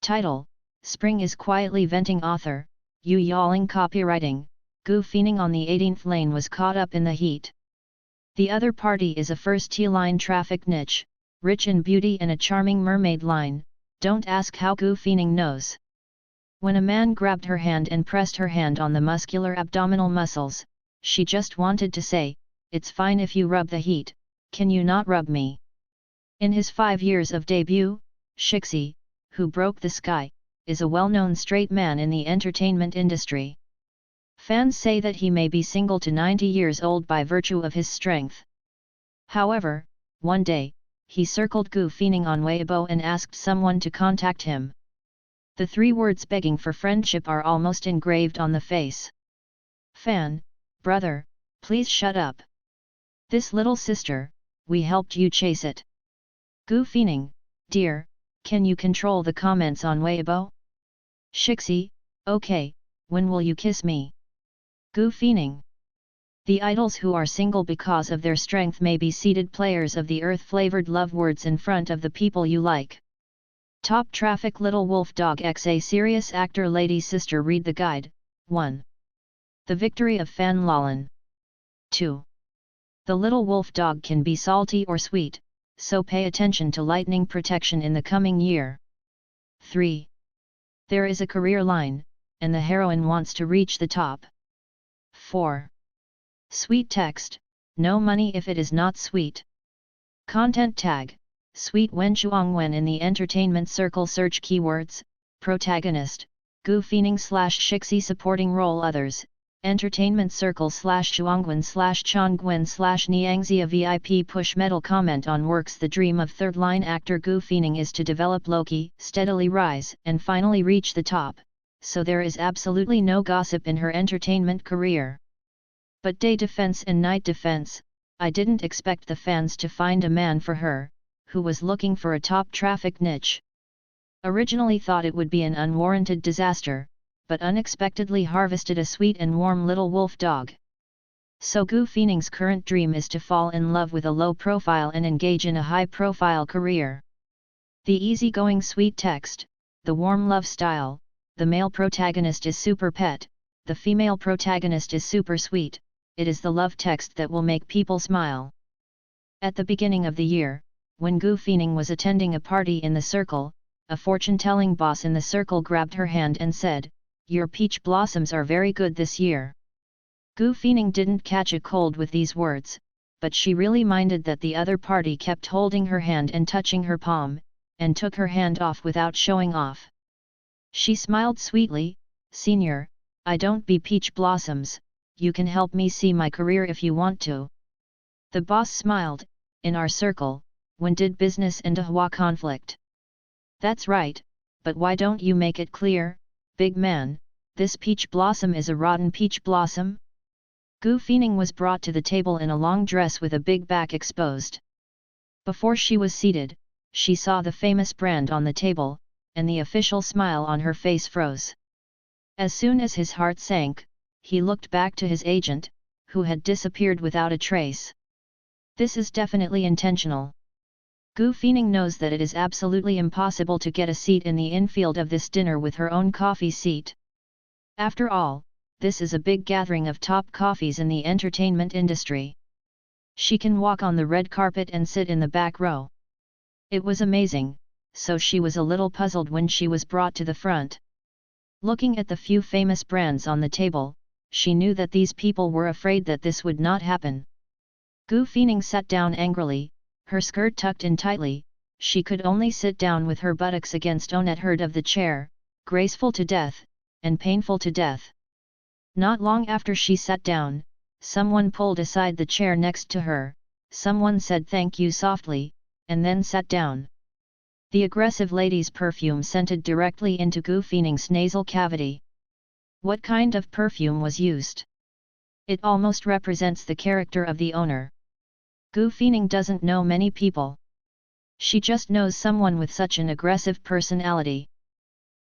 Title: Spring is quietly venting. Author: Yu Yaling. Copywriting: Gu Fening. On the 18th lane was caught up in the heat. The other party is a first T-line traffic niche, rich in beauty and a charming mermaid line. Don't ask how Gu Fening knows. When a man grabbed her hand and pressed her hand on the muscular abdominal muscles, she just wanted to say, "It's fine if you rub the heat, can you not rub me?" In his 5 years of debut, Shixi, who broke the sky, is a well-known straight man in the entertainment industry. Fans say that he may be single to 90 years old by virtue of his strength. However, one day, he circled Gu Fening on Weibo and asked someone to contact him. The 3 words begging for friendship are almost engraved on the face. "Fan, brother, please shut up. This little sister, we helped you chase it." Gu Fening: "Dear, can you control the comments on Weibo?" Shixi: "Okay, when will you kiss me?" Gu Fening: "The idols who are single because of their strength may be seated players of the earth-flavored love words in front of the people you like." Top traffic. Little Wolf Dog X a serious actor. Lady Sister. Read the guide. 1. The victory of Fan Lalan. 2. The little wolf dog can be salty or sweet, so pay attention to lightning protection in the coming year. 3. There is a career line, and the heroine wants to reach the top. 4. Sweet text: no money if it is not sweet. Content tag: Sweet Wen Shuang Wen. In the entertainment circle, search keywords: protagonist, Gu Fening /Shixi. Supporting role: others, entertainment circle /Shuangwen /Chongwen /Niangxia. VIP push metal. Comment on works. The dream of third-line actor Gu Fening is to develop Loki, steadily rise and finally reach the top, so there is absolutely no gossip in her entertainment career. But day defense and night defense, I didn't expect the fans to find a man for her, who was looking for a top traffic niche. Originally thought it would be an unwarranted disaster, but unexpectedly harvested a sweet and warm little wolf dog. So Gu Fening's current dream is to fall in love with a low profile and engage in a high profile career. The easygoing sweet text, the warm love style, the male protagonist is super pet, the female protagonist is super sweet. It is the love text that will make people smile. At the beginning of the year, when Gu Fening was attending a party in the circle, a fortune-telling boss in the circle grabbed her hand and said, "Your peach blossoms are very good this year." Gu Fening didn't catch a cold with these words, but she really minded that the other party kept holding her hand and touching her palm, and took her hand off without showing off. She smiled sweetly, "Senior, I don't be peach blossoms, you can help me see my career if you want to." The boss smiled, "In our circle, when did business end a Hua conflict?" "That's right, but why don't you make it clear, big man, this peach blossom is a rotten peach blossom?" Gu Fening was brought to the table in a long dress with a big back exposed. Before she was seated, she saw the famous brand on the table, and the official smile on her face froze. As soon as his heart sank, he looked back to his agent, who had disappeared without a trace. This is definitely intentional. Gu Fening knows that it is absolutely impossible to get a seat in the infield of this dinner with her own coffee seat. After all, this is a big gathering of top coffees in the entertainment industry. She can walk on the red carpet and sit in the back row. It was amazing, so she was a little puzzled when she was brought to the front. Looking at the few famous brands on the table, she knew that these people were afraid that this would not happen. Gu Fening sat down angrily, her skirt tucked in tightly. She could only sit down with her buttocks against Onet heard of the chair, graceful to death, and painful to death. Not long after she sat down, someone pulled aside the chair next to her, someone said thank you softly, and then sat down. The aggressive lady's perfume scented directly into Gu Fening's nasal cavity. What kind of perfume was used? It almost represents the character of the owner. Gu Fening doesn't know many people. She just knows someone with such an aggressive personality.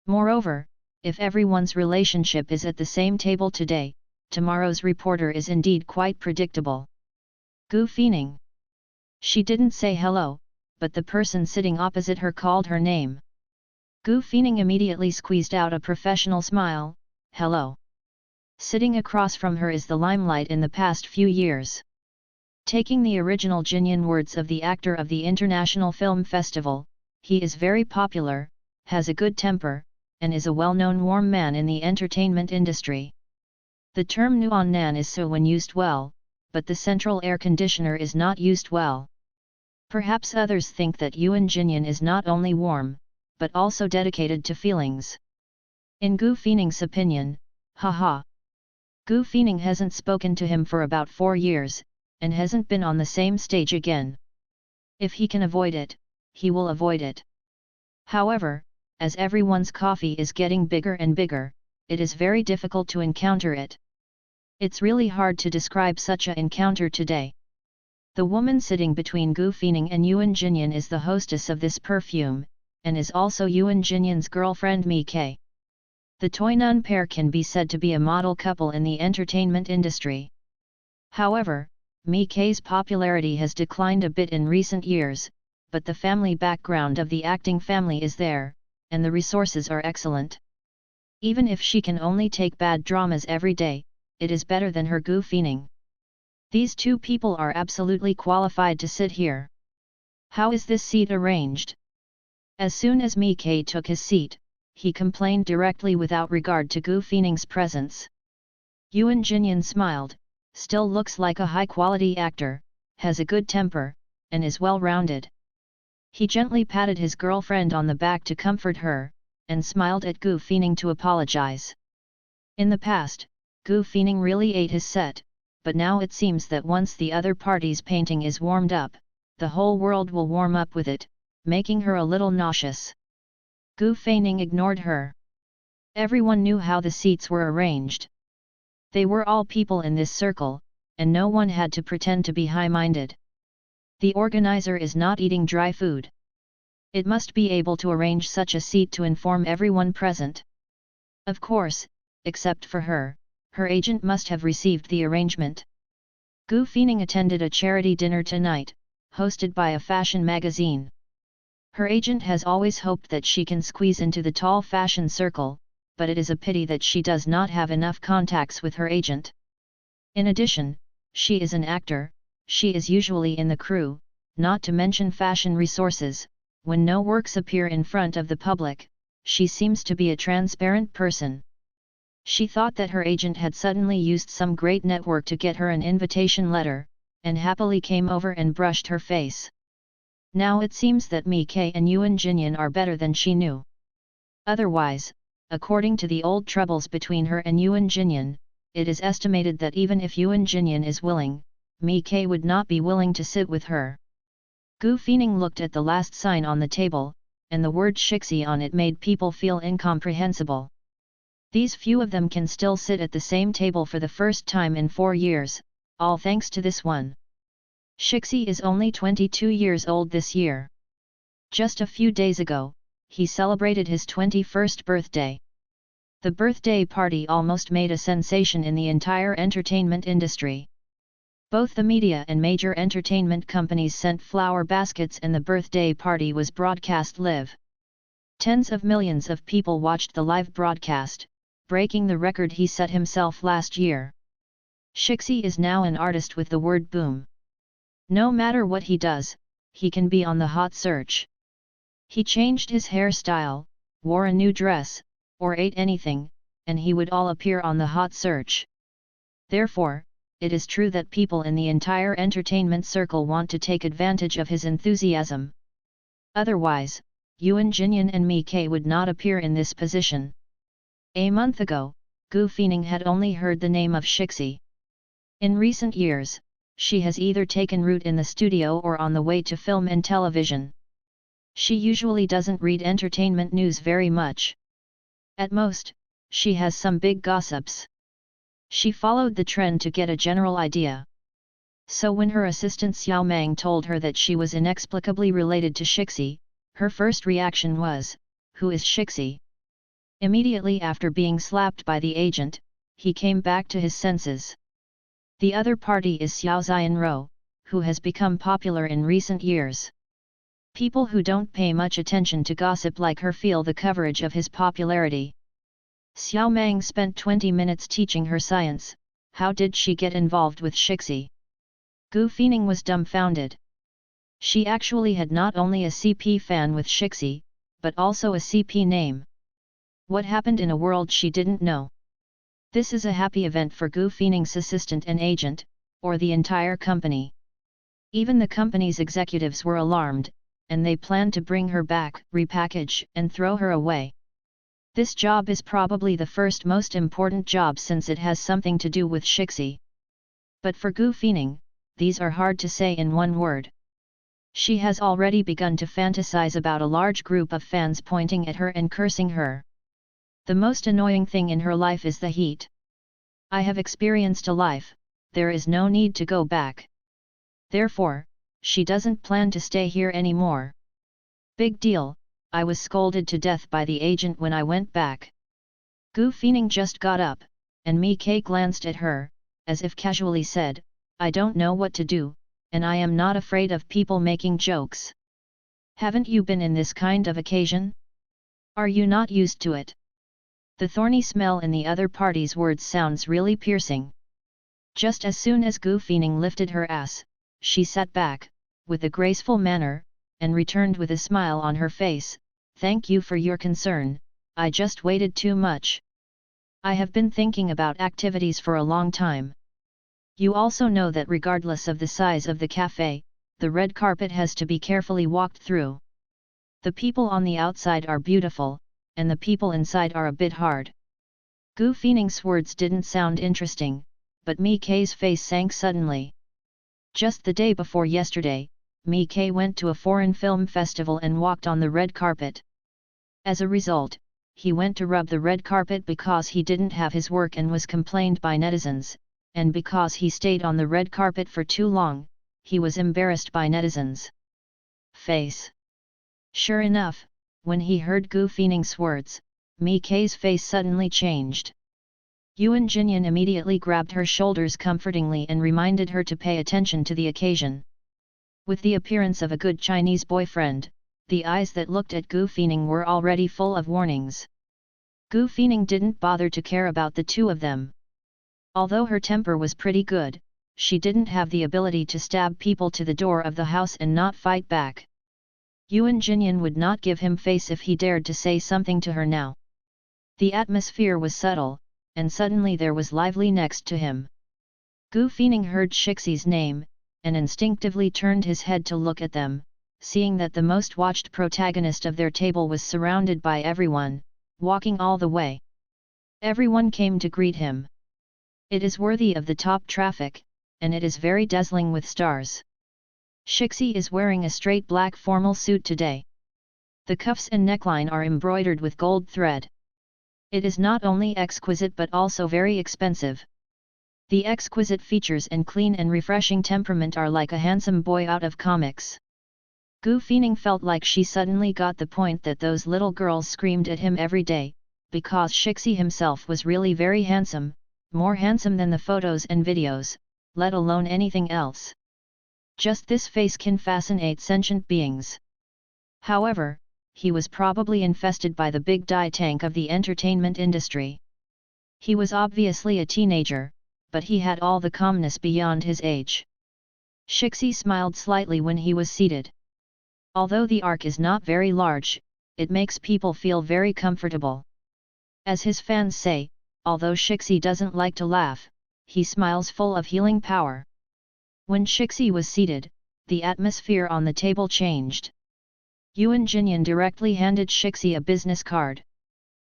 Moreover, if everyone's relationship is at the same table today, tomorrow's reporter is indeed quite predictable. Gu Fening. She didn't say hello, but the person sitting opposite her called her name. Gu Feining immediately squeezed out a professional smile. Hello. Sitting across from her is the limelight in the past few years. Taking the original Jinyan words of the actor of the International Film Festival, he is very popular, has a good temper, and is a well-known warm man in the entertainment industry. The term Nuan Nan is so when used well, but the central air conditioner is not used well. Perhaps others think that Yuan Jinyan is not only warm, but also dedicated to feelings. In Gu Feining's opinion, haha. Gu Feining hasn't spoken to him for about 4 years, and hasn't been on the same stage again. If he can avoid it, he will avoid it. However, as everyone's coffee is getting bigger and bigger, it is very difficult to encounter it. It's really hard to describe such an encounter today. The woman sitting between Gu Feining and Yuan Jinyan is the hostess of this perfume, and is also Yuan Jinyan's girlfriend Mi Kei. The Toy Nun pair can be said to be a model couple in the entertainment industry. However, Mi Kei's popularity has declined a bit in recent years, but the family background of the acting family is there, and the resources are excellent. Even if she can only take bad dramas every day, it is better than her Gu Feining. These two people are absolutely qualified to sit here. How is this seat arranged? As soon as Mi Kei took his seat, he complained directly without regard to Gu Feining's presence. Yuan Jinyan smiled, still looks like a high-quality actor, has a good temper, and is well-rounded. He gently patted his girlfriend on the back to comfort her, and smiled at Gu Feining to apologize. In the past, Gu Feining really ate his set, but now it seems that once the other party's painting is warmed up, the whole world will warm up with it, making her a little nauseous. Gu Feining ignored her. Everyone knew how the seats were arranged. They were all people in this circle, and no one had to pretend to be high-minded. The organizer is not eating dry food. It must be able to arrange such a seat to inform everyone present. Of course, except for her, her agent must have received the arrangement. Gu Feining attended a charity dinner tonight, hosted by a fashion magazine. Her agent has always hoped that she can squeeze into the tall fashion circle, but it is a pity that she does not have enough contacts with her agent. In addition, she is an actor, she is usually in the crew, not to mention fashion resources. When no works appear in front of the public, she seems to be a transparent person. She thought that her agent had suddenly used some great network to get her an invitation letter, and happily came over and brushed her face. Now it seems that Mi Kei and Yuan Jinyan are better than she knew. Otherwise, according to the old troubles between her and Yuan Jinyan, it is estimated that even if Yuan Jinyan is willing, Mi Kei would not be willing to sit with her. Gu Feining looked at the last sign on the table, and the word Shixi on it made people feel incomprehensible. These few of them can still sit at the same table for the first time in 4 years, all thanks to this one. Shixi is only 22 years old this year. Just a few days ago, he celebrated his 21st birthday. The birthday party almost made a sensation in the entire entertainment industry. Both the media and major entertainment companies sent flower baskets and the birthday party was broadcast live. Tens of millions of people watched the live broadcast, breaking the record he set himself last year. Shixi is now an artist with the word boom. No matter what he does, he can be on the hot search. He changed his hairstyle, wore a new dress, or ate anything, and he would all appear on the hot search. Therefore, it is true that people in the entire entertainment circle want to take advantage of his enthusiasm. Otherwise, Yuan Jinyan and Mi Kei would not appear in this position. A month ago, Gu Feining had only heard the name of Shixi. In recent years, she has either taken root in the studio or on the way to film and television. She usually doesn't read entertainment news very much. At most, she has some big gossips. She followed the trend to get a general idea. So when her assistant Xiao Meng told her that she was inexplicably related to Shixi, her first reaction was, "Who is Shixi?" Immediately after being slapped by the agent, he came back to his senses. The other party is Xiao Xianro, who has become popular in recent years. People who don't pay much attention to gossip like her feel the coverage of his popularity. Xiao Meng spent 20 minutes teaching her science. How did she get involved with Shixi? Gu Feining was dumbfounded. She actually had not only a CP fan with Shixi, but also a CP name. What happened in a world she didn't know? This is a happy event for Gu Feining's assistant and agent, or the entire company. Even the company's executives were alarmed, and they planned to bring her back, repackage, and throw her away. This job is probably the first most important job since it has something to do with Shixi. But for Gu Feining, these are hard to say in one word. She has already begun to fantasize about a large group of fans pointing at her and cursing her. The most annoying thing in her life is the heat. I have experienced a life, there is no need to go back. Therefore, she doesn't plan to stay here anymore. Big deal, I was scolded to death by the agent when I went back. Gu Feining just got up, and Mi Ke glanced at her, as if casually said, I don't know what to do, and I am not afraid of people making jokes. Haven't you been in this kind of occasion? Are you not used to it? The thorny smell in the other party's words sounds really piercing. Just as soon as Gu Feining lifted her ass, she sat back, with a graceful manner, and returned with a smile on her face, thank you for your concern, I just waited too much. I have been thinking about activities for a long time. You also know that regardless of the size of the cafe, the red carpet has to be carefully walked through. The people on the outside are beautiful, and the people inside are a bit hard. Gu Feining's words didn't sound interesting, but Mi Ke's face sank suddenly. Just the day before yesterday, Mi Ke went to a foreign film festival and walked on the red carpet. As a result, he went to rub the red carpet because he didn't have his work and was complained by netizens, and because he stayed on the red carpet for too long, he was embarrassed by netizens. Face. Sure enough, when he heard Gu Feining's words, Mi Ke's face suddenly changed. Yuan Jinyan immediately grabbed her shoulders comfortingly and reminded her to pay attention to the occasion. With the appearance of a good Chinese boyfriend, the eyes that looked at Gu Feining were already full of warnings. Gu Feining didn't bother to care about the two of them. Although her temper was pretty good, she didn't have the ability to stab people to the door of the house and not fight back. Yuan Jinyan would not give him face if he dared to say something to her now. The atmosphere was subtle, and suddenly there was lively next to him. Gu Feining heard Shixi's name, and instinctively turned his head to look at them, seeing that the most watched protagonist of their table was surrounded by everyone, walking all the way. Everyone came to greet him. It is worthy of the top traffic, and it is very dazzling with stars. Shixi is wearing a straight black formal suit today. The cuffs and neckline are embroidered with gold thread. It is not only exquisite but also very expensive. The exquisite features and clean and refreshing temperament are like a handsome boy out of comics. Gu Feining felt like she suddenly got the point that those little girls screamed at him every day, because Shixi himself was really very handsome, more handsome than the photos and videos, let alone anything else. Just this face can fascinate sentient beings. However, he was probably infested by the big die tank of the entertainment industry. He was obviously a teenager, but he had all the calmness beyond his age. Shixi smiled slightly when he was seated. Although the arc is not very large, it makes people feel very comfortable. As his fans say, although Shixi doesn't like to laugh, he smiles full of healing power. When Shixi was seated, the atmosphere on the table changed. Yuan Jinyan directly handed Shixi a business card.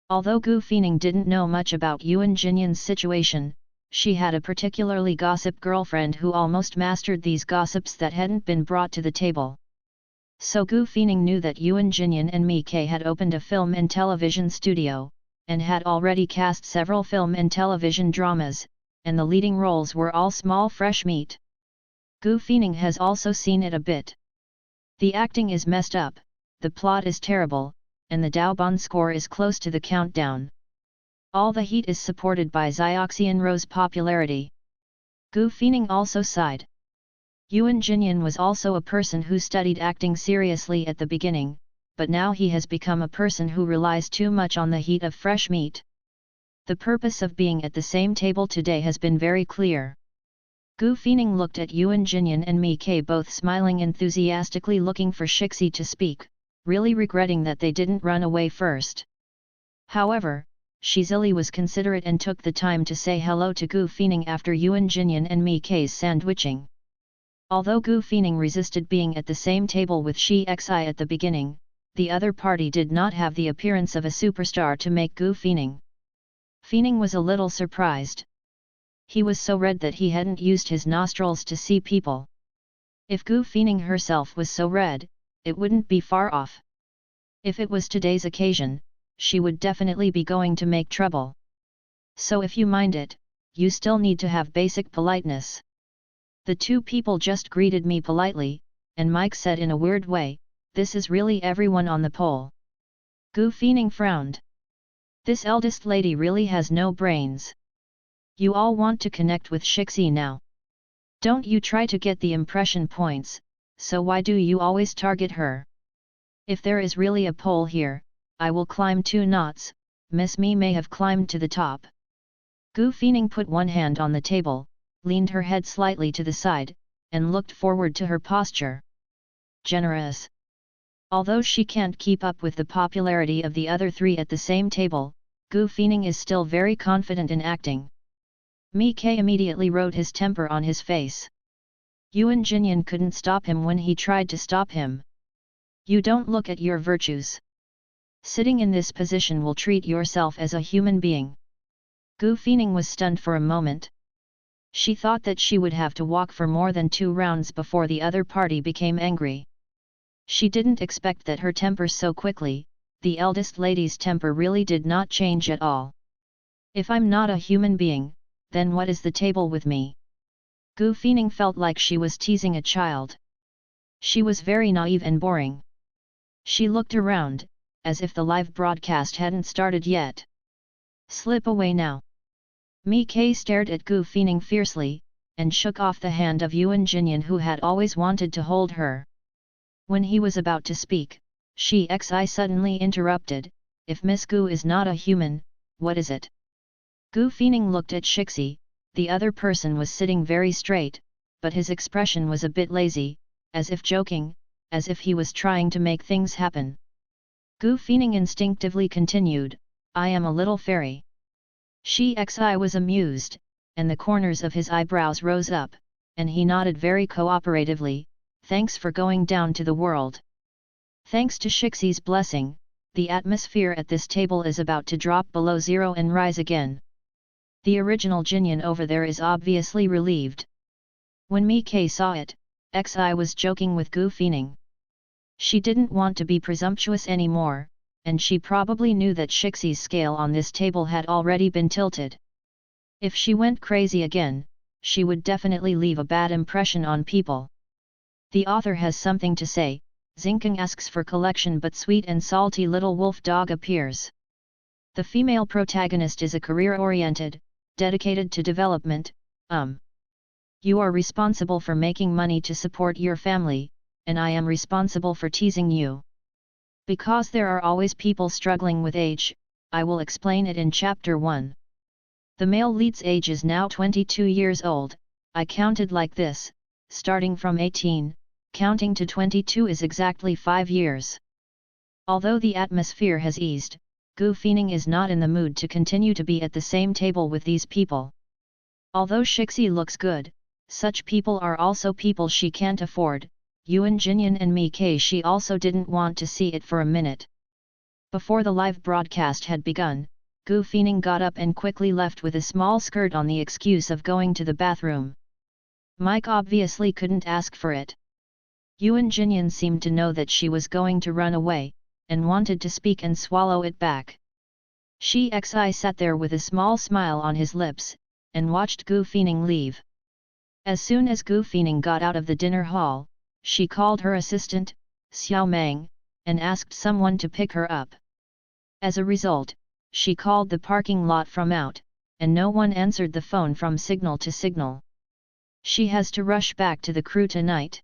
Although Gu Feining didn't know much about Yuan Jinyan's situation, she had a particularly gossip girlfriend who almost mastered these gossips that hadn't been brought to the table. So Gu Feining knew that Yuan Jinyan and Mi Ke had opened a film and television studio, and had already cast several film and television dramas, and the leading roles were all small fresh meat. Gu Feining has also seen it a bit. The acting is messed up, the plot is terrible, and the Daobon score is close to the countdown. All the heat is supported by Xioxian Rose popularity. Gu Feining also sighed. Yuan Jinyan was also a person who studied acting seriously at the beginning, but now he has become a person who relies too much on the heat of fresh meat. The purpose of being at the same table today has been very clear. Gu Feining looked at Yuan Jinyan and Mi Ke both smiling enthusiastically, looking for Shixi to speak, really regretting that they didn't run away first. However, Shizili was considerate and took the time to say hello to Gu Feining after Yuan Jinyan and Mi Ke's sandwiching. Although Gu Feining resisted being at the same table with Shi Xi at the beginning, the other party did not have the appearance of a superstar to make Gu Feining. Feining was a little surprised. He was so red that he hadn't used his nostrils to see people. If Gu Feining herself was so red, it wouldn't be far off. If it was today's occasion, she would definitely be going to make trouble. So if you mind it, you still need to have basic politeness. The two people just greeted me politely, and Mike said in a weird way, "This is really everyone on the pole." Gu Feining frowned. This eldest lady really has no brains. You all want to connect with Shixi now. Don't you try to get the impression points, so why do you always target her? If there is really a pole here, I will climb 2 knots, Miss Me may have climbed to the top. Gu Feining put one hand on the table, leaned her head slightly to the side, and looked forward to her posture. Generous. Although she can't keep up with the popularity of the other 3 at the same table, Gu Feining is still very confident in acting. Mi Ke immediately wrote his temper on his face. Yuan Jinyan couldn't stop him when he tried to stop him. You don't look at your virtues. Sitting in this position will treat yourself as a human being. Gu Feining was stunned for a moment. She thought that she would have to walk for more than 2 rounds before the other party became angry. She didn't expect that her temper so quickly. The eldest lady's temper really did not change at all. If I'm not a human being, then what is the table with me? Gu Feining felt like she was teasing a child. She was very naive and boring. She looked around, as if the live broadcast hadn't started yet. Slip away now. Mi Ke stared at Gu Feining fiercely, and shook off the hand of Yuan Jinyan, who had always wanted to hold her. When he was about to speak, Shi Xi suddenly interrupted, "If Miss Gu is not a human, what is it?" Gu Feining looked at Shixi. The other person was sitting very straight, but his expression was a bit lazy, as if joking, as if he was trying to make things happen. Gu Feining instinctively continued, "I am a little fairy." Shi Xi was amused, and the corners of his eyebrows rose up, and he nodded very cooperatively, "Thanks for going down to the world." Thanks to Shixi's blessing, the atmosphere at this table is about to drop below 0 and rise again. The original Jinyan over there is obviously relieved. When Mi Ke saw it, Xi was joking with Gu Feining. She didn't want to be presumptuous anymore, and she probably knew that Shixi's scale on this table had already been tilted. If she went crazy again, she would definitely leave a bad impression on people. The author has something to say. Zinkang asks for collection, but sweet and salty little wolf dog appears. The female protagonist is a career-oriented, dedicated to development. You are responsible for making money to support your family, and I am responsible for teasing you. Because there are always people struggling with age, I will explain it in Chapter 1. The male lead's age is now 22 years old. I counted like this, starting from 18, counting to 22 is exactly 5 years. Although the atmosphere has eased, Gu Feining is not in the mood to continue to be at the same table with these people. Although Shixi looks good, such people are also people she can't afford. Yuan Jinyan and Mi Ke she also didn't want to see it for a minute. Before the live broadcast had begun, Gu Feining got up and quickly left with a small skirt on the excuse of going to the bathroom. Mike obviously couldn't ask for it. Yuan Jinyan seemed to know that she was going to run away, and wanted to speak and swallow it back. Shi Xi sat there with a small smile on his lips, and watched Gu Feining leave. As soon as Gu Feining got out of the dinner hall, she called her assistant, Xiao Meng, and asked someone to pick her up. As a result, she called the parking lot from out, and no one answered the phone from signal to signal. She has to rush back to the crew tonight.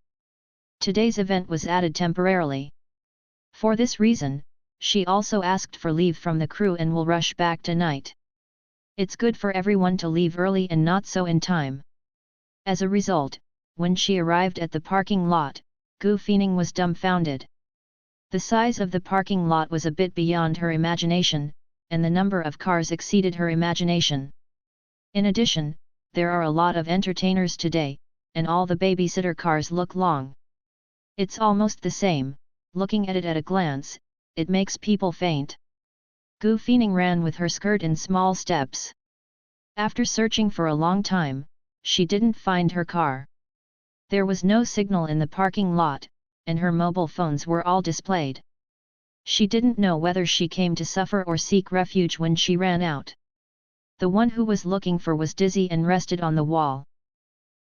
Today's event was added temporarily. For this reason, she also asked for leave from the crew and will rush back tonight. It's good for everyone to leave early and not so in time. As a result, when she arrived at the parking lot, Gu Feining was dumbfounded. The size of the parking lot was a bit beyond her imagination, and the number of cars exceeded her imagination. In addition, there are a lot of entertainers today, and all the babysitter cars look long. It's almost the same, looking at it at a glance, it makes people faint. Gu Feining ran with her skirt in small steps. After searching for a long time, she didn't find her car. There was no signal in the parking lot, and her mobile phones were all displayed. She didn't know whether she came to suffer or seek refuge when she ran out. The one who was looking for was dizzy and rested on the wall.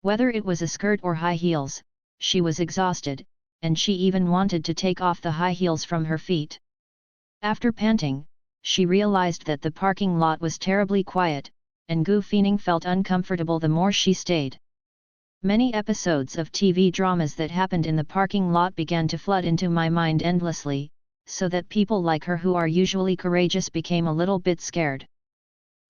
Whether it was a skirt or high heels, she was exhausted, and she even wanted to take off the high heels from her feet. After panting, she realized that the parking lot was terribly quiet, and Gu Feining felt uncomfortable the more she stayed. Many episodes of TV dramas that happened in the parking lot began to flood into my mind endlessly, so that people like her who are usually courageous became a little bit scared.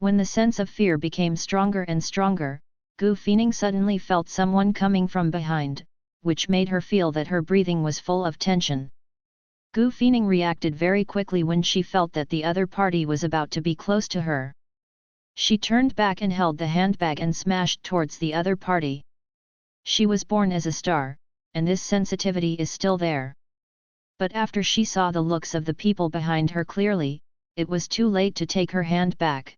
When the sense of fear became stronger and stronger, Gu Feining suddenly felt someone coming from behind, which made her feel that her breathing was full of tension. Gu Feining reacted very quickly when she felt that the other party was about to be close to her. She turned back and held the handbag and smashed towards the other party. She was born as a star, and this sensitivity is still there. But after she saw the looks of the people behind her clearly, it was too late to take her hand back.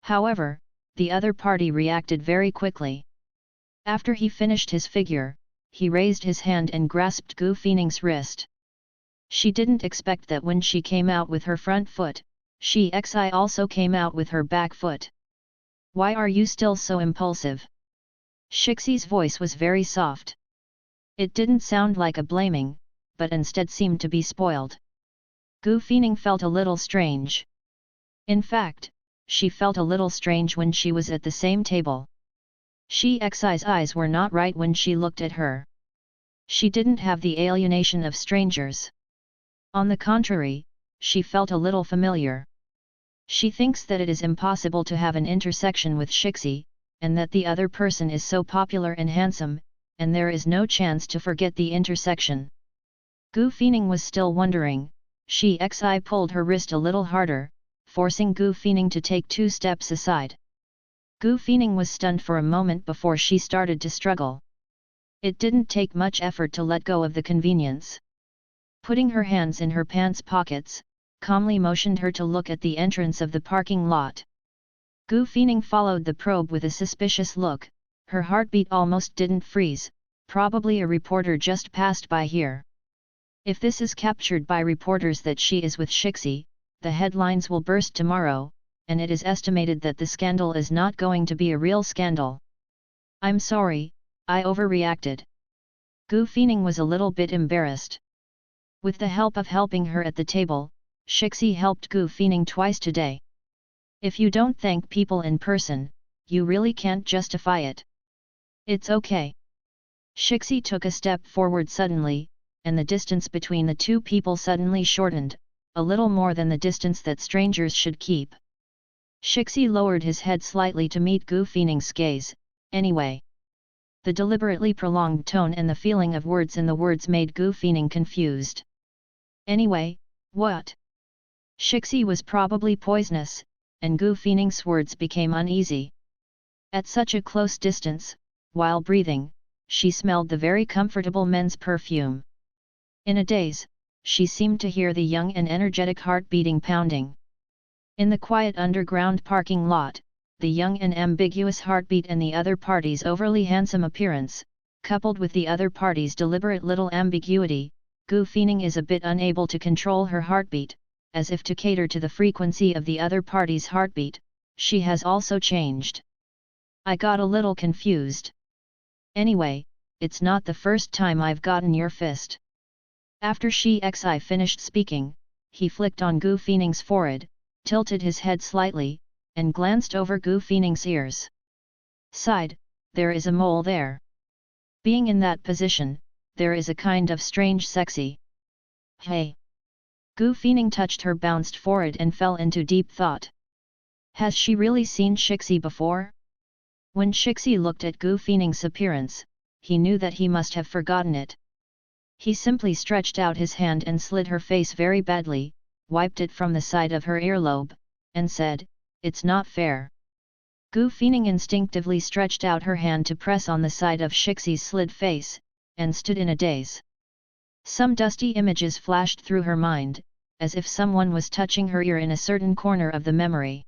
However, the other party reacted very quickly. After he finished his figure, he raised his hand and grasped Gu Feining's wrist. She didn't expect that when she came out with her front foot, Xi also came out with her back foot. Why are you still so impulsive? Shixi's voice was very soft. It didn't sound like a blaming, but instead seemed to be spoiled. Gu Feining felt a little strange. In fact, she felt a little strange when she was at the same table. Shixi's eyes were not right when she looked at her. She didn't have the alienation of strangers. On the contrary, she felt a little familiar. She thinks that it is impossible to have an intersection with Shixi, and that the other person is so popular and handsome, and there is no chance to forget the intersection. Gu Feining was still wondering. Shixi pulled her wrist a little harder, forcing Gu Feining to take 2 steps aside. Gu Feining was stunned for a moment before she started to struggle. It didn't take much effort to let go of the convenience. Putting her hands in her pants pockets, calmly motioned her to look at the entrance of the parking lot. Gu Feining followed the probe with a suspicious look. Her heartbeat almost didn't freeze. Probably a reporter just passed by here. If this is captured by reporters that she is with Shixi, the headlines will burst tomorrow, and it is estimated that the scandal is not going to be a real scandal. I'm sorry, I overreacted. Gu Feining was a little bit embarrassed. With the help of helping her at the table, Shixi helped Gu Feining twice today. If you don't thank people in person, you really can't justify it. It's okay. Shixi took a step forward suddenly, and the distance between the two people suddenly shortened, a little more than the distance that strangers should keep. Shixi lowered his head slightly to meet Gu Feining's gaze. Anyway. The deliberately prolonged tone and the feeling of words in the words made Gu Feining confused. Anyway, what? Shixi was probably poisonous, and Gu Feining's words became uneasy. At such a close distance, while breathing, she smelled the very comfortable men's perfume. In a daze, she seemed to hear the young and energetic heart beating pounding. In the quiet underground parking lot, the young and ambiguous heartbeat and the other party's overly handsome appearance, coupled with the other party's deliberate little ambiguity, Gu Feining is a bit unable to control her heartbeat, as if to cater to the frequency of the other party's heartbeat. She has also changed. I got a little confused. Anyway, it's not the first time I've gotten your fist. After Shixi finished speaking, he flicked on Gu Feining's forehead, tilted his head slightly, and glanced over Gu Feining's ears. Sighed, there is a mole there. Being in that position, there is a kind of strange sexy. Hey! Gu Feining touched her bounced forehead and fell into deep thought. Has she really seen Shixi before? When Shixi looked at Gu Feining's appearance, he knew that he must have forgotten it. He simply stretched out his hand and slid her face very badly, wiped it from the side of her earlobe, and said, "It's not fair." Gu Feining instinctively stretched out her hand to press on the side of Shixi's slid face, and stood in a daze. Some dusty images flashed through her mind, as if someone was touching her ear in a certain corner of the memory.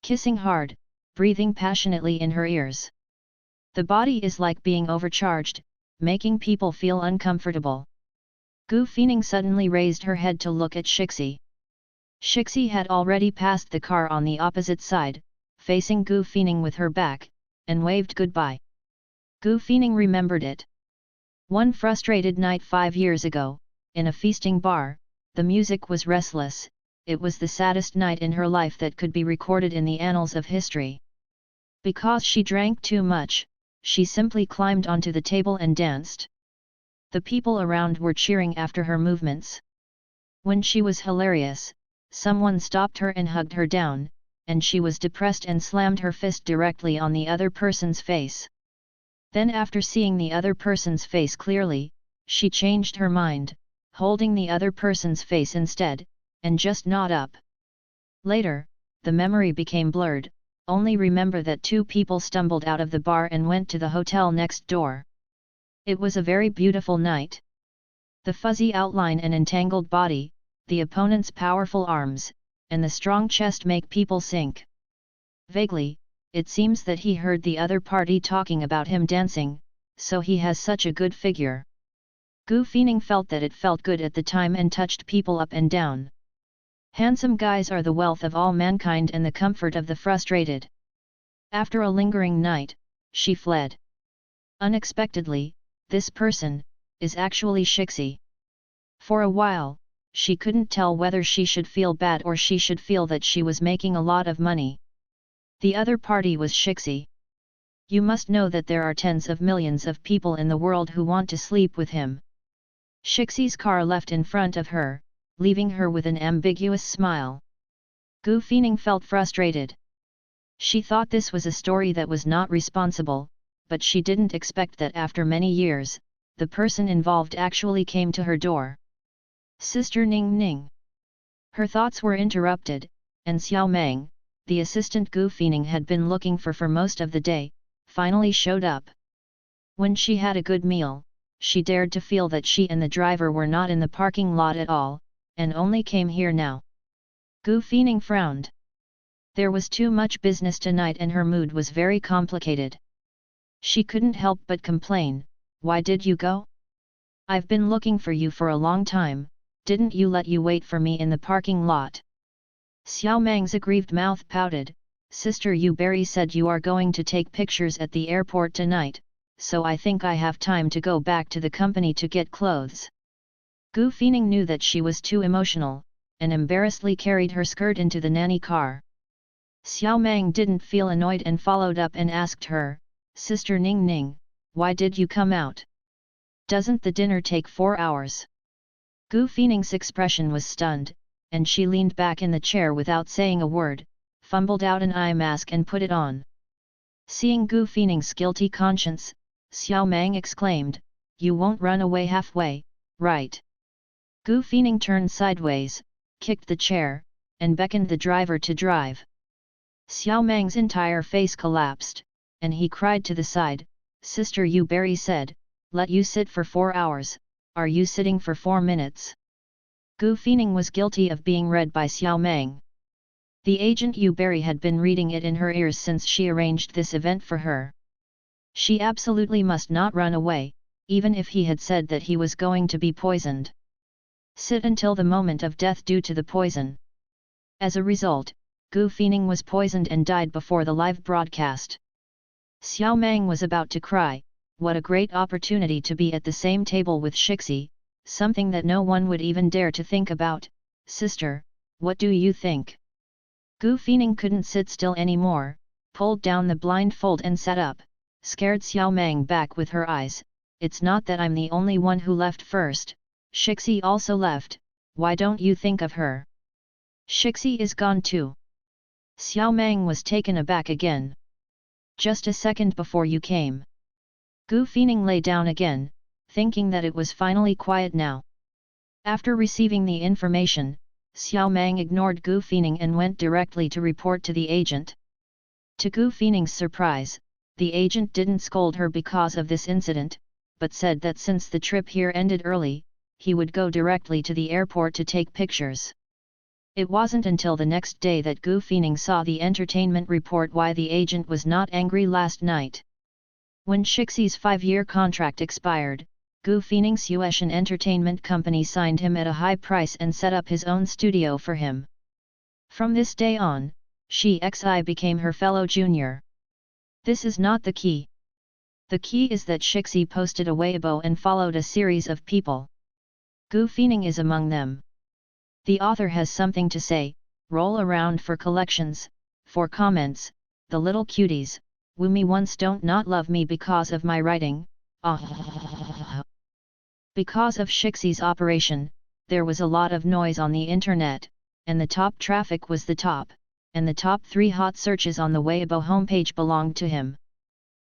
Kissing hard, breathing passionately in her ears. The body is like being overcharged, making people feel uncomfortable. Gu Feining suddenly raised her head to look at Shixi. Shixi had already passed the car on the opposite side, facing Gu Feining with her back, and waved goodbye. Gu Feining remembered it. One frustrated night 5 years ago, in a feasting bar, the music was restless. It was the saddest night in her life that could be recorded in the annals of history. Because she drank too much, she simply climbed onto the table and danced. The people around were cheering after her movements. When she was hilarious, someone stopped her and hugged her down, and she was depressed and slammed her fist directly on the other person's face. Then after seeing the other person's face clearly, she changed her mind, holding the other person's face instead, and just nod up. Later, the memory became blurred, only remember that 2 people stumbled out of the bar and went to the hotel next door. It was a very beautiful night. The fuzzy outline and entangled body, the opponent's powerful arms, and the strong chest make people sink. Vaguely, it seems that he heard the other party talking about him dancing, so he has such a good figure. Gu Feining felt that it felt good at the time and touched people up and down. Handsome guys are the wealth of all mankind and the comfort of the frustrated. After a lingering night, she fled. Unexpectedly, this person is actually Shixi. For a while, she couldn't tell whether she should feel bad or she should feel that she was making a lot of money. The other party was Shixi. You must know that there are tens of millions of people in the world who want to sleep with him. Shixi's car left in front of her, leaving her with an ambiguous smile. Gu Feining felt frustrated. She thought this was a story that was not responsible, but she didn't expect that after many years, the person involved actually came to her door. Sister Ning Ning. Her thoughts were interrupted, and Xiao Meng, the assistant Gu Feining had been looking for most of the day, finally showed up. When she had a good meal, she dared to feel that she and the driver were not in the parking lot at all, and only came here now. Gu Feining frowned. There was too much business tonight and her mood was very complicated. She couldn't help but complain, "Why did you go? I've been looking for you for a long time, didn't you let you wait for me in the parking lot?" Xiao Meng's aggrieved mouth pouted, "Sister Yu Berry said you are going to take pictures at the airport tonight, so I think I have time to go back to the company to get clothes." Gu Feining knew that she was too emotional, and embarrassedly carried her skirt into the nanny car. Xiao Meng didn't feel annoyed and followed up and asked her, "Sister Ning Ning, why did you come out? Doesn't the dinner take 4 hours?" Gu Feining's expression was stunned, and she leaned back in the chair without saying a word, fumbled out an eye mask and put it on. Seeing Gu Feining's guilty conscience, Xiao Meng exclaimed, "You won't run away halfway, right?" Gu Feining turned sideways, kicked the chair, and beckoned the driver to drive. Xiao Meng's entire face collapsed, and he cried to the side, "Sister Yu Berry said, let you sit for 4 hours, are you sitting for 4 minutes?" Gu Feining was guilty of being read by Xiao Meng. The agent Yu Berry had been reading it in her ears since she arranged this event for her. She absolutely must not run away, even if he had said that he was going to be poisoned. Sit until the moment of death due to the poison. As a result, Gu Feining was poisoned and died before the live broadcast. Xiao Meng was about to cry, what a great opportunity to be at the same table with Shixi, something that no one would even dare to think about. "Sister, what do you think?" Gu Feining couldn't sit still anymore, pulled down the blindfold and sat up, scared Xiao Meng back with her eyes. It's not that I'm the only one who left first, Shixi also left, why don't you think of her? Shixi is gone too. Xiao Meng was taken aback again. Just a second before you came. Gu Feining lay down again, thinking that it was finally quiet now. After receiving the information, Xiao Meng ignored Gu Feining and went directly to report to the agent. To Gu Feining's surprise, the agent didn't scold her because of this incident, but said that since the trip here ended early, he would go directly to the airport to take pictures. It wasn't until the next day that Gu Feining saw the entertainment report why the agent was not angry last night. When Shixi's 5-year contract expired, Gu Feining's Yueshan Entertainment Company signed him at a high price and set up his own studio for him. From this day on, Shi Xi became her fellow junior. This is not the key. The key is that Shixi posted a Weibo and followed a series of people. Gu Feining is among them. The author has something to say, roll around for collections, for comments, the little cuties, woo me once don't not love me because of my writing, Because of Shixi's operation, there was a lot of noise on the internet, and the top traffic was the top, and the top 3 hot searches on the Weibo homepage belonged to him.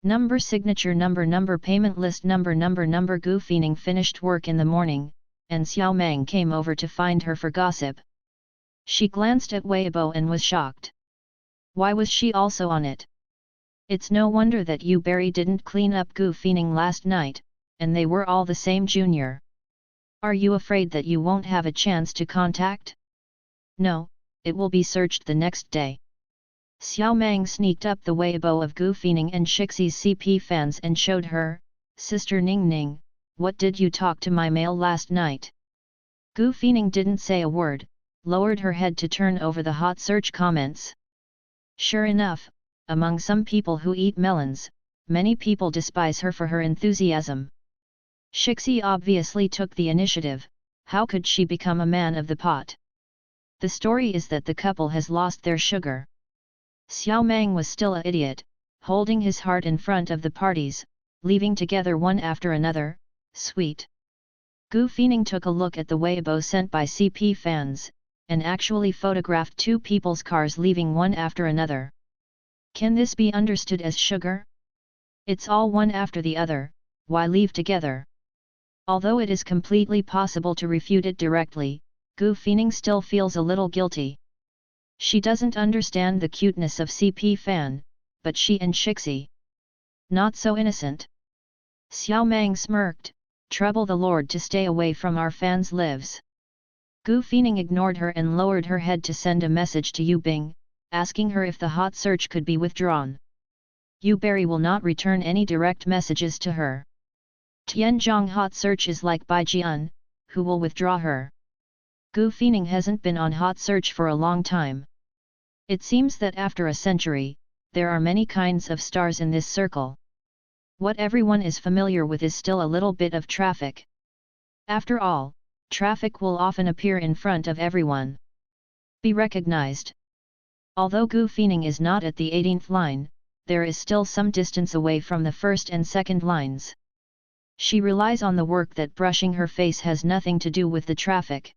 Number signature number payment list number Gu Feining finished work in the morning, and Xiao Meng came over to find her for gossip. She glanced at Weibo and was shocked. Why was she also on it? It's no wonder that Yu Berry didn't clean up Gu Feining last night, and they were all the same junior. Are you afraid that you won't have a chance to contact? No, it will be searched the next day. Xiao Meng sneaked up the Weibo of Gu Feining and Shixi's CP fans and showed her, Sister Ning Ning, what did you talk to my mail last night? Gu Feining didn't say a word, lowered her head to turn over the hot search comments. Sure enough, among some people who eat melons, many people despise her for her enthusiasm. Shixi obviously took the initiative, how could she become a man of the pot? The story is that the couple has lost their sugar. Xiao Meng was still an idiot, holding his heart in front of the parties, leaving together one after another, sweet. Gu Feining took a look at the Weibo sent by CP fans, and actually photographed 2 people's cars leaving one after another. Can this be understood as sugar? It's all one after the other, why leave together? Although it is completely possible to refute it directly, Gu Feining still feels a little guilty. She doesn't understand the cuteness of CP fan, but she and Shixi. Not so innocent. Xiao Meng smirked, trouble the Lord to stay away from our fans' lives. Gu Feining ignored her and lowered her head to send a message to Yu Bing, asking her if the hot search could be withdrawn. Yu Berry will not return any direct messages to her. Tianzhong hot search is like Bai Jian, who will withdraw her. Gu Feining hasn't been on hot search for a long time. It seems that after a century, there are many kinds of stars in this circle. What everyone is familiar with is still a little bit of traffic. After all, traffic will often appear in front of everyone. Be recognized. Although Gu Feining is not at the 18th line, there is still some distance away from the first and second lines. She relies on the work that brushing her face has nothing to do with the traffic.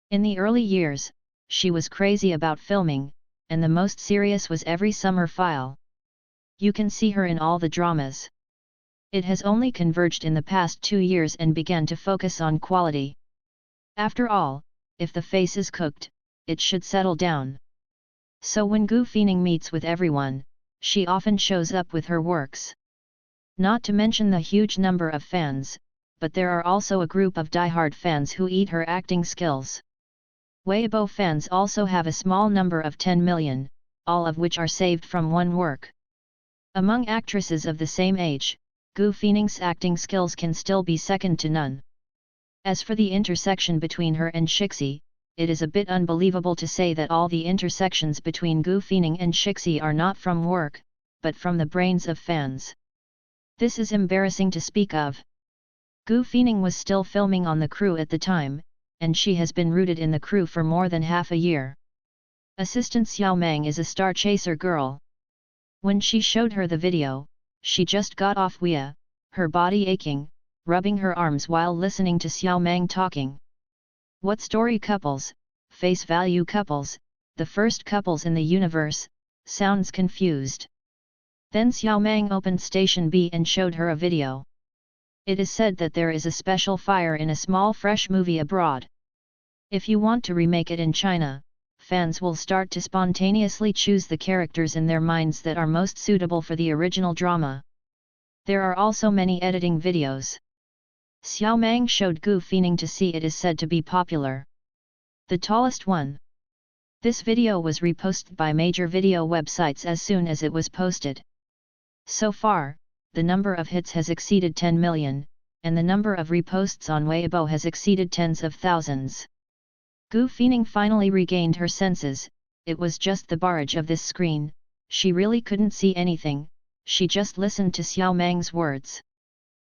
In the early years, she was crazy about filming, and the most serious was Every Summer File. You can see her in all the dramas. It has only converged in the past 2 years and began to focus on quality. After all, if the face is cooked, it should settle down. So when Gu Feining meets with everyone, she often shows up with her works. Not to mention the huge number of fans, but there are also a group of die-hard fans who eat her acting skills. Weibo fans also have a small number of 10 million, all of which are saved from one work. Among actresses of the same age, Gu Feining's acting skills can still be second to none. As for the intersection between her and Shixi, it is a bit unbelievable to say that all the intersections between Gu Feining and Shixi are not from work, but from the brains of fans. This is embarrassing to speak of. Gu Feining was still filming on the crew at the time, and she has been rooted in the crew for more than half a year. Assistant Xiao Meng is a star chaser girl. When she showed her the video, she just got off Wea, her body aching, rubbing her arms while listening to Xiao Mang talking. What story couples, face value couples, the first couples in the universe, sounds confused. Then Xiao Mang opened Station B and showed her a video. It is said that there is a special fire in a small fresh movie abroad. If you want to remake it in China, fans will start to spontaneously choose the characters in their minds that are most suitable for the original drama. There are also many editing videos. Xiao Mang showed Gu Feining to see it is said to be popular. The tallest one. This video was reposted by major video websites as soon as it was posted. So far, the number of hits has exceeded 10 million, and the number of reposts on Weibo has exceeded tens of thousands. Gu Feining finally regained her senses. It was just the barrage of this screen, she really couldn't see anything, she just listened to Xiao Mang's words.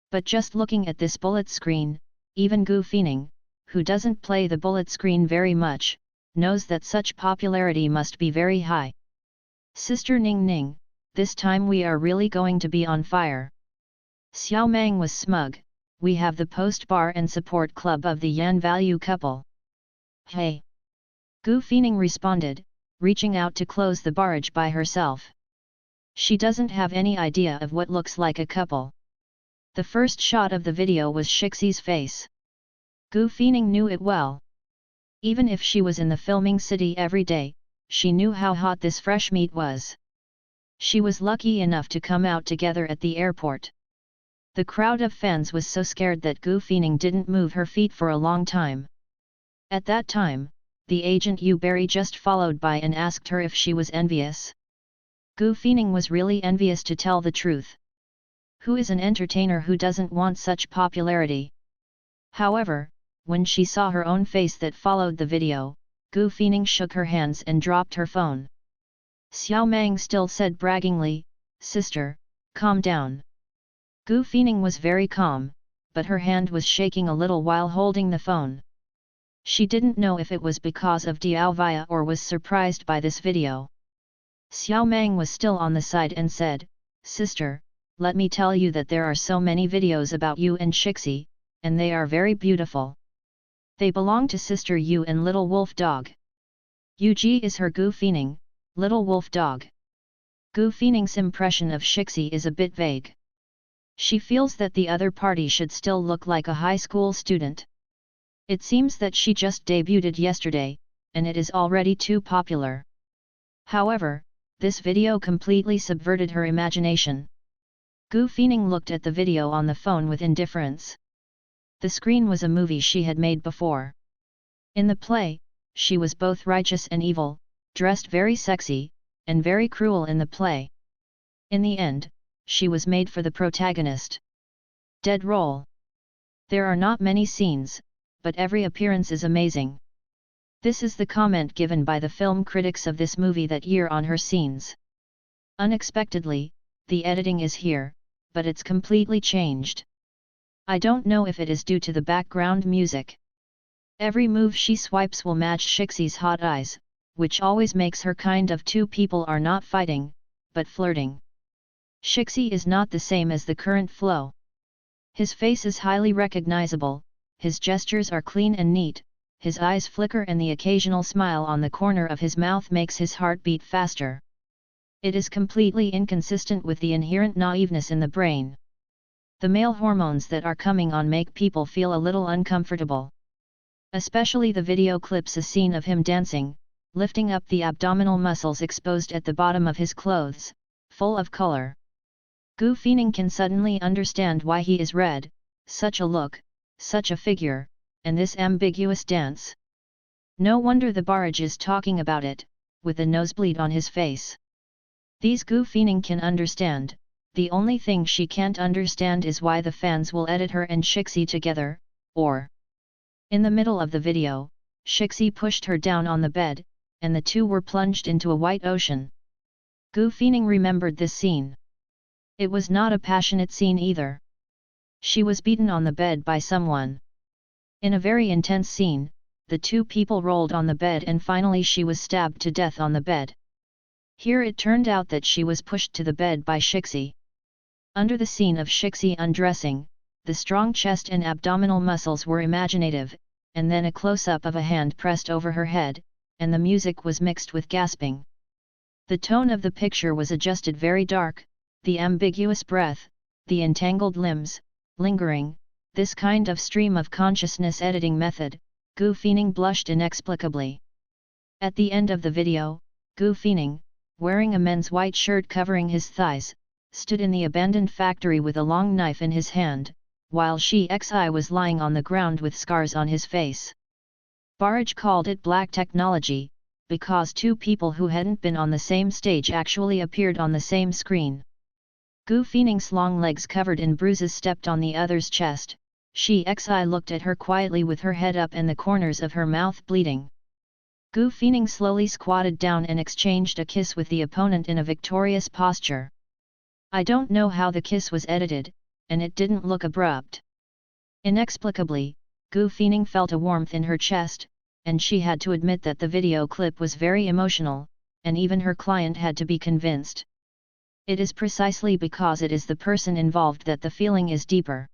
But just looking at this bullet screen, even Gu Feining, who doesn't play the bullet screen very much, knows that such popularity must be very high. Sister Ning Ning, this time we are really going to be on fire. Xiao Mang was smug, we have the post bar and support club of the Yan value couple. Hey! Gu Feining responded, reaching out to close the barrage by herself. She doesn't have any idea of what looks like a couple. The first shot of the video was Shixi's face. Gu Feining knew it well. Even if she was in the filming city every day, she knew how hot this fresh meat was. She was lucky enough to come out together at the airport. The crowd of fans was so scared that Gu Feining didn't move her feet for a long time. At that time, the agent Yu Berry just followed by and asked her if she was envious. Gu Feining was really envious, to tell the truth. Who is an entertainer who doesn't want such popularity? However, when she saw her own face that followed the video, Gu Feining shook her hands and dropped her phone. Xiao Mang still said braggingly, "Sister, calm down." Gu Feining was very calm, but her hand was shaking a little while holding the phone. She didn't know if it was because of Diao Via or was surprised by this video. Xiao Mang was still on the side and said, "Sister, let me tell you that there are so many videos about you and Shixi, and they are very beautiful. They belong to Sister Yu and Little Wolf Dog. Yu Ji is her Gu Feining, Little Wolf Dog." Gu Feining's impression of Shixi is a bit vague. She feels that the other party should still look like a high school student. It seems that she just debuted yesterday, and it is already too popular. However, this video completely subverted her imagination. Gu Feining looked at the video on the phone with indifference. The screen was a movie she had made before. In the play, she was both righteous and evil, dressed very sexy, and very cruel in the play. In the end, she was made for the protagonist. Dead role. There are not many scenes, but every appearance is amazing. This is the comment given by the film critics of this movie that year on her scenes. Unexpectedly, the editing is here, but it's completely changed. I don't know if it is due to the background music. Every move she swipes will match Shixi's hot eyes, which always makes her kind of two people are not fighting, but flirting. Shixi is not the same as the current flow. His face is highly recognizable, his gestures are clean and neat, his eyes flicker and the occasional smile on the corner of his mouth makes his heart beat faster. It is completely inconsistent with the inherent naiveness in the brain. The male hormones that are coming on make people feel a little uncomfortable. Especially the video clips a scene of him dancing, lifting up the abdominal muscles exposed at the bottom of his clothes, full of color. Gu Feining can suddenly understand why he is red, such a look, such a figure, and this ambiguous dance. No wonder the barrage is talking about it, with a nosebleed on his face. These Gu Feining can understand, the only thing she can't understand is why the fans will edit her and Shixi together, or... In the middle of the video, Shixi pushed her down on the bed, and the two were plunged into a white ocean. Gu Feining remembered this scene. It was not a passionate scene either. She was beaten on the bed by someone. In a very intense scene, the two people rolled on the bed and finally she was stabbed to death on the bed. Here it turned out that she was pushed to the bed by Shixi. Under the scene of Shixi undressing, the strong chest and abdominal muscles were imaginative, and then a close-up of a hand pressed over her head, and the music was mixed with gasping. The tone of the picture was adjusted very dark, the ambiguous breath, the entangled limbs, lingering, this kind of stream of consciousness editing method. Gu Feining blushed inexplicably. At the end of the video, Gu Feining, wearing a men's white shirt covering his thighs, stood in the abandoned factory with a long knife in his hand, while Shixi was lying on the ground with scars on his face. Barrage called it black technology, because two people who hadn't been on the same stage actually appeared on the same screen. Gu Feining's long legs covered in bruises stepped on the other's chest. Shixi looked at her quietly with her head up and the corners of her mouth bleeding. Gu Feining slowly squatted down and exchanged a kiss with the opponent in a victorious posture. I don't know how the kiss was edited, and it didn't look abrupt. Inexplicably, Gu Feining felt a warmth in her chest, and she had to admit that the video clip was very emotional, and even her client had to be convinced. It is precisely because it is the person involved that the feeling is deeper.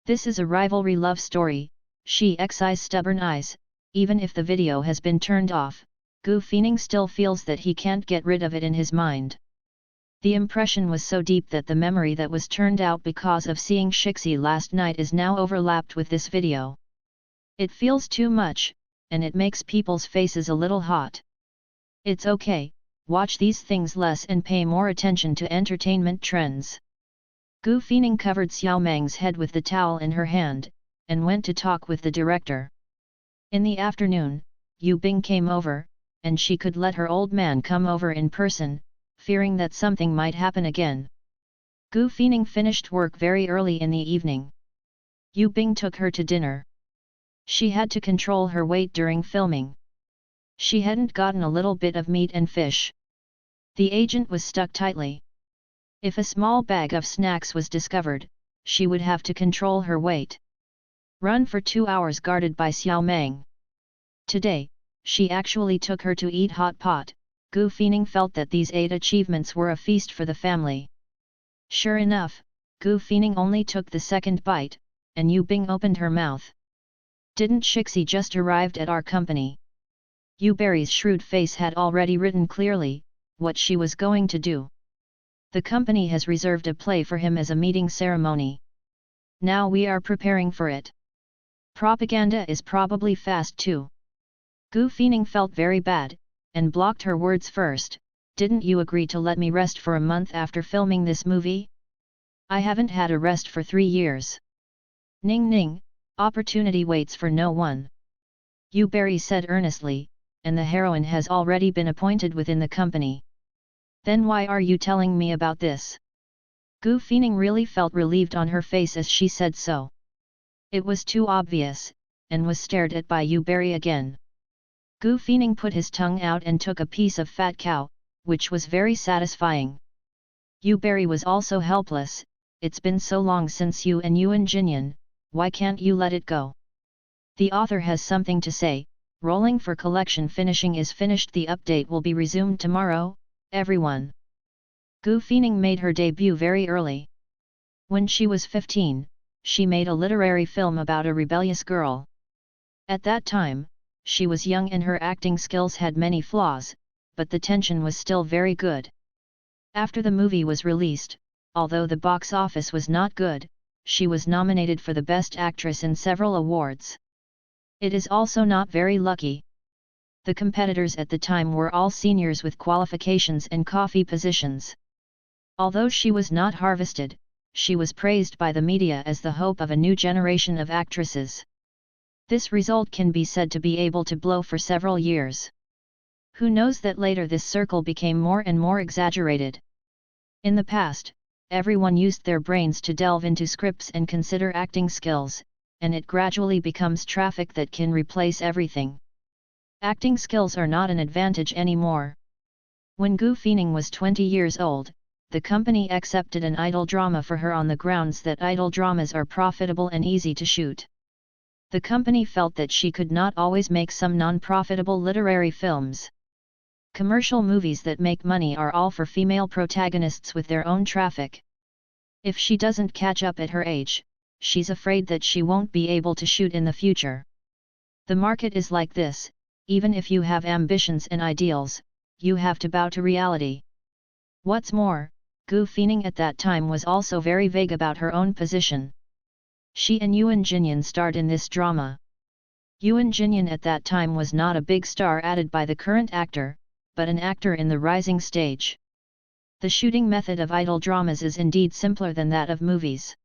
This is a rivalry love story. Shixi's stubborn eyes, even if the video has been turned off, Gu Feining still feels that he can't get rid of it in his mind. The impression was so deep that the memory that was turned out because of seeing Shixi last night is now overlapped with this video. It feels too much, and it makes people's faces a little hot. It's okay, watch these things less and pay more attention to entertainment trends. Gu Feining covered Xiao Meng's head with the towel in her hand, and went to talk with the director. In the afternoon, Yu Bing came over, and she could let her old man come over in person, fearing that something might happen again. Gu Feining finished work very early in the evening. Yu Bing took her to dinner. She had to control her weight during filming. She hadn't gotten a little bit of meat and fish. The agent was stuck tightly. If a small bag of snacks was discovered, she would have to control her weight. Run for 2 hours guarded by Xiao Meng. Today, she actually took her to eat hot pot. Gu Feining felt that these 8 achievements were a feast for the family. Sure enough, Gu Feining only took the second bite, and Yu Bing opened her mouth. Didn't Shixi just arrived at our company? Yu Berry's shrewd face had already written clearly what she was going to do. The company has reserved a play for him as a meeting ceremony. Now we are preparing for it. Propaganda is probably fast too. Gu Feining felt very bad, and blocked her words first. Didn't you agree to let me rest for a month after filming this movie? I haven't had a rest for 3 years. Ning ning, opportunity waits for no one. Yu Berry said earnestly, and the heroine has already been appointed within the company. Then why are you telling me about this? Gu Feining really felt relieved on her face as she said so. It was too obvious, and was stared at by Yu Berry again. Gu Feining put his tongue out and took a piece of fat cow, which was very satisfying. Yu Berry was also helpless. It's been so long since you and Yuan Jinyan, why can't you let it go? The author has something to say. Rolling for collection finishing is finished. The update will be resumed tomorrow, everyone. Gu Feining made her debut very early. When she was 15, she made a literary film about a rebellious girl. At that time, she was young and her acting skills had many flaws, but the tension was still very good. After the movie was released, although the box office was not good, she was nominated for the Best Actress in several awards. It is also not very lucky. The competitors at the time were all seniors with qualifications and coffee positions. Although she was not harvested, she was praised by the media as the hope of a new generation of actresses. This result can be said to be able to blow for several years. Who knows that later this circle became more and more exaggerated. In the past, everyone used their brains to delve into scripts and consider acting skills, and it gradually becomes traffic that can replace everything. Acting skills are not an advantage anymore. When Gu Feining was 20 years old, the company accepted an idol drama for her on the grounds that idol dramas are profitable and easy to shoot. The company felt that she could not always make some non-profitable literary films. Commercial movies that make money are all for female protagonists with their own traffic. If she doesn't catch up at her age, she's afraid that she won't be able to shoot in the future. The market is like this, even if you have ambitions and ideals, you have to bow to reality. What's more, Gu Feining at that time was also very vague about her own position. She and Yuan Jinyan starred in this drama. Yuan Jinyan at that time was not a big star added by the current actor, but an actor in the rising stage. The shooting method of idol dramas is indeed simpler than that of movies.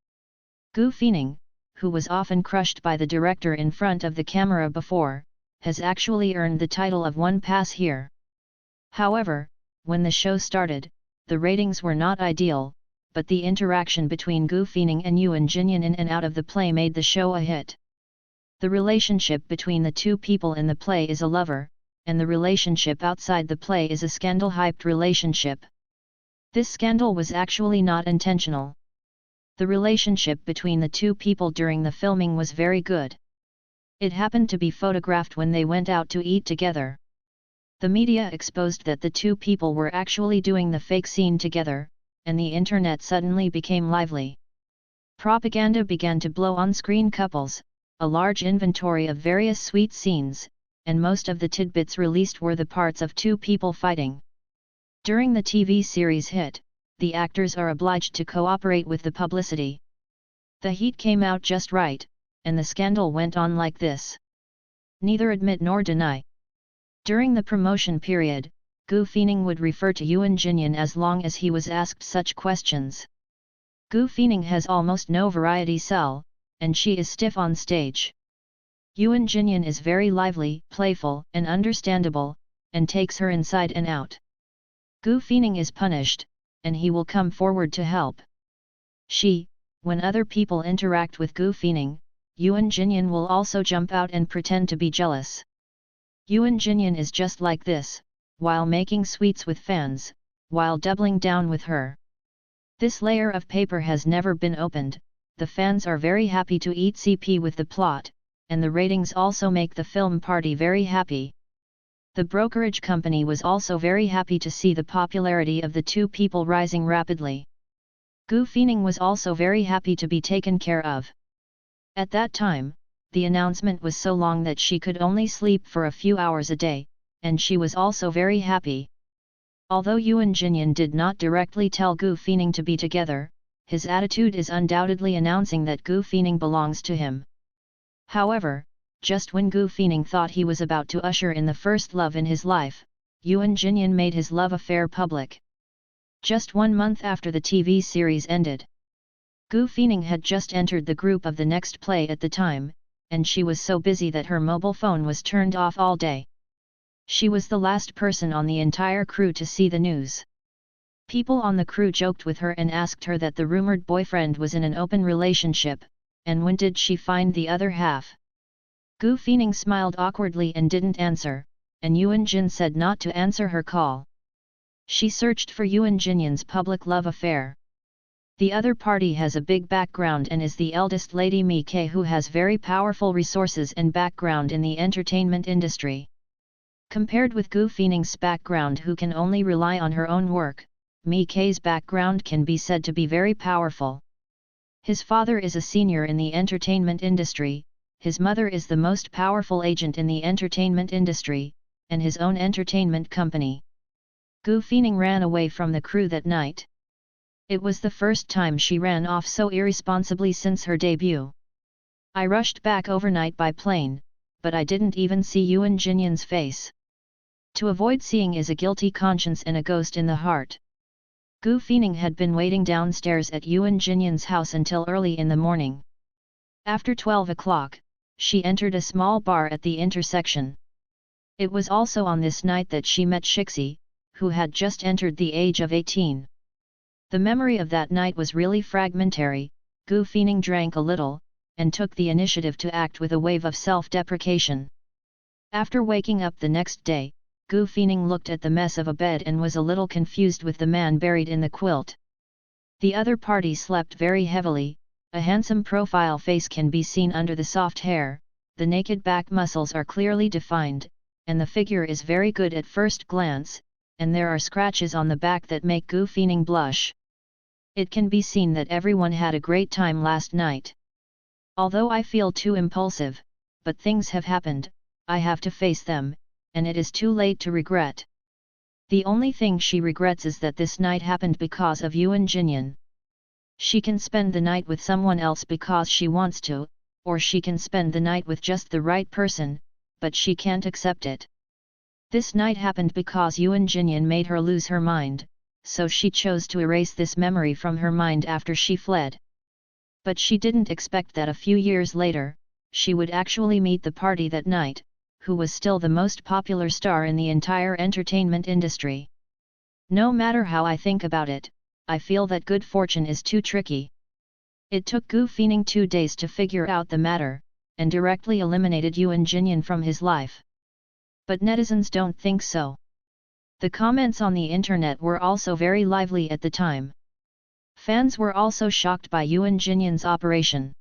Gu Feining, who was often crushed by the director in front of the camera before, has actually earned the title of one pass here. However, when the show started, the ratings were not ideal, but the interaction between Gu Feining and Yuan Jinyan in and out of the play made the show a hit. The relationship between the two people in the play is a lover, and the relationship outside the play is a scandal-hyped relationship. This scandal was actually not intentional. The relationship between the two people during the filming was very good. It happened to be photographed when they went out to eat together. The media exposed that the two people were actually doing the fake scene together, and the internet suddenly became lively. Propaganda began to blow on-screen couples, a large inventory of various sweet scenes, and most of the tidbits released were the parts of two people fighting. During the TV series hit, the actors are obliged to cooperate with the publicity. The heat came out just right, and the scandal went on like this. Neither admit nor deny. During the promotion period, Gu Feining would refer to Yuan Jinyan as long as he was asked such questions. Gu Feining has almost no variety cell, and she is stiff on stage. Yuan Jinyan is very lively, playful, and understandable, and takes her inside and out. Gu Feining is punished, and he will come forward to help. When other people interact with Gu Feining, Yuan Jinyan will also jump out and pretend to be jealous. Yuan Jinyan is just like this, while making sweets with fans, while doubling down with her. This layer of paper has never been opened, the fans are very happy to eat CP with the plot, and the ratings also make the film party very happy. The brokerage company was also very happy to see the popularity of the two people rising rapidly. Gu Feining was also very happy to be taken care of. At that time, the announcement was so long that she could only sleep for a few hours a day, and she was also very happy. Although Yuan Jinyan did not directly tell Gu Feining to be together, his attitude is undoubtedly announcing that Gu Feining belongs to him. However, just when Gu Feining thought he was about to usher in the first love in his life, Yuan Jinyan made his love affair public. Just 1 month after the TV series ended. Gu Feining had just entered the group of the next play at the time, and she was so busy that her mobile phone was turned off all day. She was the last person on the entire crew to see the news. People on the crew joked with her and asked her that the rumored boyfriend was in an open relationship, and when did she find the other half? Gu Feining smiled awkwardly and didn't answer, and Yuan Jin said not to answer her call. She searched for Yuan Jinyan's public love affair. The other party has a big background and is the eldest lady Mi Ke, who has very powerful resources and background in the entertainment industry. Compared with Gu Feining's background, who can only rely on her own work, Mi Ke's background can be said to be very powerful. His father is a senior in the entertainment industry, his mother is the most powerful agent in the entertainment industry, and his own entertainment company. Gu Feining ran away from the crew that night. It was the first time she ran off so irresponsibly since her debut. I rushed back overnight by plane, but I didn't even see Yuan Jinyan's face. To avoid seeing is a guilty conscience and a ghost in the heart. Gu Feining had been waiting downstairs at Yuan Jinyan's house until early in the morning. After 12 o'clock, she entered a small bar at the intersection. It was also on this night that she met Shixi, who had just entered the age of 18. The memory of that night was really fragmentary. Gu Feining drank a little, and took the initiative to act with a wave of self-deprecation. After waking up the next day, Gu Feining looked at the mess of a bed and was a little confused with the man buried in the quilt. The other party slept very heavily, a handsome profile face can be seen under the soft hair, the naked back muscles are clearly defined, and the figure is very good at first glance, and there are scratches on the back that make Gu Feining blush. It can be seen that everyone had a great time last night. Although I feel too impulsive, but things have happened, I have to face them, and it is too late to regret. The only thing she regrets is that this night happened because of Yuan Jinyan. She can spend the night with someone else because she wants to, or she can spend the night with just the right person, but she can't accept it. This night happened because Yuan Jinyan made her lose her mind, so she chose to erase this memory from her mind after she fled. But she didn't expect that a few years later, she would actually meet the party that night, who was still the most popular star in the entire entertainment industry. No matter how I think about it, I feel that good fortune is too tricky. It took Gu Feining 2 days to figure out the matter, and directly eliminated Yuan Jinyan from his life. But netizens don't think so. The comments on the internet were also very lively at the time. Fans were also shocked by Yuan Jinyan's operation.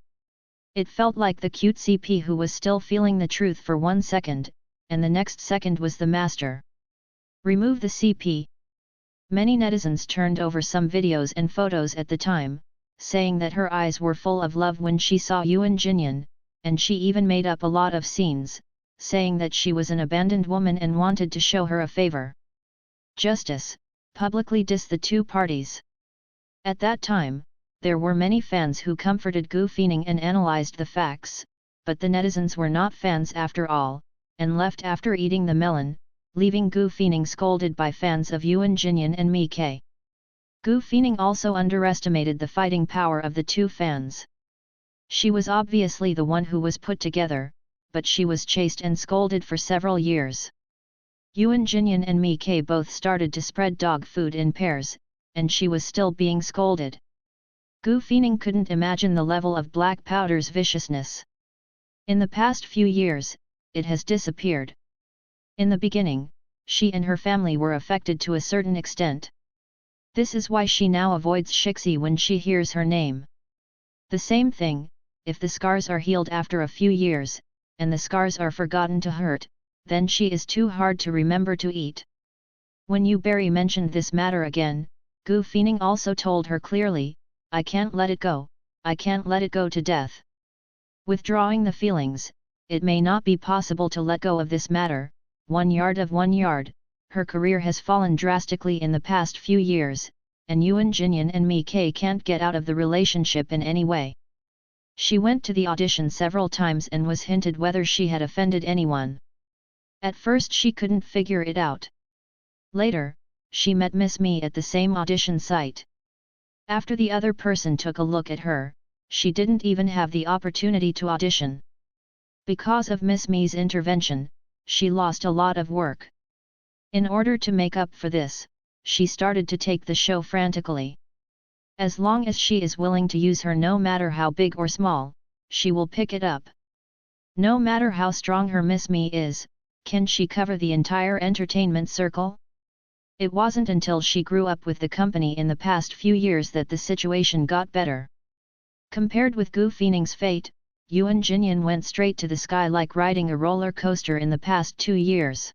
It felt like the cute CP who was still feeling the truth for 1 second, and the next second was the master. Remove the CP. Many netizens turned over some videos and photos at the time, saying that her eyes were full of love when she saw Yuan Jinyan, and she even made up a lot of scenes, saying that she was an abandoned woman and wanted to show her a favor. Justice, publicly diss the two parties. At that time, there were many fans who comforted Gu Feining and analyzed the facts, but the netizens were not fans after all, and left after eating the melon, leaving Gu Feining scolded by fans of Yuan Jinyan and Mi Ke. Gu Feining also underestimated the fighting power of the two fans. She was obviously the one who was put together, but she was chased and scolded for several years. Yuan Jinyan and Mi Ke both started to spread dog food in pairs, and she was still being scolded. Gu Feining couldn't imagine the level of black powder's viciousness. In the past few years, it has disappeared. In the beginning, she and her family were affected to a certain extent. This is why she now avoids Shixi when she hears her name. The same thing, if the scars are healed after a few years, and the scars are forgotten to hurt, then she is too hard to remember to eat. When Yu Berry mentioned this matter again, Gu Feining also told her clearly, I can't let it go, I can't let it go to death. Withdrawing the feelings, it may not be possible to let go of this matter. 1 yard of 1 yard, her career has fallen drastically in the past few years, and Yuan Jinyan and Mi Ke can't get out of the relationship in any way. She went to the audition several times and was hinted whether she had offended anyone. At first she couldn't figure it out. Later, she met Miss Mi at the same audition site. After the other person took a look at her, she didn't even have the opportunity to audition. Because of Miss Mi's intervention, she lost a lot of work. In order to make up for this, she started to take the show frantically. As long as she is willing to use her no matter how big or small, she will pick it up. No matter how strong her Miss Mi is, can she cover the entire entertainment circle? It wasn't until she grew up with the company in the past few years that the situation got better. Compared with Gu Feining's fate, Yuan Jinyan went straight to the sky like riding a roller coaster in the past 2 years.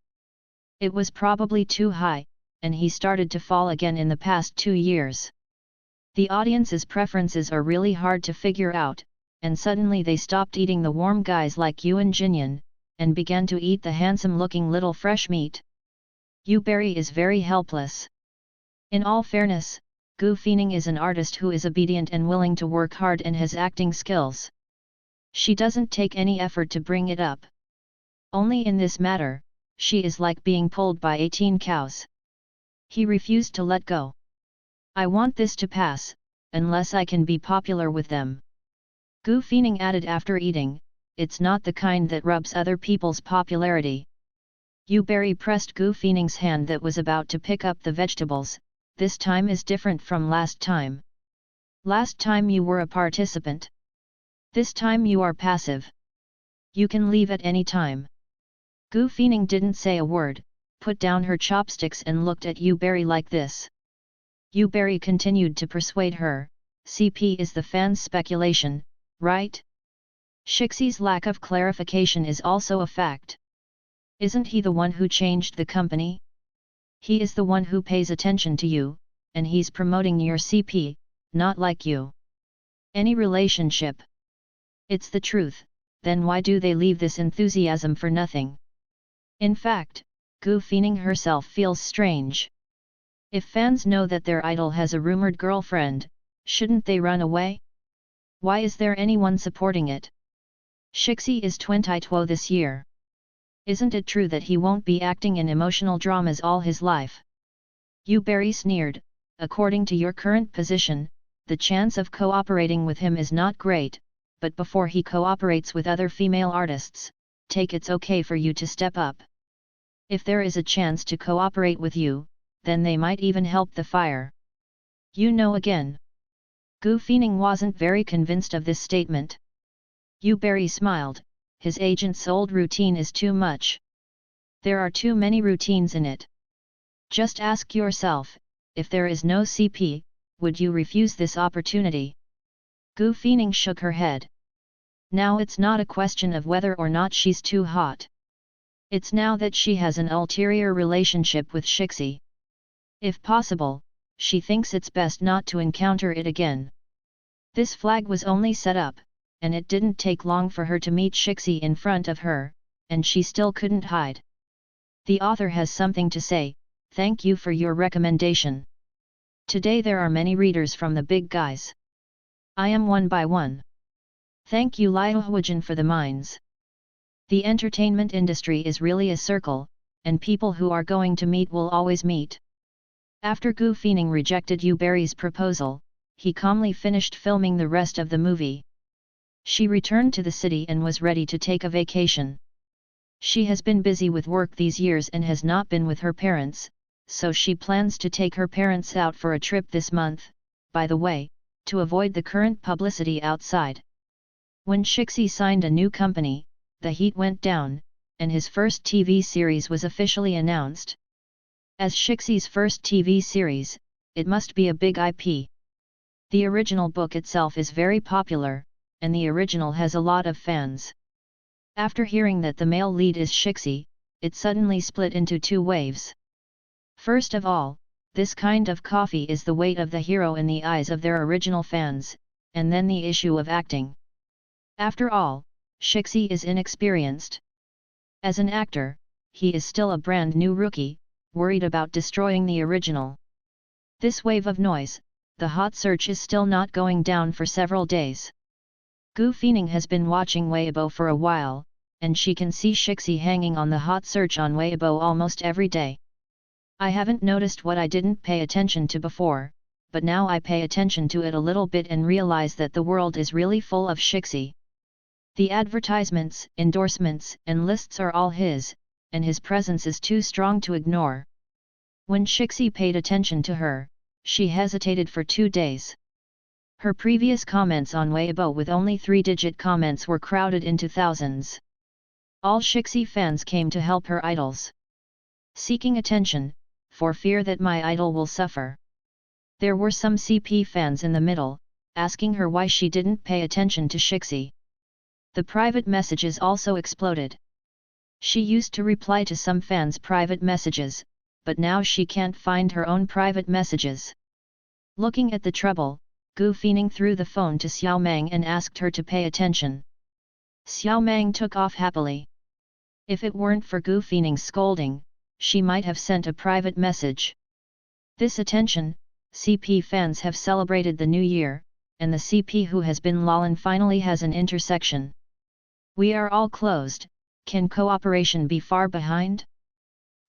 It was probably too high, and he started to fall again in the past 2 years. The audience's preferences are really hard to figure out, and suddenly they stopped eating the warm guys like Yuan Jinyan, and began to eat the handsome-looking little fresh meat. Yu Berry is very helpless. In all fairness, Gu Feining is an artist who is obedient and willing to work hard and has acting skills. She doesn't take any effort to bring it up. Only in this matter, she is like being pulled by 18 cows. He refused to let go. I want this to pass, unless I can be popular with them. Gu Feining added after eating, it's not the kind that rubs other people's popularity. Yu Berry pressed Gu Feining's hand that was about to pick up the vegetables. This time is different from last time. Last time you were a participant. This time you are passive. You can leave at any time. Gu Feining didn't say a word, put down her chopsticks and looked at Yu Berry like this. Yu Berry continued to persuade her, CP is the fans' speculation, right? Shixi's lack of clarification is also a fact. Isn't he the one who changed the company? He is the one who pays attention to you, and he's promoting your CP, not like you. Any relationship. It's the truth, then why do they leave this enthusiasm for nothing? In fact, Gu Feining herself feels strange. If fans know that their idol has a rumored girlfriend, shouldn't they run away? Why is there anyone supporting it? Shixi is 22 this year. Isn't it true that he won't be acting in emotional dramas all his life? Yu Berry sneered, according to your current position, the chance of cooperating with him is not great, but before he cooperates with other female artists, it's okay for you to step up. If there is a chance to cooperate with you, then they might even help the fire. You know again. Gu Feining wasn't very convinced of this statement. Yu Berry smiled, his agent's old routine is too much. There are too many routines in it. Just ask yourself, if there is no CP, would you refuse this opportunity? Gu Feining shook her head. Now it's not a question of whether or not she's too hot. It's now that she has an ulterior relationship with Shixi. If possible, she thinks it's best not to encounter it again. This flag was only set up, and it didn't take long for her to meet Shixi in front of her, and she still couldn't hide. The author has something to say, thank you for your recommendation. Today there are many readers from the big guys. I am one by one. Thank you Liu Huijin for the mines. The entertainment industry is really a circle, and people who are going to meet will always meet. After Gu Feining rejected Yu Berry's proposal, he calmly finished filming the rest of the movie. She returned to the city and was ready to take a vacation. She has been busy with work these years and has not been with her parents, so she plans to take her parents out for a trip this month, by the way, to avoid the current publicity outside. When Shixi signed a new company, the heat went down, and his first TV series was officially announced. As Shixi's first TV series, it must be a big IP. The original book itself is very popular, and the original has a lot of fans. After hearing that the male lead is Shixi, it suddenly split into two waves. First of all, this kind of coffee is the weight of the hero in the eyes of their original fans, and then the issue of acting. After all, Shixi is inexperienced. As an actor, he is still a brand new rookie, worried about destroying the original. This wave of noise, the hot search is still not going down for several days. Gu Feining has been watching Weibo for a while, and she can see Shixi hanging on the hot search on Weibo almost every day. I haven't noticed what I didn't pay attention to before, but now I pay attention to it a little bit and realize that the world is really full of Shixi. The advertisements, endorsements, and lists are all his, and his presence is too strong to ignore. When Shixi paid attention to her, she hesitated for 2 days. Her previous comments on Weibo with only 3-digit comments were crowded into thousands. All Shixi fans came to help her idols. Seeking attention, for fear that my idol will suffer. There were some CP fans in the middle, asking her why she didn't pay attention to Shixi. The private messages also exploded. She used to reply to some fans' private messages, but now she can't find her own private messages. Looking at the trouble, Gu Feining threw the phone to Xiao Mang and asked her to pay attention. Xiao Mang took off happily. If it weren't for Gu Feining's scolding, she might have sent a private message. This attention, CP fans have celebrated the new year, and the CP who has been lolling finally has an intersection. We are all closed, can cooperation be far behind?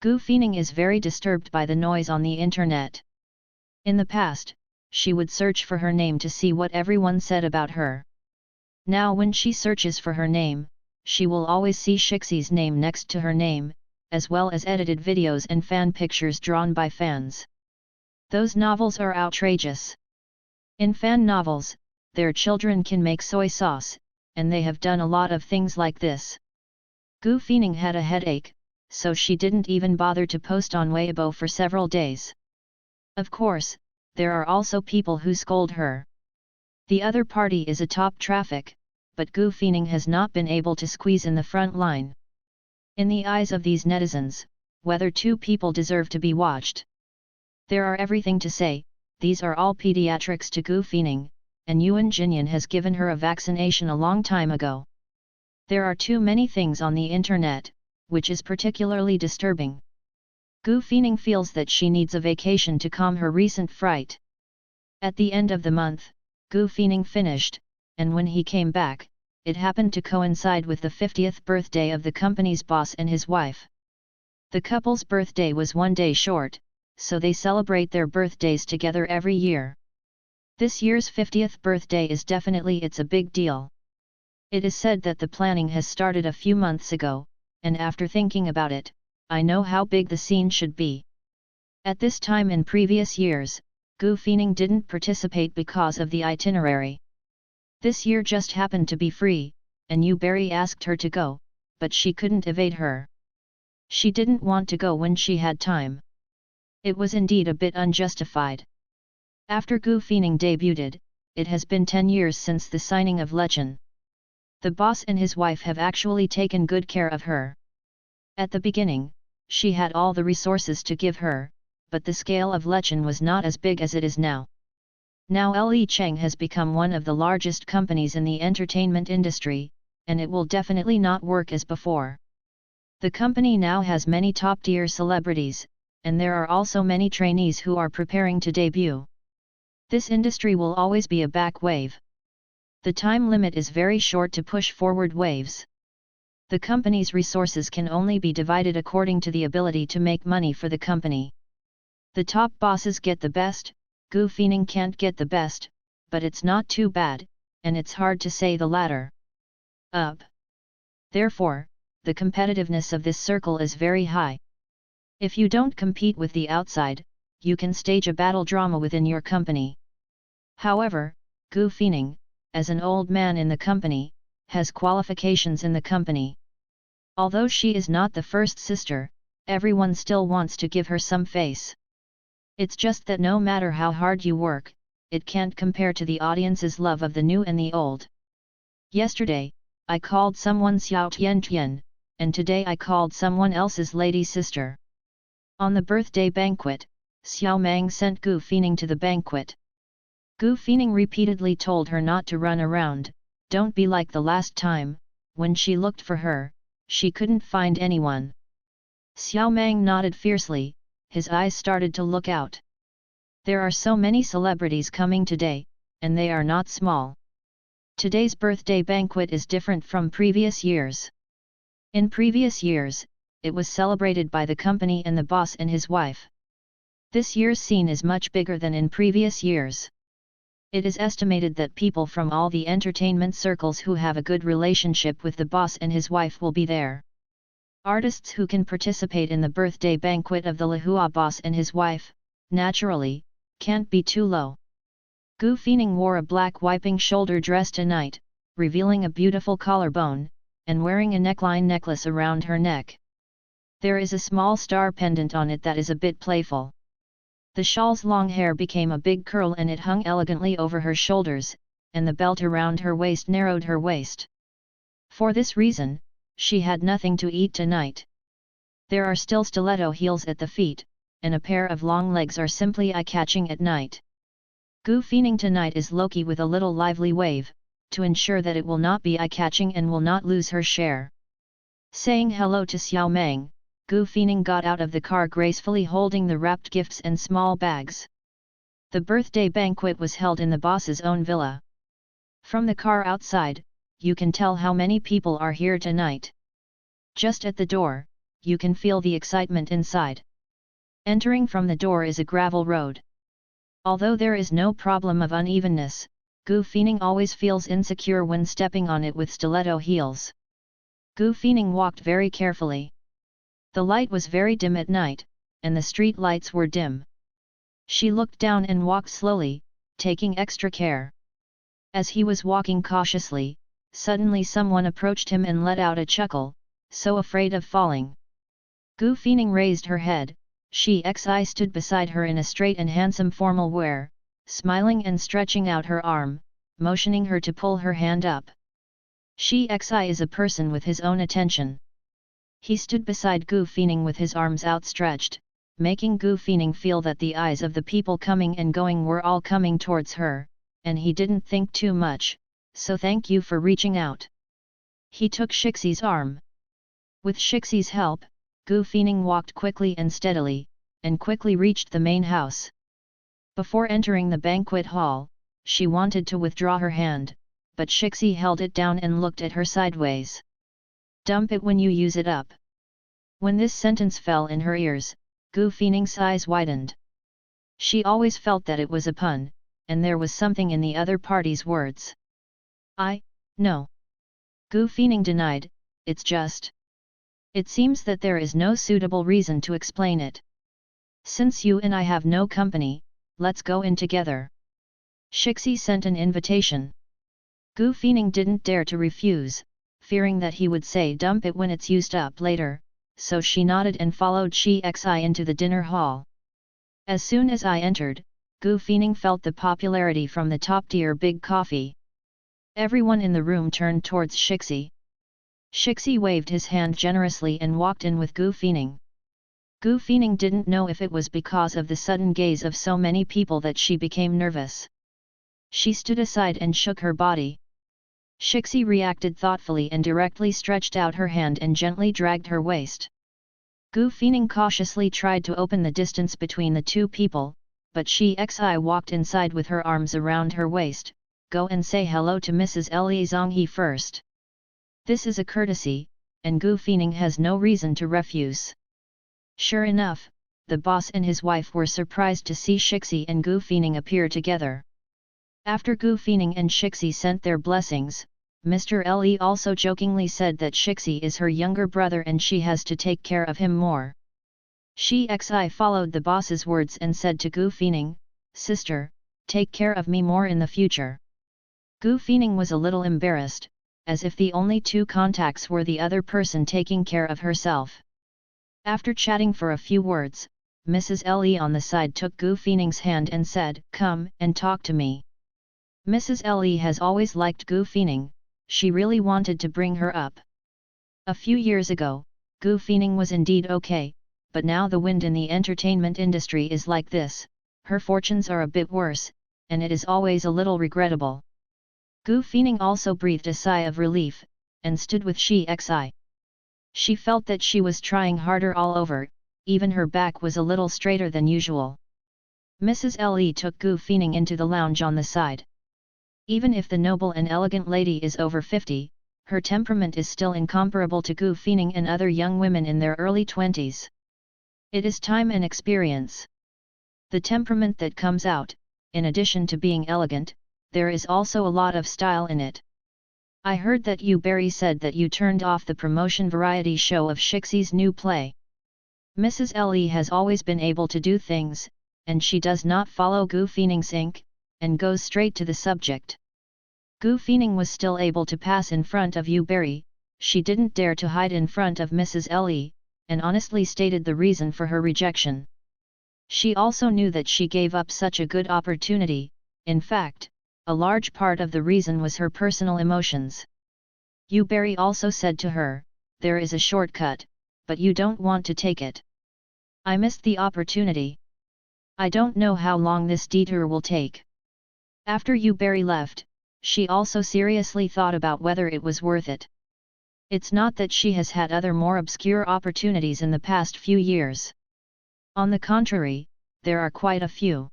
Gu Feining is very disturbed by the noise on the internet. In the past, she would search for her name to see what everyone said about her. Now when she searches for her name, she will always see Shixi's name next to her name, as well as edited videos and fan pictures drawn by fans. Those novels are outrageous. In fan novels, their children can make soy sauce, and they have done a lot of things like this. Gu Feining had a headache, so she didn't even bother to post on Weibo for several days. Of course, there are also people who scold her. The other party is a top traffic, but Gu Feining has not been able to squeeze in the front line. In the eyes of these netizens, whether two people deserve to be watched. There are everything to say, these are all pediatrics to Gu Feining, and Yuan Jinyan has given her a vaccination a long time ago. There are too many things on the internet, which is particularly disturbing. Gu Feining feels that she needs a vacation to calm her recent fright. At the end of the month, Gu Feining finished, and when he came back, it happened to coincide with the 50th birthday of the company's boss and his wife. The couple's birthday was one day short, so they celebrate their birthdays together every year. This year's 50th birthday is definitely a big deal. It is said that the planning has started a few months ago, and after thinking about it, I know how big the scene should be. At this time in previous years, Gu Feining didn't participate because of the itinerary. This year just happened to be free, and Yu Berry asked her to go, but she couldn't evade her. She didn't want to go when she had time. It was indeed a bit unjustified. After Gu Feining debuted, it has been 10 years since the signing of Lechen. The boss and his wife have actually taken good care of her. At the beginning, she had all the resources to give her, but the scale of Lechen was not as big as it is now. Now Le Cheng has become one of the largest companies in the entertainment industry, and it will definitely not work as before. The company now has many top-tier celebrities, and there are also many trainees who are preparing to debut. This industry will always be a back wave. The time limit is very short to push forward waves. The company's resources can only be divided according to the ability to make money for the company. The top bosses get the best, Gu Feining can't get the best, but it's not too bad, and it's hard to say the latter. Up. Therefore, the competitiveness of this circle is very high. If you don't compete with the outside, you can stage a battle drama within your company. However, Gu Feining, as an old man in the company, has qualifications in the company. Although she is not the first sister, everyone still wants to give her some face. It's just that no matter how hard you work, it can't compare to the audience's love of the new and the old. Yesterday, I called someone Xiao Tian Tian, and today I called someone else's lady sister. On the birthday banquet, Xiao Mang sent Gu Feining to the banquet. Gu Feining repeatedly told her not to run around, don't be like the last time, when she looked for her, she couldn't find anyone. Xiao Mang nodded fiercely, his eyes started to look out. There are so many celebrities coming today, and they are not small. Today's birthday banquet is different from previous years. In previous years, it was celebrated by the company and the boss and his wife. This year's scene is much bigger than in previous years. It is estimated that people from all the entertainment circles who have a good relationship with the boss and his wife will be there. Artists who can participate in the birthday banquet of the Lahua boss and his wife, naturally, can't be too low. Gu Feining wore a black wiping shoulder dress tonight, revealing a beautiful collarbone, and wearing a neckline necklace around her neck. There is a small star pendant on it that is a bit playful. The shawl's long hair became a big curl and it hung elegantly over her shoulders, and the belt around her waist narrowed her waist. For this reason, she had nothing to eat tonight. There are still stiletto heels at the feet, and a pair of long legs are simply eye-catching at night. Gu Feining tonight is low-key with a little lively wave, to ensure that it will not be eye-catching and will not lose her share. Saying hello to Xiao Mang, Gu Feining got out of the car gracefully holding the wrapped gifts and small bags. The birthday banquet was held in the boss's own villa. From the car outside, you can tell how many people are here tonight. Just at the door, you can feel the excitement inside. Entering from the door is a gravel road. Although there is no problem of unevenness, Gu Feining always feels insecure when stepping on it with stiletto heels. Gu Feining walked very carefully. The light was very dim at night, and the street lights were dim. She looked down and walked slowly, taking extra care. As he was walking cautiously, suddenly someone approached him and let out a chuckle, so afraid of falling. Gu Feining raised her head, Shi Xi stood beside her in a straight and handsome formal wear, smiling and stretching out her arm, motioning her to pull her hand up. Shi Xi is a person with his own attention. He stood beside Gu Feining with his arms outstretched, making Gu Feining feel that the eyes of the people coming and going were all coming towards her, and he didn't think too much, so thank you for reaching out. He took Shixie's arm. With Shixie's help, Gu Feining walked quickly and steadily, and quickly reached the main house. Before entering the banquet hall, she wanted to withdraw her hand, but Shixie held it down and looked at her sideways. Dump it when you use it up. When this sentence fell in her ears, Gu Feining's eyes widened. She always felt that it was a pun, and there was something in the other party's words. No. Gu Feining denied, it's just. It seems that there is no suitable reason to explain it. Since you and I have no company, let's go in together. Shixie sent an invitation. Gu Feining didn't dare to refuse, fearing that he would say dump it when it's used up later, so she nodded and followed Shixie into the dinner hall. As soon as I entered, Gu Feining felt the popularity from the top-tier big coffee. Everyone in the room turned towards Shixie. Shixie waved his hand generously and walked in with Gu Feining. Gu Feining didn't know if it was because of the sudden gaze of so many people that she became nervous. She stood aside and shook her body. Shixie reacted thoughtfully and directly stretched out her hand and gently dragged her waist. Gu Feining cautiously tried to open the distance between the two people, but Shixie walked inside with her arms around her waist. Go and say hello to Mrs. Li Zhonghe first. This is a courtesy, and Gu Feining has no reason to refuse. Sure enough, the boss and his wife were surprised to see Shixie and Gu Feining appear together. After Gu Feining and Shixie sent their blessings, Mr. Li also jokingly said that Shixie is her younger brother and she has to take care of him more. Shixie followed the boss's words and said to Gu Feining, "Sister, take care of me more in the future." Gu Feining was a little embarrassed, as if the only two contacts were the other person taking care of herself. After chatting for a few words, Mrs. Li on the side took Gu Feining's hand and said, "Come and talk to me." Mrs. Li has always liked Gu Feining, she really wanted to bring her up. A few years ago, Gu Feining was indeed okay, but now the wind in the entertainment industry is like this, her fortunes are a bit worse, and it is always a little regrettable. Gu Feining also breathed a sigh of relief, and stood with Shixie. She felt that she was trying harder all over, even her back was a little straighter than usual. Mrs. Li took Gu Feining into the lounge on the side. Even if the noble and elegant lady is over 50, her temperament is still incomparable to Gu Feining and other young women in their early 20s. It is time and experience. The temperament that comes out, in addition to being elegant, there is also a lot of style in it. I heard that you Barry said that you turned off the promotion variety show of Shixie's new play. Mrs. Li has always been able to do things, and she does not follow Gu Feining's ink, and goes straight to the subject. Gu Feining was still able to pass in front of you Barry, she didn't dare to hide in front of Mrs. Li, and honestly stated the reason for her rejection. She also knew that she gave up such a good opportunity, in fact, a large part of the reason was her personal emotions. You Barry also said to her, "There is a shortcut, but you don't want to take it." I missed the opportunity. I don't know how long this detour will take. After you Barry left, she also seriously thought about whether it was worth it. It's not that she has had other more obscure opportunities in the past few years. On the contrary, there are quite a few.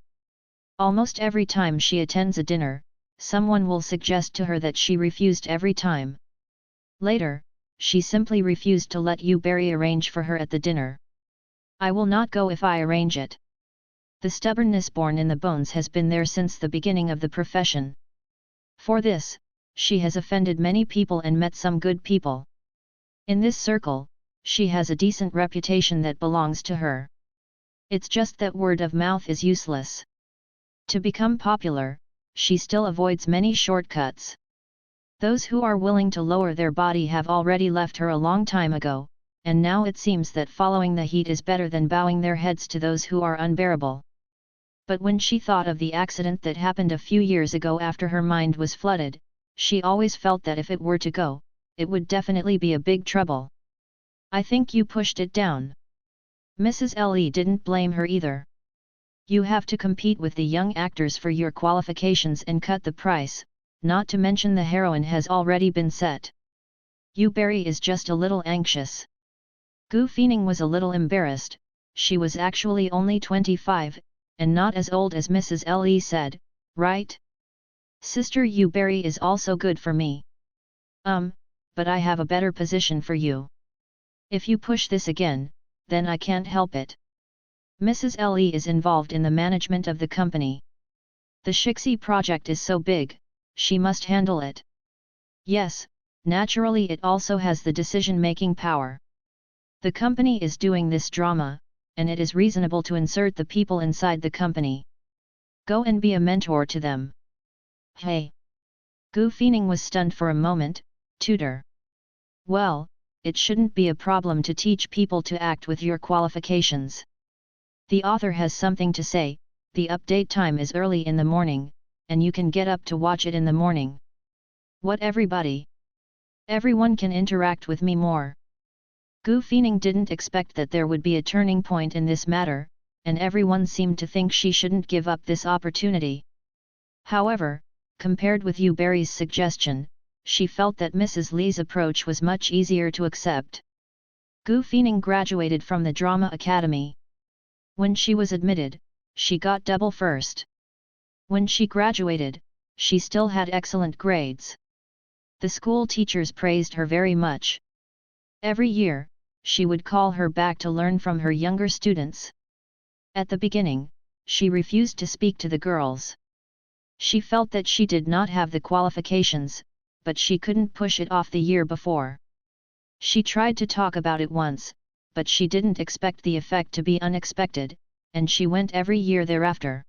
Almost every time she attends a dinner, someone will suggest to her that she refused every time. Later, she simply refused to let you Barry arrange for her at the dinner. I will not go if I arrange it. The stubbornness born in the bones has been there since the beginning of the profession. For this, she has offended many people and met some good people. In this circle, she has a decent reputation that belongs to her. It's just that word of mouth is useless. To become popular, she still avoids many shortcuts. Those who are willing to lower their body have already left her a long time ago, and now it seems that following the heat is better than bowing their heads to those who are unbearable. But when she thought of the accident that happened a few years ago after her mind was flooded, she always felt that if it were to go, it would definitely be a big trouble. I think you pushed it down. Mrs. Le didn't blame her either. You have to compete with the young actors for your qualifications and cut the price, not to mention the heroine has already been set. Yu Berry is just a little anxious. Gu Feining was a little embarrassed, she was actually only 25, and not as old as Mrs. Le said, right? Sister Yu Berry is also good for me. But I have a better position for you. If you push this again, then I can't help it. Mrs. Le is involved in the management of the company. The Shixi project is so big, she must handle it. Yes, naturally it also has the decision-making power. The company is doing this drama, and it is reasonable to insert the people inside the company. Go and be a mentor to them. Hey! Gu Feining was stunned for a moment, tutor. Well, it shouldn't be a problem to teach people to act with your qualifications. The author has something to say, the update time is early in the morning, and you can get up to watch it in the morning. What everybody? Everyone can interact with me more. Gu Feining didn't expect that there would be a turning point in this matter, and everyone seemed to think she shouldn't give up this opportunity. However, compared with Yu Berry's suggestion, she felt that Mrs. Lee's approach was much easier to accept. Gu Feining graduated from the Drama Academy. When she was admitted, she got double first. When she graduated, she still had excellent grades. The school teachers praised her very much. Every year, she would call her back to learn from her younger students. At the beginning, she refused to speak to the girls. She felt that she did not have the qualifications, but she couldn't push it off the year before. She tried to talk about it once, but she didn't expect the effect to be unexpected, and she went every year thereafter.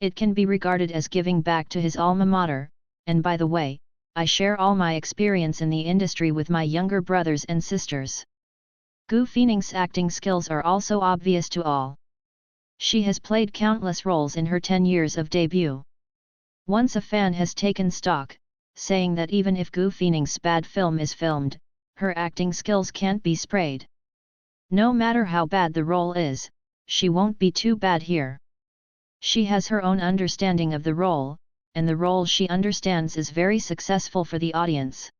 It can be regarded as giving back to his alma mater, and by the way, I share all my experience in the industry with my younger brothers and sisters. Gu Feining's acting skills are also obvious to all. She has played countless roles in her 10 years of debut. Once a fan has taken stock, saying that even if Gu Feining's bad film is filmed, her acting skills can't be sprayed. No matter how bad the role is, she won't be too bad here. She has her own understanding of the role, and the role she understands is very successful for the audience.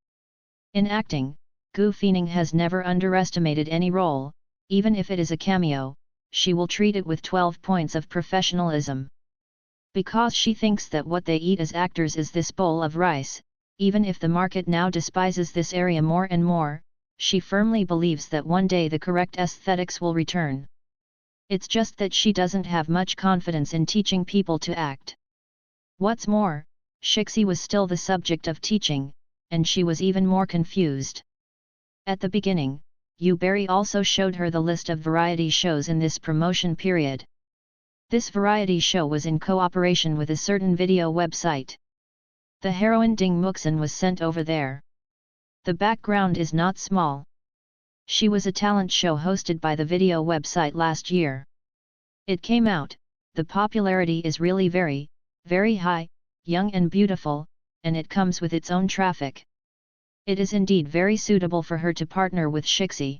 In acting, Gu Feining has never underestimated any role, even if it is a cameo, she will treat it with 12 points of professionalism. Because she thinks that what they eat as actors is this bowl of rice, even if the market now despises this area more and more, she firmly believes that one day the correct aesthetics will return. It's just that she doesn't have much confidence in teaching people to act. What's more, Shixi was still the subject of teaching, and she was even more confused. At the beginning, Yu Berry also showed her the list of variety shows in this promotion period. This variety show was in cooperation with a certain video website. The heroine Ding Muxin was sent over there. The background is not small. She was a talent show hosted by the video website last year. It came out, the popularity is really very, very high, young and beautiful, and it comes with its own traffic. It is indeed very suitable for her to partner with Shixi.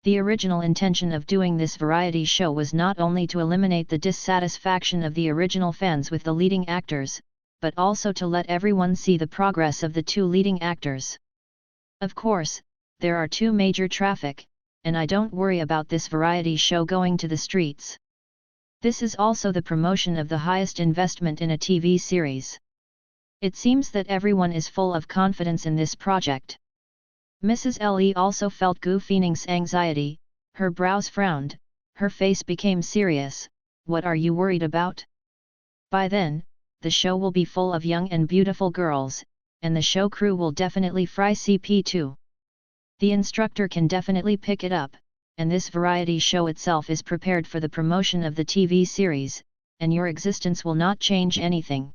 The original intention of doing this variety show was not only to eliminate the dissatisfaction of the original fans with the leading actors, but also to let everyone see the progress of the two leading actors. Of course, there are two major traffic, and I don't worry about this variety show going to the streets. This is also the promotion of the highest investment in a TV series. It seems that everyone is full of confidence in this project. Mrs. Le also felt Gu Feining's anxiety, her brows frowned, her face became serious. What are you worried about? By then, the show will be full of young and beautiful girls, and the show crew will definitely fry CP too. The instructor can definitely pick it up, and this variety show itself is prepared for the promotion of the TV series, and your existence will not change anything.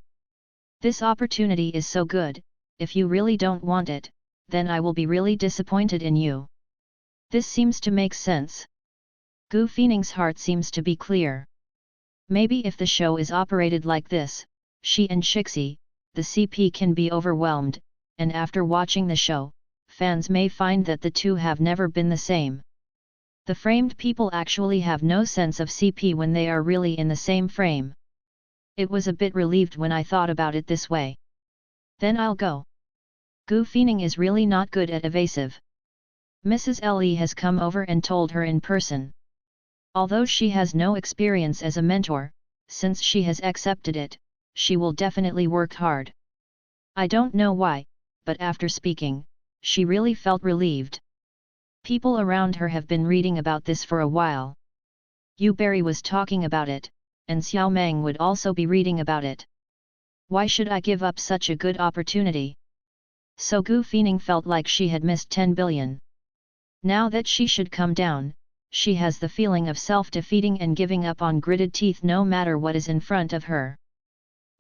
This opportunity is so good, if you really don't want it, then I will be really disappointed in you. This seems to make sense. Gu Feining's heart seems to be clear. Maybe if the show is operated like this, she and Shixi, the CP can be overwhelmed, and after watching the show, fans may find that the two have never been the same. The framed people actually have no sense of CP when they are really in the same frame. It was a bit relieved when I thought about it this way. Then I'll go. Gu Feining is really not good at evasive. Mrs. Le has come over and told her in person. Although she has no experience as a mentor, since she has accepted it, she will definitely work hard. I don't know why, but after speaking, she really felt relieved. People around her have been reading about this for a while. Yu Berry was talking about it, and Xiao Meng would also be reading about it. Why should I give up such a good opportunity? So Gu Feining felt like she had missed 10 billion. Now that she should come down, she has the feeling of self-defeating and giving up on gritted teeth no matter what is in front of her.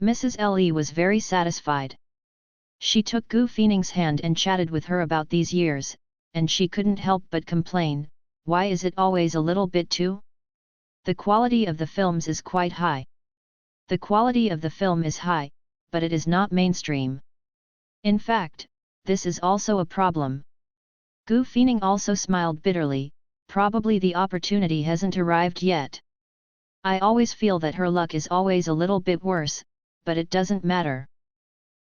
Mrs. Le was very satisfied. She took Gu Feining's hand and chatted with her about these years, and she couldn't help but complain, why is it always a little bit too? The quality of the films is quite high. The quality of the film is high, but it is not mainstream. In fact, this is also a problem. Gu Feining also smiled bitterly, probably the opportunity hasn't arrived yet. I always feel that her luck is always a little bit worse, but it doesn't matter.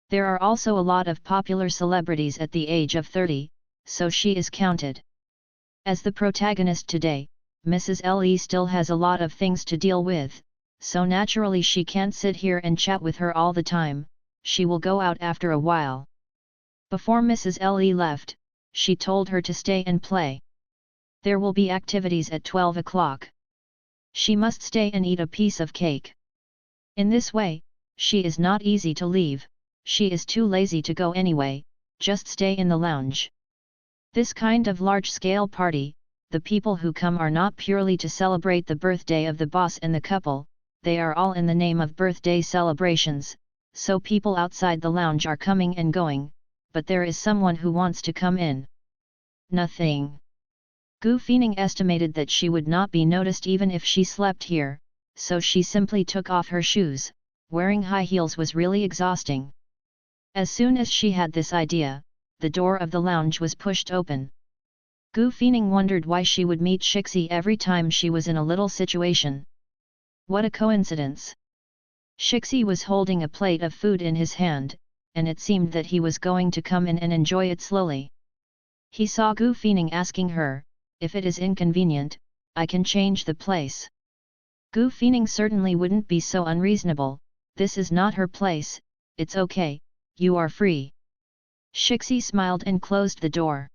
There are also a lot of popular celebrities at the age of 30, so she is counted. As the protagonist today, Mrs. Le still has a lot of things to deal with, so naturally she can't sit here and chat with her all the time, she will go out after a while. Before Mrs. Le left, she told her to stay and play. There will be activities at 12 o'clock. She must stay and eat a piece of cake. In this way, she is not easy to leave, she is too lazy to go anyway, just stay in the lounge. This kind of large-scale party, the people who come are not purely to celebrate the birthday of the boss and the couple, they are all in the name of birthday celebrations, so people outside the lounge are coming and going, but there is someone who wants to come in. Nothing. Gu Feining estimated that she would not be noticed even if she slept here, so she simply took off her shoes. Wearing high heels was really exhausting. As soon as she had this idea, the door of the lounge was pushed open. Gu Feining wondered why she would meet Shixi every time she was in a little situation. What a coincidence! Shixi was holding a plate of food in his hand, and it seemed that he was going to come in and enjoy it slowly. He saw Gu Feining asking her, if it is inconvenient, I can change the place. Gu Feining certainly wouldn't be so unreasonable, this is not her place, it's okay, you are free. Shixi smiled and closed the door.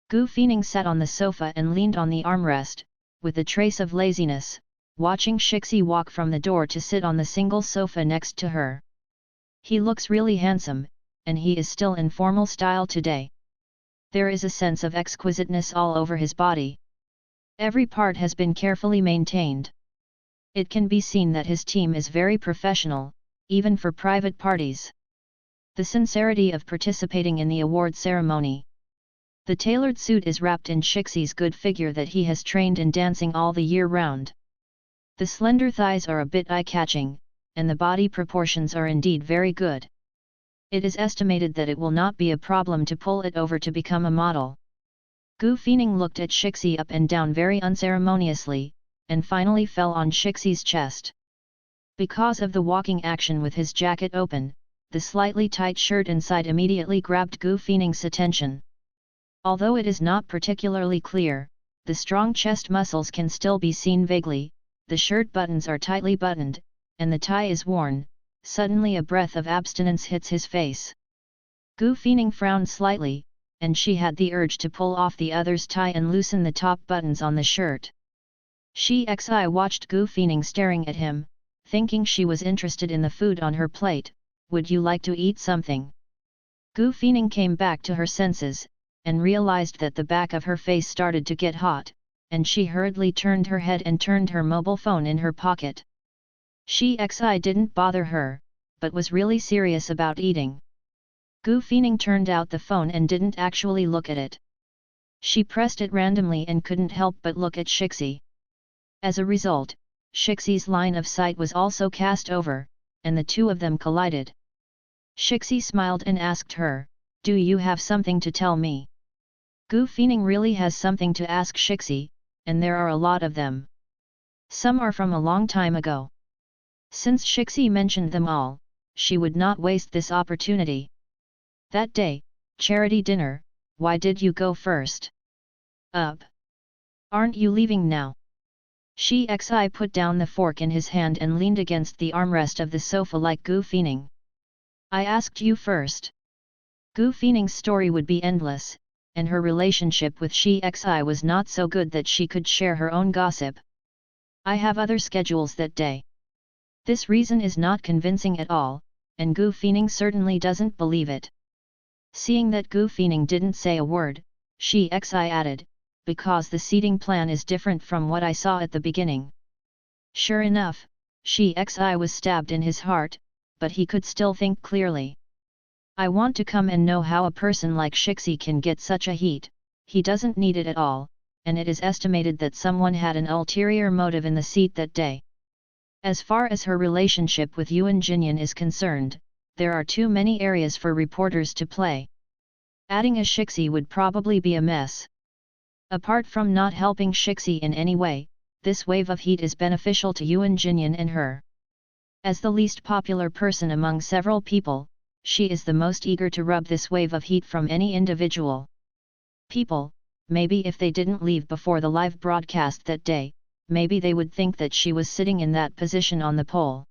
Gu Feining sat on the sofa and leaned on the armrest, with a trace of laziness, watching Shixi walk from the door to sit on the single sofa next to her. He looks really handsome, and he is still in formal style today. There is a sense of exquisiteness all over his body. Every part has been carefully maintained. It can be seen that his team is very professional, even for private parties. The sincerity of participating in the award ceremony. The tailored suit is wrapped in Shixi's good figure that he has trained in dancing all the year round. The slender thighs are a bit eye-catching, and the body proportions are indeed very good. It is estimated that it will not be a problem to pull it over to become a model. Gu Feining looked at Shixi up and down very unceremoniously, and finally fell on Shixi's chest. Because of the walking action with his jacket open, the slightly tight shirt inside immediately grabbed Gu Feining's attention. Although it is not particularly clear, the strong chest muscles can still be seen vaguely, the shirt buttons are tightly buttoned, and the tie is worn. Suddenly a breath of abstinence hits his face. Gu Feining frowned slightly, and she had the urge to pull off the other's tie and loosen the top buttons on the shirt. Xi watched Gu Feining staring at him, thinking she was interested in the food on her plate. Would you like to eat something? Gu Feining came back to her senses, and realized that the back of her face started to get hot, and she hurriedly turned her head and turned her mobile phone in her pocket. Xi didn't bother her, but was really serious about eating. Gu Feining turned out the phone and didn't actually look at it. She pressed it randomly and couldn't help but look at Shixi. As a result, Shixi's line of sight was also cast over, and the two of them collided. Shixi smiled and asked her, "Do you have something to tell me?" Gu Feining really has something to ask Shixi, and there are a lot of them. Some are from a long time ago. Since Shixi mentioned them all, she would not waste this opportunity. That day, charity dinner, why did you go first? Up. Aren't you leaving now? Shi Xi put down the fork in his hand and leaned against the armrest of the sofa like Gu Feining. I asked you first. Gu Feining's story would be endless, and her relationship with Shi Xi was not so good that she could share her own gossip. I have other schedules that day. This reason is not convincing at all, and Gu Feining certainly doesn't believe it. Seeing that Gu Feining didn't say a word, Shi Xi added, because the seating plan is different from what I saw at the beginning. Sure enough, Shi Xi was stabbed in his heart, but he could still think clearly. I want to come and know how a person like Shixi can get such a heat. He doesn't need it at all, and it is estimated that someone had an ulterior motive in the seat that day. As far as her relationship with Yuan Jinyan is concerned, there are too many areas for reporters to play. Adding a Shixi would probably be a mess. Apart from not helping Shixi in any way, this wave of heat is beneficial to Yuan Jinyan and her. As the least popular person among several people, she is the most eager to rub this wave of heat from any individual. People, maybe if they didn't leave before the live broadcast that day, maybe they would think that she was sitting in that position on the pole.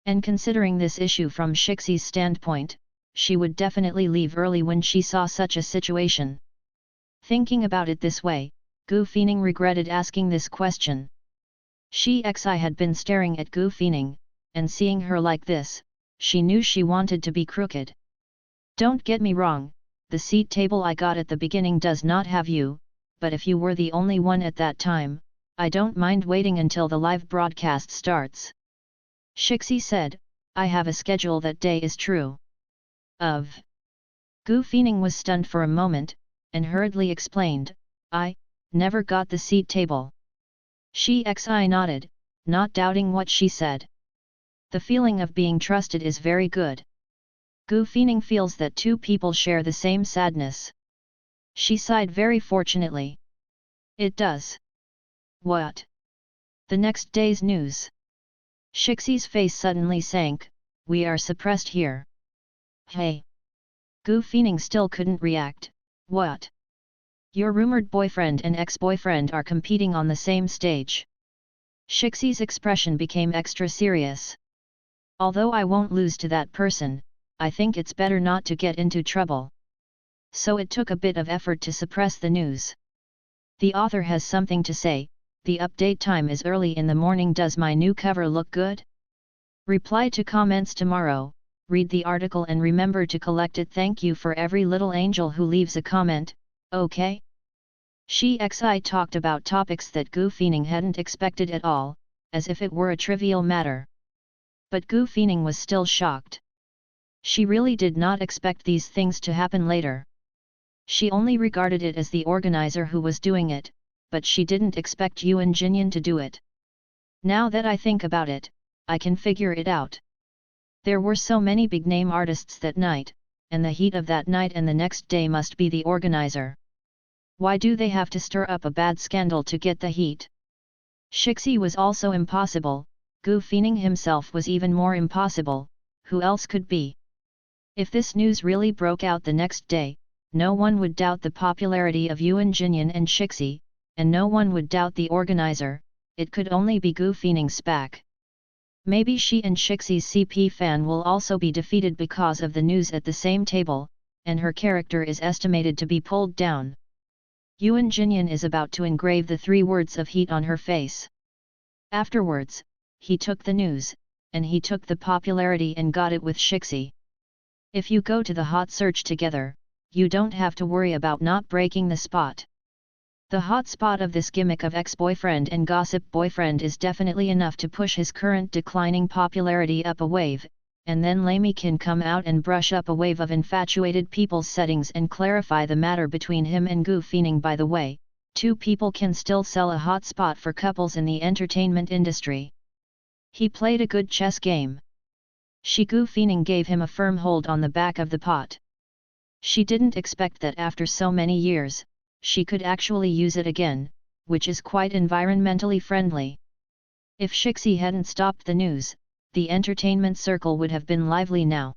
And considering this issue from Shixi's standpoint, she would definitely leave early when she saw such a situation. Thinking about it this way, Gu Feining regretted asking this question. Shi Xi had been staring at Gu Feining, and seeing her like this, she knew she wanted to be crooked. Don't get me wrong, the seat table I got at the beginning does not have you, but if you were the only one at that time, I don't mind waiting until the live broadcast starts. Shixi said, I have a schedule that day is true. Of. Gu Feining was stunned for a moment, and hurriedly explained, I never got the seat table. Shi Xi nodded, not doubting what she said. The feeling of being trusted is very good. Gu Feining feels that two people share the same sadness. She sighed very fortunately. It does. What? The next day's news. Shixi's face suddenly sank, we are suppressed here. Hey! Gu Feining still couldn't react. What? Your rumored boyfriend and ex-boyfriend are competing on the same stage. Shixi's expression became extra serious. Although I won't lose to that person, I think it's better not to get into trouble. So it took a bit of effort to suppress the news. The author has something to say. The update time is early in the morning. Does my new cover look good? Reply to comments tomorrow, read the article and remember to collect it. Thank you for every little angel who leaves a comment, okay? Shi Xi talked about topics that Gu Feining hadn't expected at all, as if it were a trivial matter. But Gu Feining was still shocked. She really did not expect these things to happen later. She only regarded it as the organizer who was doing it, but she didn't expect Yuan Jinyan to do it. Now that I think about it, I can figure it out. There were so many big-name artists that night, and the heat of that night and the next day must be the organizer. Why do they have to stir up a bad scandal to get the heat? Shixi was also impossible, Gu Feining himself was even more impossible, who else could be? If this news really broke out the next day, no one would doubt the popularity of Yuan Jinyan and Shixi, and no one would doubt the organizer. It could only be Gu Feining's back. Maybe she and Shixi's CP fan will also be defeated because of the news at the same table, and her character is estimated to be pulled down. Yuan Jinyan is about to engrave the 3 words of heat on her face. Afterwards, he took the news, and he took the popularity and got it with Shixi. If you go to the hot search together, you don't have to worry about not breaking the spot. The hot spot of this gimmick of ex-boyfriend and gossip boyfriend is definitely enough to push his current declining popularity up a wave, and then Lamy can come out and brush up a wave of infatuated people's settings and clarify the matter between him and Gu Feining. By the way, 2 people can still sell a hot spot for couples in the entertainment industry. He played a good chess game. Gu Feining gave him a firm hold on the back of the pot. She didn't expect that after so many years, she could actually use it again, which is quite environmentally friendly. If Shixi hadn't stopped the news, the entertainment circle would have been lively now.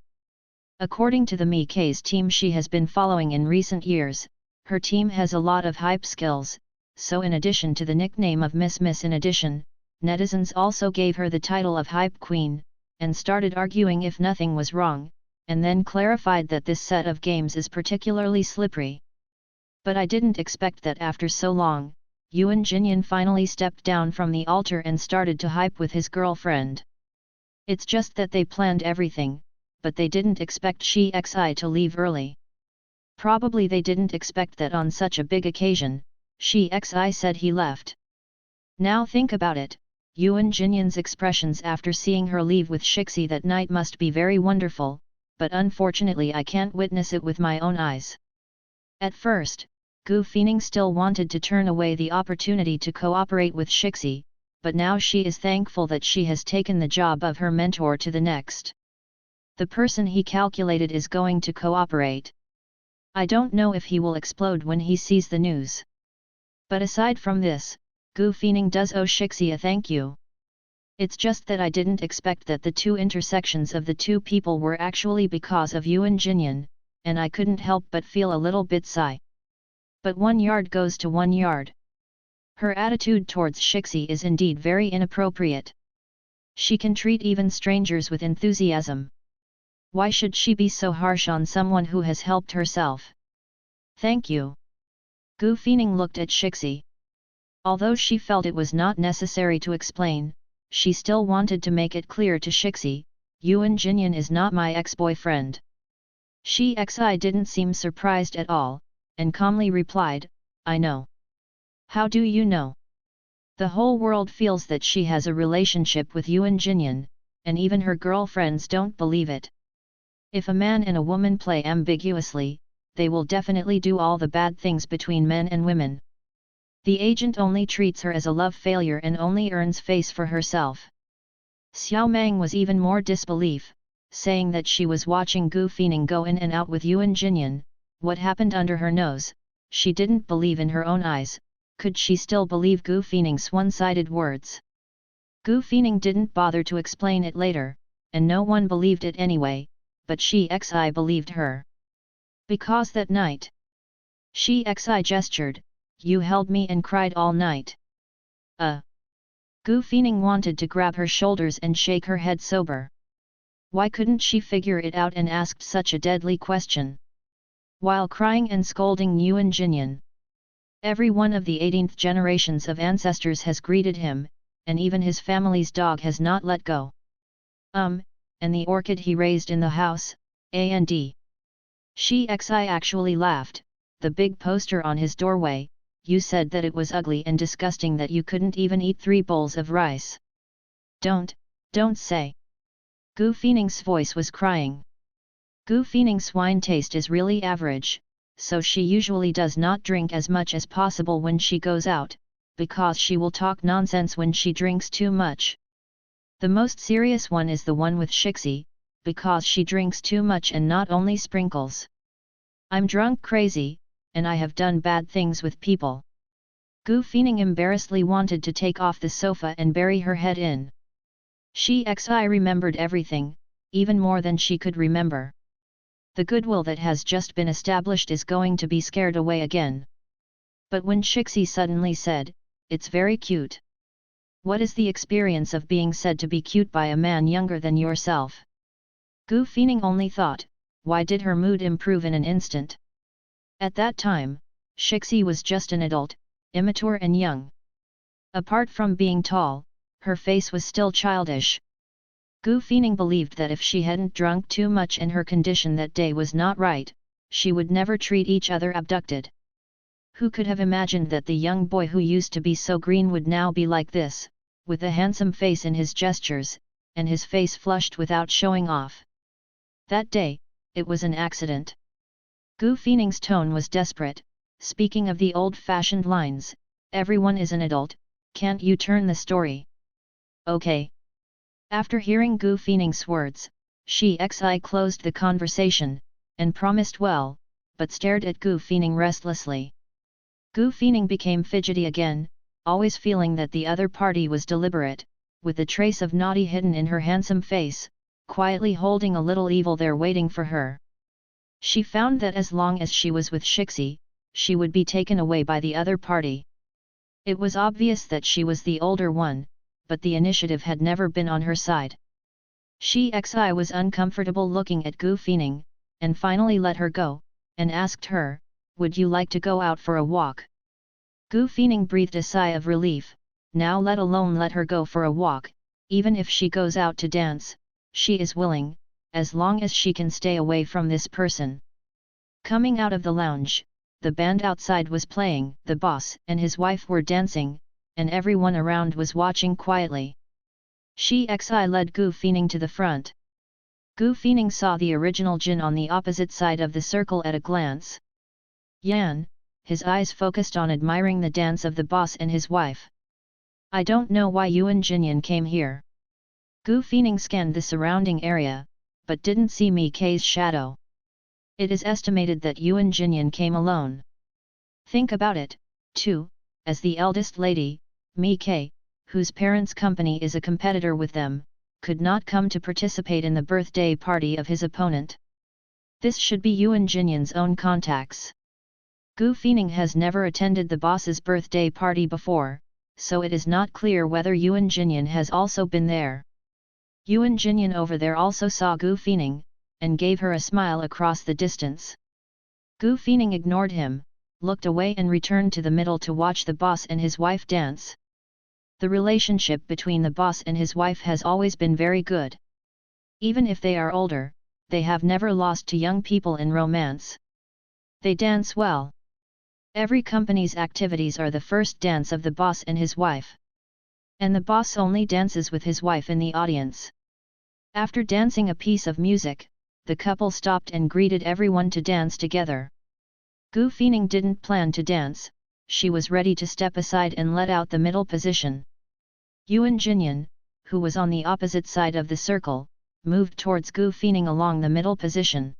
According to the Mikai's team she has been following in recent years, her team has a lot of hype skills, so in addition to the nickname of Miss in addition, netizens also gave her the title of Hype Queen, and started arguing if nothing was wrong, and then clarified that this set of games is particularly slippery. But I didn't expect that after so long, Yuan Jinyan finally stepped down from the altar and started to hype with his girlfriend. It's just that they planned everything, but they didn't expect Shi Xi to leave early. Probably they didn't expect that on such a big occasion, Shi Xi said he left. Now think about it, Yuan Jinyan's expressions after seeing her leave with Shixi that night must be very wonderful, but unfortunately I can't witness it with my own eyes. At first, Gu Feining still wanted to turn away the opportunity to cooperate with Shixi, but now she is thankful that she has taken the job of her mentor to the next. The person he calculated is going to cooperate. I don't know if he will explode when he sees the news. But aside from this, Gu Feining does owe Shixi a thank you. It's just that I didn't expect that the two intersections of the two people were actually because of Yuan Jinyan, and I couldn't help but feel a little bit sigh. But 1 yard goes to 1 yard. Her attitude towards Shixi is indeed very inappropriate. She can treat even strangers with enthusiasm. Why should she be so harsh on someone who has helped herself? Thank you. Gu Feining looked at Shixi. Although she felt it was not necessary to explain, she still wanted to make it clear to Shixi, Yuan Jinyan is not my ex-boyfriend. Shi Xi didn't seem surprised at all, and calmly replied, I know. How do you know? The whole world feels that she has a relationship with Yuan Jinyan, and even her girlfriends don't believe it. If a man and a woman play ambiguously, they will definitely do all the bad things between men and women. The agent only treats her as a love failure and only earns face for herself. Xiao Meng was even more disbelief, saying that she was watching Gu Feining go in and out with Yuan Jinyan. What happened under her nose? She didn't believe in her own eyes. Could she still believe Gu Feining's one-sided words? Gu Feining didn't bother to explain it later, and no one believed it anyway, but Shi Xi believed her. Because that night, Shi Xi gestured, you held me and cried all night. Gu Feining wanted to grab her shoulders and shake her head sober. Why couldn't she figure it out and asked such a deadly question? While crying and scolding Yuan Jinyan, every one of the 18th generations of ancestors has greeted him, and even his family's dog has not let go. And the orchid he raised in the house, and Shi Xi actually laughed, the big poster on his doorway, you said that it was ugly and disgusting that you couldn't even eat 3 bowls of rice. Don't say. Gu Feining's voice was crying. Gu Feining's wine taste is really average, so she usually does not drink as much as possible when she goes out, because she will talk nonsense when she drinks too much. The most serious one is the one with Shixi, because she drinks too much and not only sprinkles. I'm drunk crazy, and I have done bad things with people. Gu Feining embarrassedly wanted to take off the sofa and bury her head in. Shi Xi remembered everything, even more than she could remember. The goodwill that has just been established is going to be scared away again. But when Shixi suddenly said, it's very cute. What is the experience of being said to be cute by a man younger than yourself? Gu Feining only thought, why did her mood improve in an instant? At that time, Shixi was just an adult, immature and young. Apart from being tall, her face was still childish. Gu Feining believed that if she hadn't drunk too much and her condition that day was not right, she would never treat each other abducted. Who could have imagined that the young boy who used to be so green would now be like this, with a handsome face in his gestures, and his face flushed without showing off. That day, it was an accident. Gu Feining's tone was desperate, speaking of the old-fashioned lines, everyone is an adult, can't you turn the story? Okay. After hearing Gu Feining's words, Shi Xi closed the conversation, and promised well, but stared at Gu Feining restlessly. Gu Feining became fidgety again, always feeling that the other party was deliberate, with a trace of naughty hidden in her handsome face, quietly holding a little evil there waiting for her. She found that as long as she was with Shixi, she would be taken away by the other party. It was obvious that she was the older one, but the initiative had never been on her side. Shixi was uncomfortable looking at Gu Feining, and finally let her go, and asked her, "Would you like to go out for a walk?" Gu Feining breathed a sigh of relief. Now let alone let her go for a walk, even if she goes out to dance, she is willing, as long as she can stay away from this person. Coming out of the lounge, the band outside was playing, the boss and his wife were dancing, and everyone around was watching quietly. Shixi led Gu Feining to the front. Gu Feining saw the original Jin on the opposite side of the circle at a glance. Yan, his eyes focused on admiring the dance of the boss and his wife. "I don't know why Yuan Jinyan came here." Gu Feining scanned the surrounding area, but didn't see Mi K's shadow. It is estimated that Yuan Jinyan came alone. Think about it, too, as the eldest lady, Mi K, whose parents' company is a competitor with them, could not come to participate in the birthday party of his opponent. This should be Yuan Jinyan's own contacts. Gu Feining has never attended the boss's birthday party before, so it is not clear whether Yuan Jinyan has also been there. Yuan Jinyan over there also saw Gu Feining, and gave her a smile across the distance. Gu Feining ignored him, looked away and returned to the middle to watch the boss and his wife dance. The relationship between the boss and his wife has always been very good. Even if they are older, they have never lost to young people in romance. They dance well. Every company's activities are the first dance of the boss and his wife. And the boss only dances with his wife in the audience. After dancing a piece of music, the couple stopped and greeted everyone to dance together. Gu Feining didn't plan to dance, she was ready to step aside and let out the middle position. Yuan Jinyan, who was on the opposite side of the circle, moved towards Gu Feining along the middle position.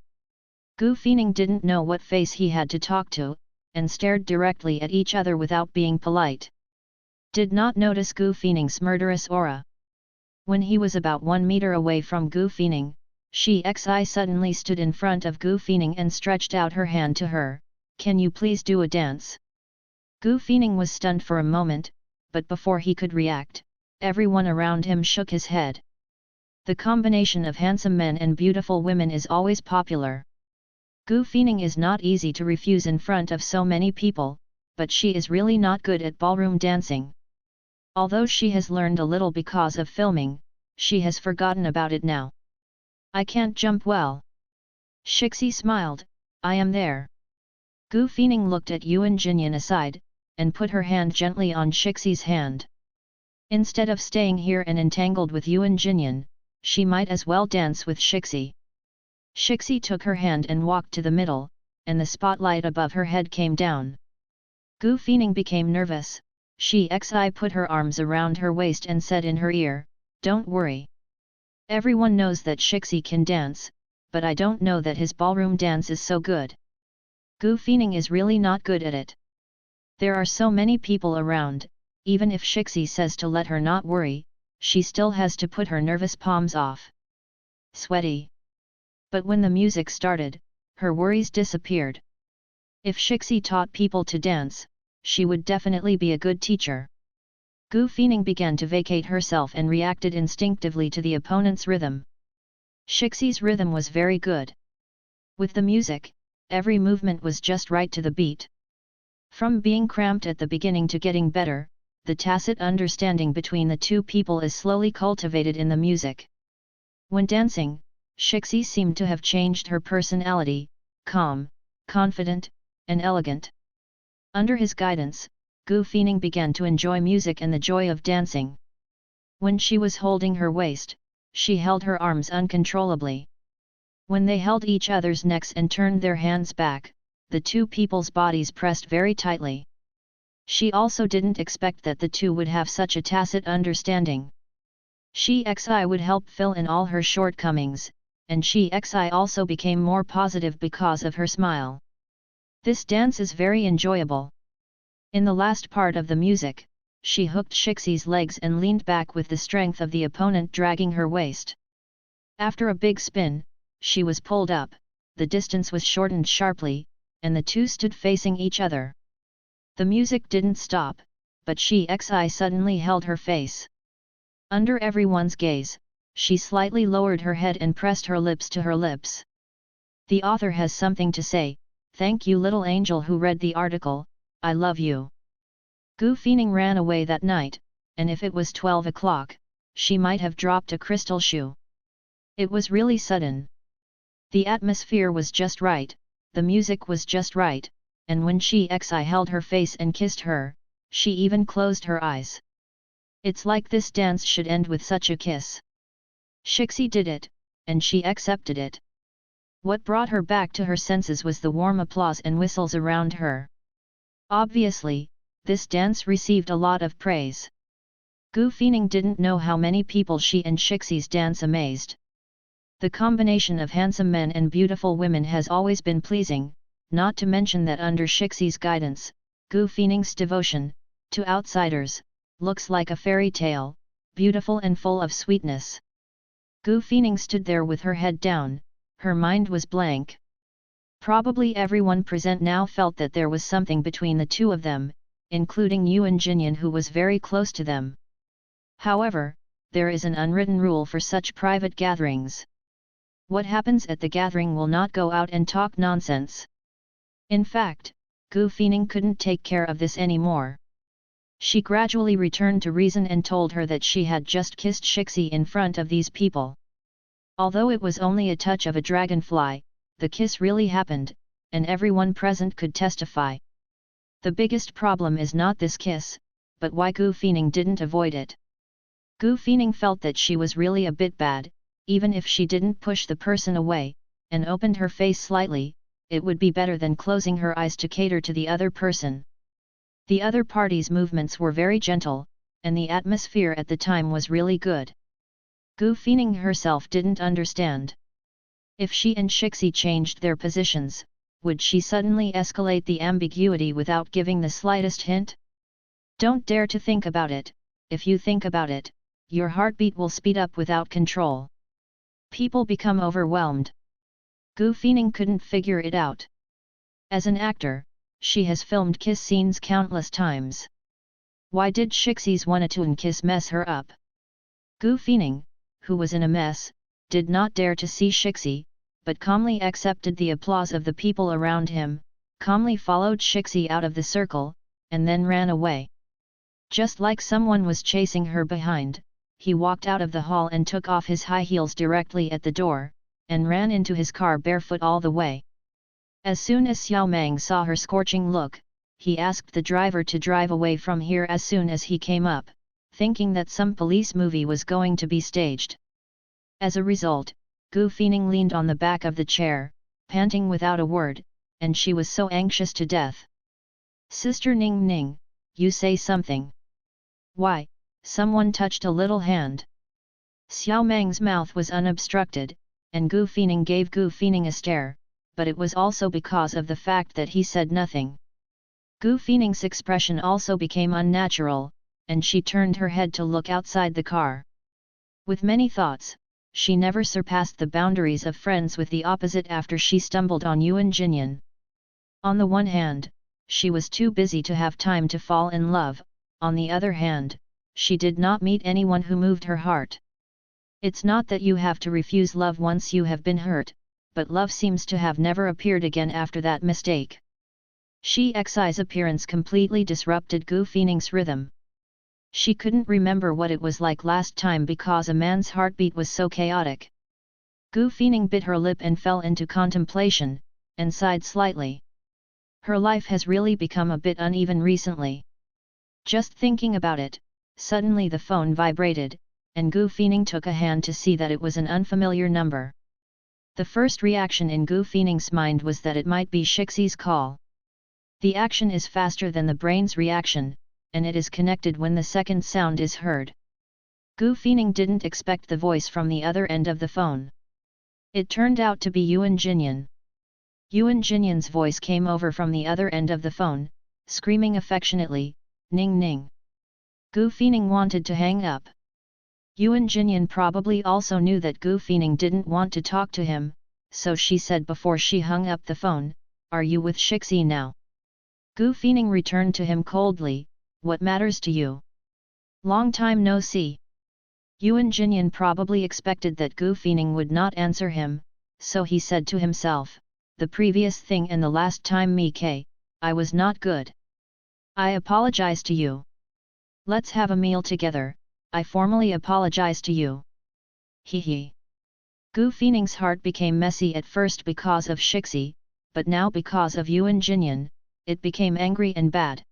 Gu Feining didn't know what face he had to talk to, and stared directly at each other without being polite. Did not notice Gu Feining's murderous aura. When he was about 1 meter away from Gu Feining, Shixi suddenly stood in front of Gu Feining and stretched out her hand to her, "Can you please do a dance?" Gu Feining was stunned for a moment, but before he could react, everyone around him shook his head. The combination of handsome men and beautiful women is always popular. Gu Feining is not easy to refuse in front of so many people, but she is really not good at ballroom dancing. Although she has learned a little because of filming, she has forgotten about it now. "I can't jump well." Shixi smiled, "I am there." Gu Feining looked at Yuan Jinyan aside, and put her hand gently on Shixi's hand. Instead of staying here and entangled with Yuan Jinyan, she might as well dance with Shixi. Shixi took her hand and walked to the middle, and the spotlight above her head came down. Gu Feining became nervous. Shixi put her arms around her waist and said in her ear, "Don't worry. Everyone knows that Shixi can dance, but I don't know that his ballroom dance is so good. Gu Feining is really not good at it. There are so many people around, even if Shixi says to let her not worry, she still has to put her nervous palms off. Sweaty. But when the music started, her worries disappeared. If Shixi taught people to dance, she would definitely be a good teacher." Gu Feining began to vacate herself and reacted instinctively to the opponent's rhythm. Shixi's rhythm was very good. With the music, every movement was just right to the beat. From being cramped at the beginning to getting better, the tacit understanding between the two people is slowly cultivated in the music. When dancing, Shixi seemed to have changed her personality, calm, confident, and elegant. Under his guidance, Gu Feining began to enjoy music and the joy of dancing. When she was holding her waist, she held her arms uncontrollably. When they held each other's necks and turned their hands back, the two people's bodies pressed very tightly. She also didn't expect that the two would have such a tacit understanding. Shixi would help fill in all her shortcomings, and Shixi also became more positive because of her smile. This dance is very enjoyable. In the last part of the music, she hooked Shixie's legs and leaned back with the strength of the opponent dragging her waist. After a big spin, she was pulled up, the distance was shortened sharply, and the two stood facing each other. The music didn't stop, but Shixie suddenly held her face. Under everyone's gaze, she slightly lowered her head and pressed her lips to her lips. The author has something to say. Thank you, little angel who read the article, I love you. Gu Feining ran away that night, and if it was 12 o'clock, she might have dropped a crystal shoe. It was really sudden. The atmosphere was just right, the music was just right, and when Shixie held her face and kissed her, she even closed her eyes. It's like this dance should end with such a kiss. Shixie did it, and she accepted it. What brought her back to her senses was the warm applause and whistles around her. Obviously, this dance received a lot of praise. Gu Feining didn't know how many people she and Shixie's dance amazed. The combination of handsome men and beautiful women has always been pleasing, not to mention that under Shixie's guidance, Gu Feining's devotion, to outsiders, looks like a fairy tale, beautiful and full of sweetness. Gu Feining stood there with her head down, her mind was blank. Probably everyone present now felt that there was something between the two of them, including Yuan Jinyan who was very close to them. However, there is an unwritten rule for such private gatherings. What happens at the gathering will not go out and talk nonsense. In fact, Gu Feining couldn't take care of this anymore. She gradually returned to reason and told her that she had just kissed Shixie in front of these people. Although it was only a touch of a dragonfly, the kiss really happened, and everyone present could testify. The biggest problem is not this kiss, but why Gu Feining didn't avoid it. Gu Feining felt that she was really a bit bad, even if she didn't push the person away, and opened her face slightly, it would be better than closing her eyes to cater to the other person. The other party's movements were very gentle, and the atmosphere at the time was really good. Gu Feining herself didn't understand. If she and Shixie changed their positions, would she suddenly escalate the ambiguity without giving the slightest hint? Don't dare to think about it. If you think about it, your heartbeat will speed up without control. People become overwhelmed. Gu Feining couldn't figure it out. As an actor, she has filmed kiss scenes countless times. Why did Shixie's one-tone kiss mess her up? Gu Feining, who was in a mess, did not dare to see Shixie, but calmly accepted the applause of the people around him, calmly followed Shixie out of the circle, and then ran away. Just like someone was chasing her behind, he walked out of the hall and took off his high heels directly at the door, and ran into his car barefoot all the way. As soon as Xiao Meng saw her scorching look, he asked the driver to drive away from here as soon as he came up, thinking that some police movie was going to be staged. As a result, Gu Feining leaned on the back of the chair, panting without a word, and she was so anxious to death. Sister Ning Ning, you say something. Why? Someone touched a little hand. Xiao Meng's mouth was unobstructed, and Gu Feining gave Gu Feining a stare, but it was also because of the fact that he said nothing. Gu Feining's expression also became unnatural, and she turned her head to look outside the car. With many thoughts, she never surpassed the boundaries of friends with the opposite after she stumbled on Yuan Jinyan. On the one hand, she was too busy to have time to fall in love, on the other hand, she did not meet anyone who moved her heart. It's not that you have to refuse love once you have been hurt, but love seems to have never appeared again after that mistake. Shixie's appearance completely disrupted Gu Feining's rhythm. She couldn't remember what it was like last time because a man's heartbeat was so chaotic. Gu Feining bit her lip and fell into contemplation, and sighed slightly. Her life has really become a bit uneven recently. Just thinking about it, suddenly the phone vibrated, and Gu Feining took a hand to see that it was an unfamiliar number. The first reaction in Gu Feining's mind was that it might be Shixie's call. The action is faster than the brain's reaction, and it is connected when the second sound is heard. Gu Feining didn't expect the voice from the other end of the phone. It turned out to be Yuan Jinyan. Yuan Jinyan's voice came over from the other end of the phone, screaming affectionately, "Ning Ning. Gu Feining wanted to hang up. Yuan Jinyan probably also knew that Gu Feining didn't want to talk to him, so she said before she hung up the phone, "Are you with Shixi now?" Gu Feining returned to him coldly, "What matters to you? Long time no see." Yuan Jinyan probably expected that Gu Feining would not answer him, so he said to himself, "The previous thing and the last time I was not good. I apologize to you. Let's have a meal together, I formally apologize to you." Hee. Gu Feining's heart became messy at first because of Shixi, but now because of Yuan Jinyan, it became angry and bad.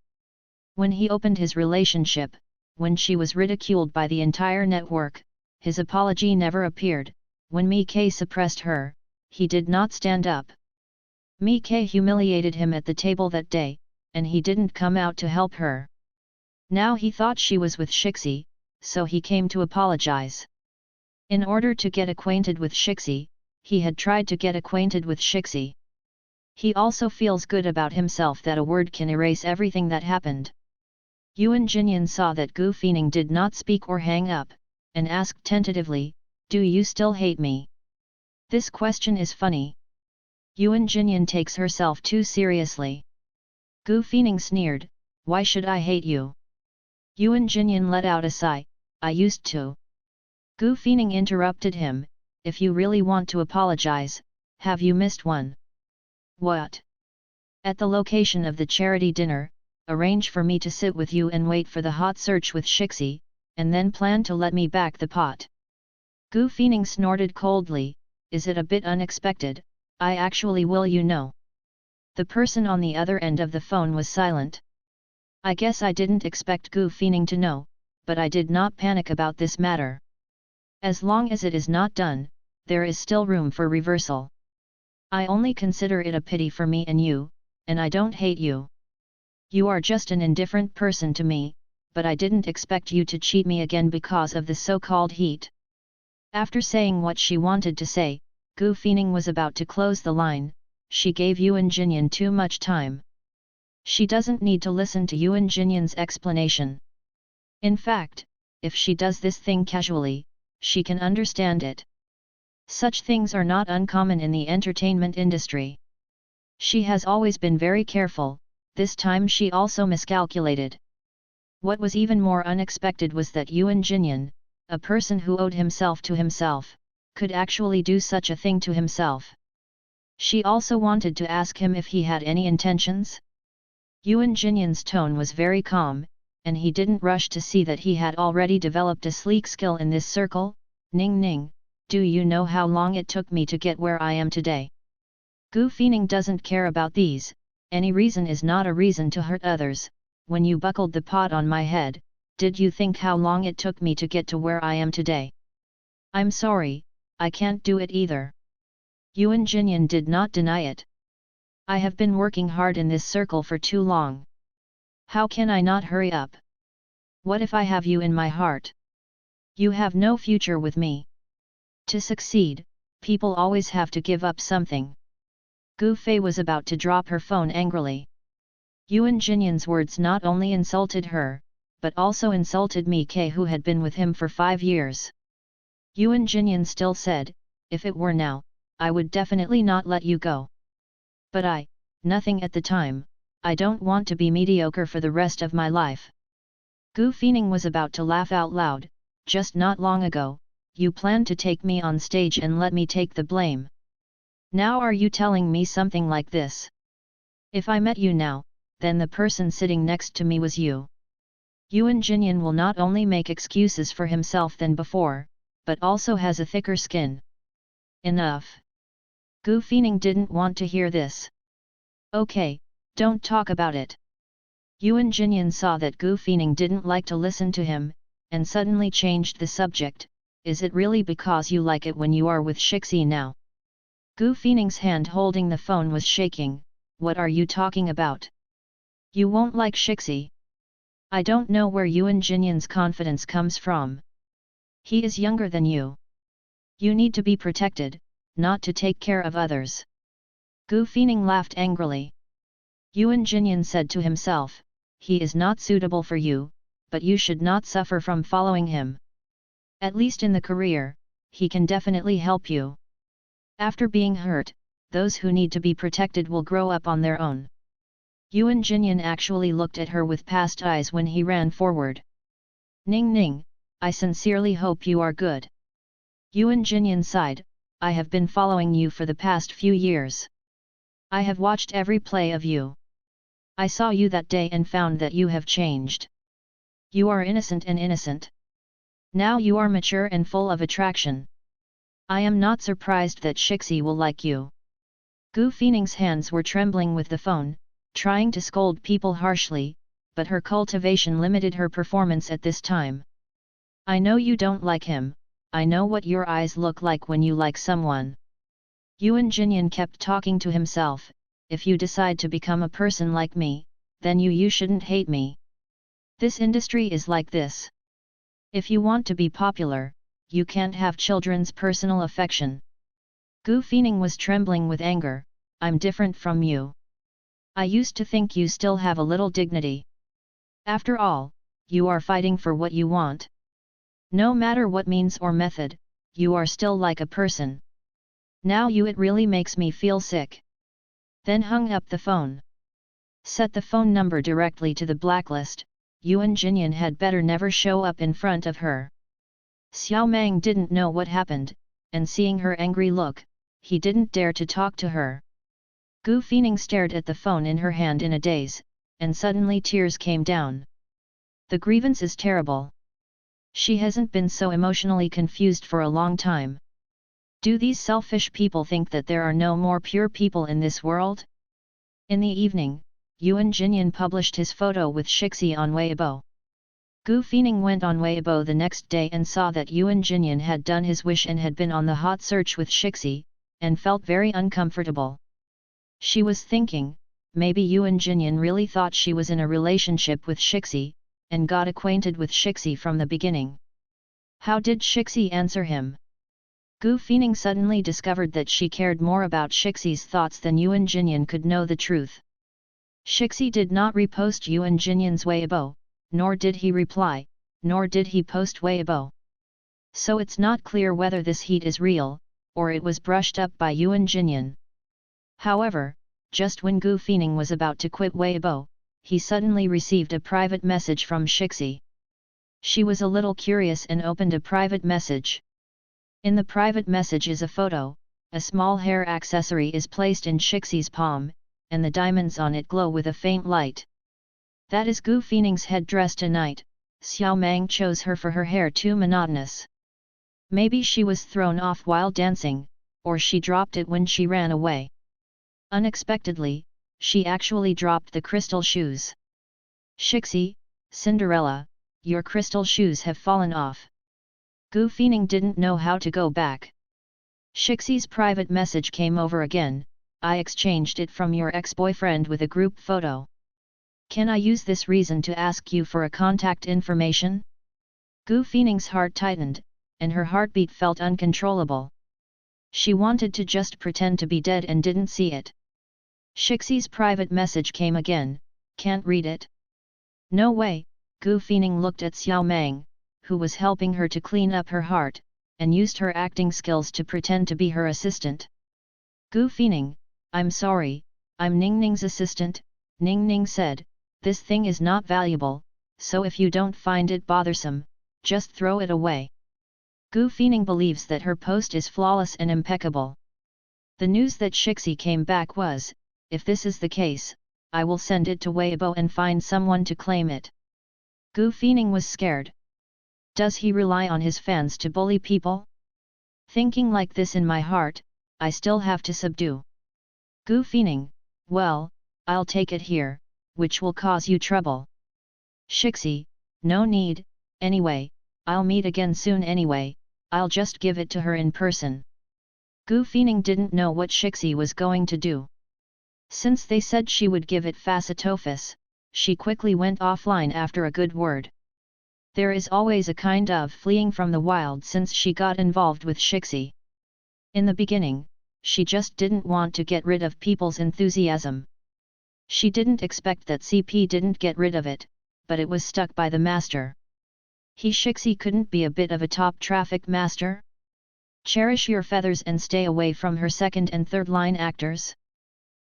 When he opened his relationship, when she was ridiculed by the entire network, his apology never appeared. When Mi K suppressed her, he did not stand up. Mi K humiliated him at the table that day, and he didn't come out to help her. Now he thought she was with Shixi, so he came to apologize. In order to get acquainted with Shixi, he had tried to get acquainted with Shixi. He also feels good about himself that a word can erase everything that happened. Yuan Jinyan saw that Gu Feining did not speak or hang up, and asked tentatively, "Do you still hate me?" This question is funny. Yuan Jinyan takes herself too seriously. Gu Feining sneered, "Why should I hate you?" Yuan Jinyan let out a sigh, "I used to." Gu Feining interrupted him, "If you really want to apologize, have you missed one?" "What?" "At the location of the charity dinner, arrange for me to sit with you and wait for the hot search with Shixi, and then plan to let me back the pot." Gu Feining snorted coldly, "Is it a bit unexpected? I actually will, you know." The person on the other end of the phone was silent. "I guess I didn't expect Gu Feining to know, but I did not panic about this matter. As long as it is not done, there is still room for reversal. I only consider it a pity for me and you, and I don't hate you. You are just an indifferent person to me, but I didn't expect you to cheat me again because of the so-called heat." After saying what she wanted to say, Gu Feining was about to close the line. She gave Yuan Jinyan too much time. She doesn't need to listen to Yuan Jinyan's explanation. In fact, if she does this thing casually, she can understand it. Such things are not uncommon in the entertainment industry. She has always been very careful, this time she also miscalculated. What was even more unexpected was that Yuan Jinyan, a person who owed himself to himself, could actually do such a thing to himself. She also wanted to ask him if he had any intentions. Yuan Jinyan's tone was very calm, and he didn't rush to see that he had already developed a sleek skill in this circle. "Ning Ning, do you know how long it took me to get where I am today? Gu Feining doesn't care about these, any reason is not a reason to hurt others. When you buckled the pot on my head, did you think how long it took me to get to where I am today? I'm sorry, I can't do it either." Yuan Jinyan did not deny it. "I have been working hard in this circle for too long. How can I not hurry up? What if I have you in my heart? You have no future with me. To succeed, people always have to give up something." Gu Fei was about to drop her phone angrily. Yuan Jinyan's words not only insulted her, but also insulted Mi K, who had been with him for 5 years. Yuan Jinyan still said, "If it were now, I would definitely not let you go. But nothing at the time, I don't want to be mediocre for the rest of my life." Gu Feining was about to laugh out loud, "Just not long ago, you planned to take me on stage and let me take the blame. Now are you telling me something like this? If I met you now, then the person sitting next to me was you." Yuan Jinyan will not only make excuses for himself than before, but also has a thicker skin. Enough. Gu Feining didn't want to hear this. "Okay, don't talk about it." Yuan Jinyan saw that Gu Feining didn't like to listen to him, and suddenly changed the subject. "Is it really because you like it when you are with Shixi now?" Gu Feining's hand holding the phone was shaking. "What are you talking about? You won't like Shixi." "I don't know where Yuan Jinyan's confidence comes from. He is younger than you. You need to be protected, not to take care of others." Gu Feining laughed angrily. Yuan Jinyan said to himself, "He is not suitable for you, but you should not suffer from following him. At least in the career, he can definitely help you. After being hurt, those who need to be protected will grow up on their own. Yuan Jinyan actually looked at her with past eyes when he ran forward. Ning Ning, I sincerely hope you are good. Yuan Jinyan sighed, I have been following you for the past few years. I have watched every play of you. I saw you that day and found that you have changed. You are innocent and innocent. Now you are mature and full of attraction. I am not surprised that Shixi will like you. Gu Fening's hands were trembling with the phone, trying to scold people harshly, but her cultivation limited her performance at this time. I know you don't like him, I know what your eyes look like when you like someone. Yuan Jinyan kept talking to himself, if you decide to become a person like me, then you shouldn't hate me. This industry is like this. If you want to be popular, you can't have children's personal affection. Gu Fening was trembling with anger, I'm different from you. I used to think you still have a little dignity. After all, you are fighting for what you want. No matter what means or method, you are still like a person. Now it really makes me feel sick. Then hung up the phone. Set the phone number directly to the blacklist, Yuan Jinyan had better never show up in front of her. Xiao Meng didn't know what happened, and seeing her angry look, he didn't dare to talk to her. Gu Fening stared at the phone in her hand in a daze, and suddenly tears came down. The grievance is terrible. She hasn't been so emotionally confused for a long time. Do these selfish people think that there are no more pure people in this world? In the evening, Yuan Jinyan published his photo with Shixi on Weibo. Gu Fening went on Weibo the next day and saw that Yuan Jinyan had done his wish and had been on the hot search with Shixi, and felt very uncomfortable. She was thinking, maybe Yuan Jinyan really thought she was in a relationship with Shixi, and got acquainted with Shixi from the beginning. How did Shixi answer him? Gu Fening suddenly discovered that she cared more about Shixi's thoughts than Yuan Jinyan could know the truth. Shixi did not repost Yuan Jinyan's Weibo, nor did he reply, nor did he post Weibo. So it's not clear whether this heat is real, or it was brushed up by Yuan Jinyan. However, just when Gu Fening was about to quit Weibo, he suddenly received a private message from Shixi. She was a little curious and opened a private message. In the private message is a photo, a small hair accessory is placed in Shixi's palm, and the diamonds on it glow with a faint light. That is Gu Fening's headdress tonight. Xiao Meng chose her for her hair too monotonous. Maybe she was thrown off while dancing, or she dropped it when she ran away. Unexpectedly, she actually dropped the crystal shoes. Shixi, Cinderella, your crystal shoes have fallen off. Gu Fening didn't know how to go back. Shixi's private message came over again, I exchanged it from your ex-boyfriend with a group photo. Can I use this reason to ask you for a contact information? Gu Fening's heart tightened, and her heartbeat felt uncontrollable. She wanted to just pretend to be dead and didn't see it. Shixi's private message came again, can't read it? No way, Gu Fening looked at Xiao Meng, who was helping her to clean up her heart, and used her acting skills to pretend to be her assistant. Gu Fening, I'm sorry, I'm Ning Ning's assistant, Ning Ning said, this thing is not valuable, so if you don't find it bothersome, just throw it away. Gu Fening believes that her post is flawless and impeccable. The news that Shixi came back was, if this is the case, I will send it to Weibo and find someone to claim it. Gu Fening was scared. Does he rely on his fans to bully people? Thinking like this in my heart, I still have to subdue. Gu Fening, well, I'll take it here, which will cause you trouble. Shixi, no need, anyway, I'll meet again soon anyway, I'll just give it to her in person. Gu Fening didn't know what Shixi was going to do. Since they said she would give it face-to-face, she quickly went offline after a good word. There is always a kind of fleeing from the wild since she got involved with Shixi. In the beginning, she just didn't want to get rid of people's enthusiasm. She didn't expect that CP didn't get rid of it, but it was stuck by the master. Shixi couldn't be a bit of a top traffic master? Cherish your feathers and stay away from her second and third line actors.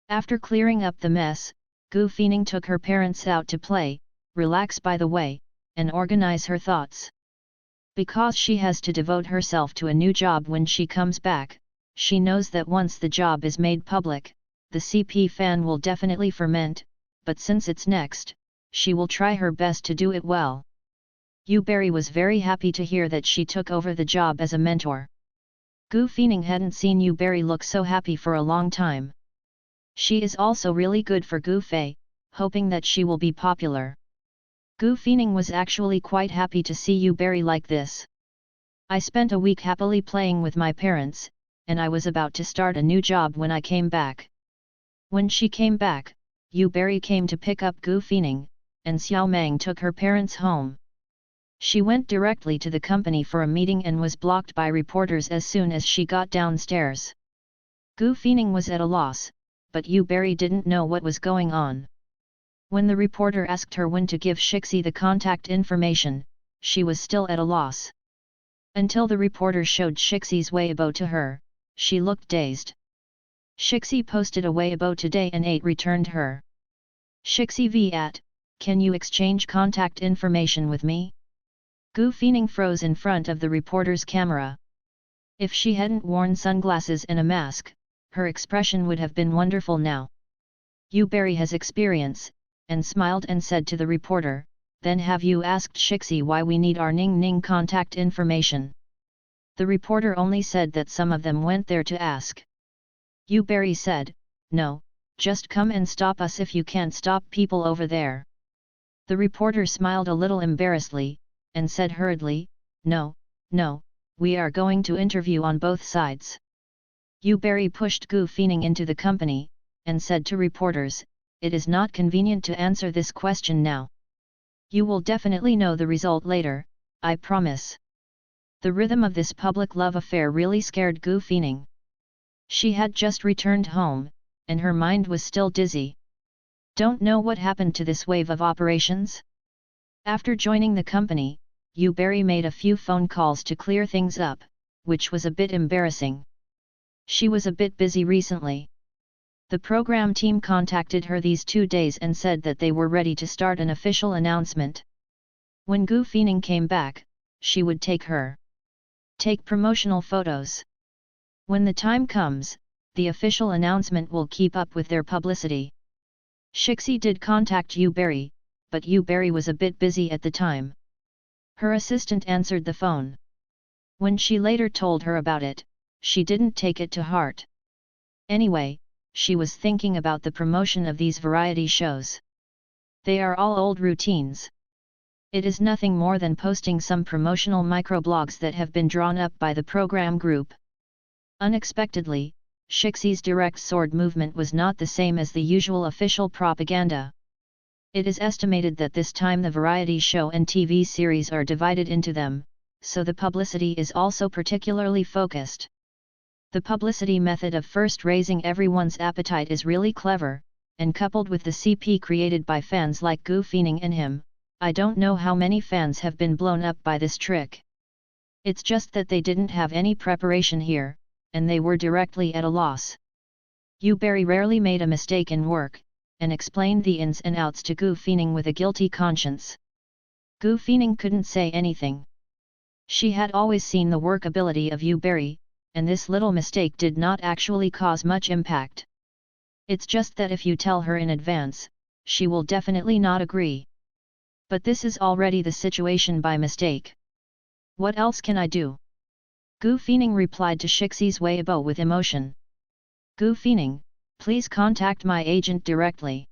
After clearing up the mess, Gu Feining took her parents out to play, relax by the way, and organize her thoughts. Because she has to devote herself to a new job when she comes back, she knows that once the job is made public, the CP fan will definitely ferment, but since it's next, she will try her best to do it well. Yu Berry was very happy to hear that she took over the job as a mentor. Gu Feining hadn't seen Yu Berry look so happy for a long time. She is also really good for Gu Fei, hoping that she will be popular. Gu Feining was actually quite happy to see Yu Berry like this. I spent a week happily playing with my parents, and I was about to start a new job when I came back. When she came back, Yu Berry came to pick up Gu Feining, and Xiao Meng took her parents home. She went directly to the company for a meeting and was blocked by reporters as soon as she got downstairs. Gu Feining was at a loss, but Yu Berry didn't know what was going on. When the reporter asked her when to give Shixi the contact information, she was still at a loss. Until the reporter showed Shixi's Weibo to her, she looked dazed. Shixi posted a Weibo today and 8 returned her. Shixi v@, can you exchange contact information with me? Gu Feining froze in front of the reporter's camera. If she hadn't worn sunglasses and a mask, her expression would have been wonderful now. Yu Berry has experience, and smiled and said to the reporter, then have you asked Shixi why we need our Ning Ning contact information? The reporter only said that some of them went there to ask. Yu Berry said, no, just come and stop us if you can't stop people over there. The reporter smiled a little embarrassedly, and said hurriedly, no, we are going to interview on both sides. Yu Berry pushed Gu Feining into the company, and said to reporters, it is not convenient to answer this question now. You will definitely know the result later, I promise. The rhythm of this public love affair really scared Gu Feining. She had just returned home, and her mind was still dizzy. Don't know what happened to this wave of operations? After joining the company, Yu Berry made a few phone calls to clear things up, which was a bit embarrassing. She was a bit busy recently. The program team contacted her these 2 days and said that they were ready to start an official announcement. When Gu Feining came back, she would take promotional photos. When the time comes, the official announcement will keep up with their publicity. Shixi did contact Yu Berry, but Yu Berry was a bit busy at the time. Her assistant answered the phone. When she later told her about it, she didn't take it to heart. Anyway, she was thinking about the promotion of these variety shows. They are all old routines. It is nothing more than posting some promotional microblogs that have been drawn up by the program group. Unexpectedly, Shixi's direct sword movement was not the same as the usual official propaganda. It is estimated that this time the variety show and TV series are divided into them, so the publicity is also particularly focused. The publicity method of first raising everyone's appetite is really clever, and coupled with the CP created by fans like Gu Feining and him, I don't know how many fans have been blown up by this trick. It's just that they didn't have any preparation here, and they were directly at a loss. Yu Berry rarely made a mistake in work, and explained the ins and outs to Gu Feining with a guilty conscience. Gu Feining couldn't say anything. She had always seen the workability of Yu Berry, and this little mistake did not actually cause much impact. It's just that if you tell her in advance, she will definitely not agree. But this is already the situation by mistake. What else can I do? Gu Feining replied to Shixi's Weibo with emotion. Gu Feining, please contact my agent directly.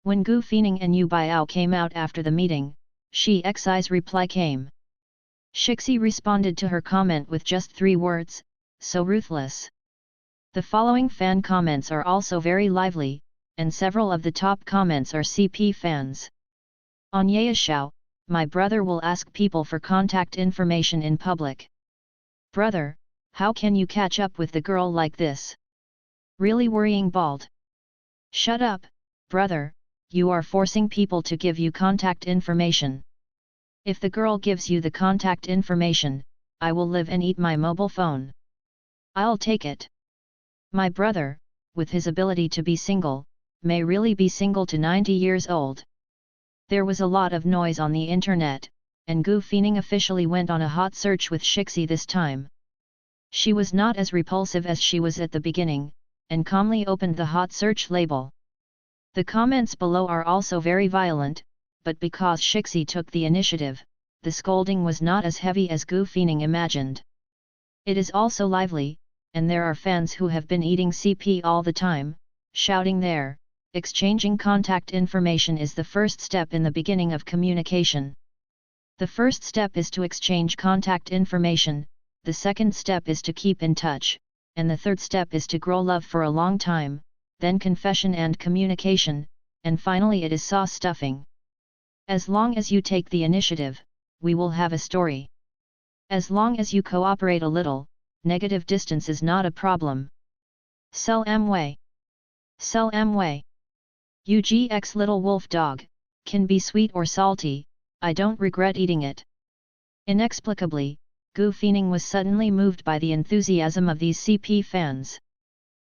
When Gu Feining and Yu Biao came out after the meeting, Shixi's reply came. Shixi responded to her comment with just 3 words, so ruthless. The following fan comments are also very lively, and several of the top comments are CP fans. On Yashao, my brother will ask people for contact information in public. Brother, how can you catch up with the girl like this? Really worrying bald. Shut up, brother, you are forcing people to give you contact information. If the girl gives you the contact information, I will live and eat my mobile phone. I'll take it. My brother, with his ability to be single, may really be single to 90 years old. There was a lot of noise on the internet, and Gu Feining officially went on a hot search with Shixi this time. She was not as repulsive as she was at the beginning, and calmly opened the hot search label. The comments below are also very violent, but because Shixi took the initiative, the scolding was not as heavy as Gu Feining imagined. It is also lively, and there are fans who have been eating CP all the time, shouting there. Exchanging contact information is the first step in the beginning of communication. The first step is to exchange contact information, the second step is to keep in touch, and the third step is to grow love for a long time, then confession and communication, and finally it is sauce stuffing. As long as you take the initiative, we will have a story. As long as you cooperate a little, negative distance is not a problem. Sell Amway. Sell Amway. UGX little wolf dog, can be sweet or salty, I don't regret eating it. Inexplicably, Gu Feining was suddenly moved by the enthusiasm of these CP fans.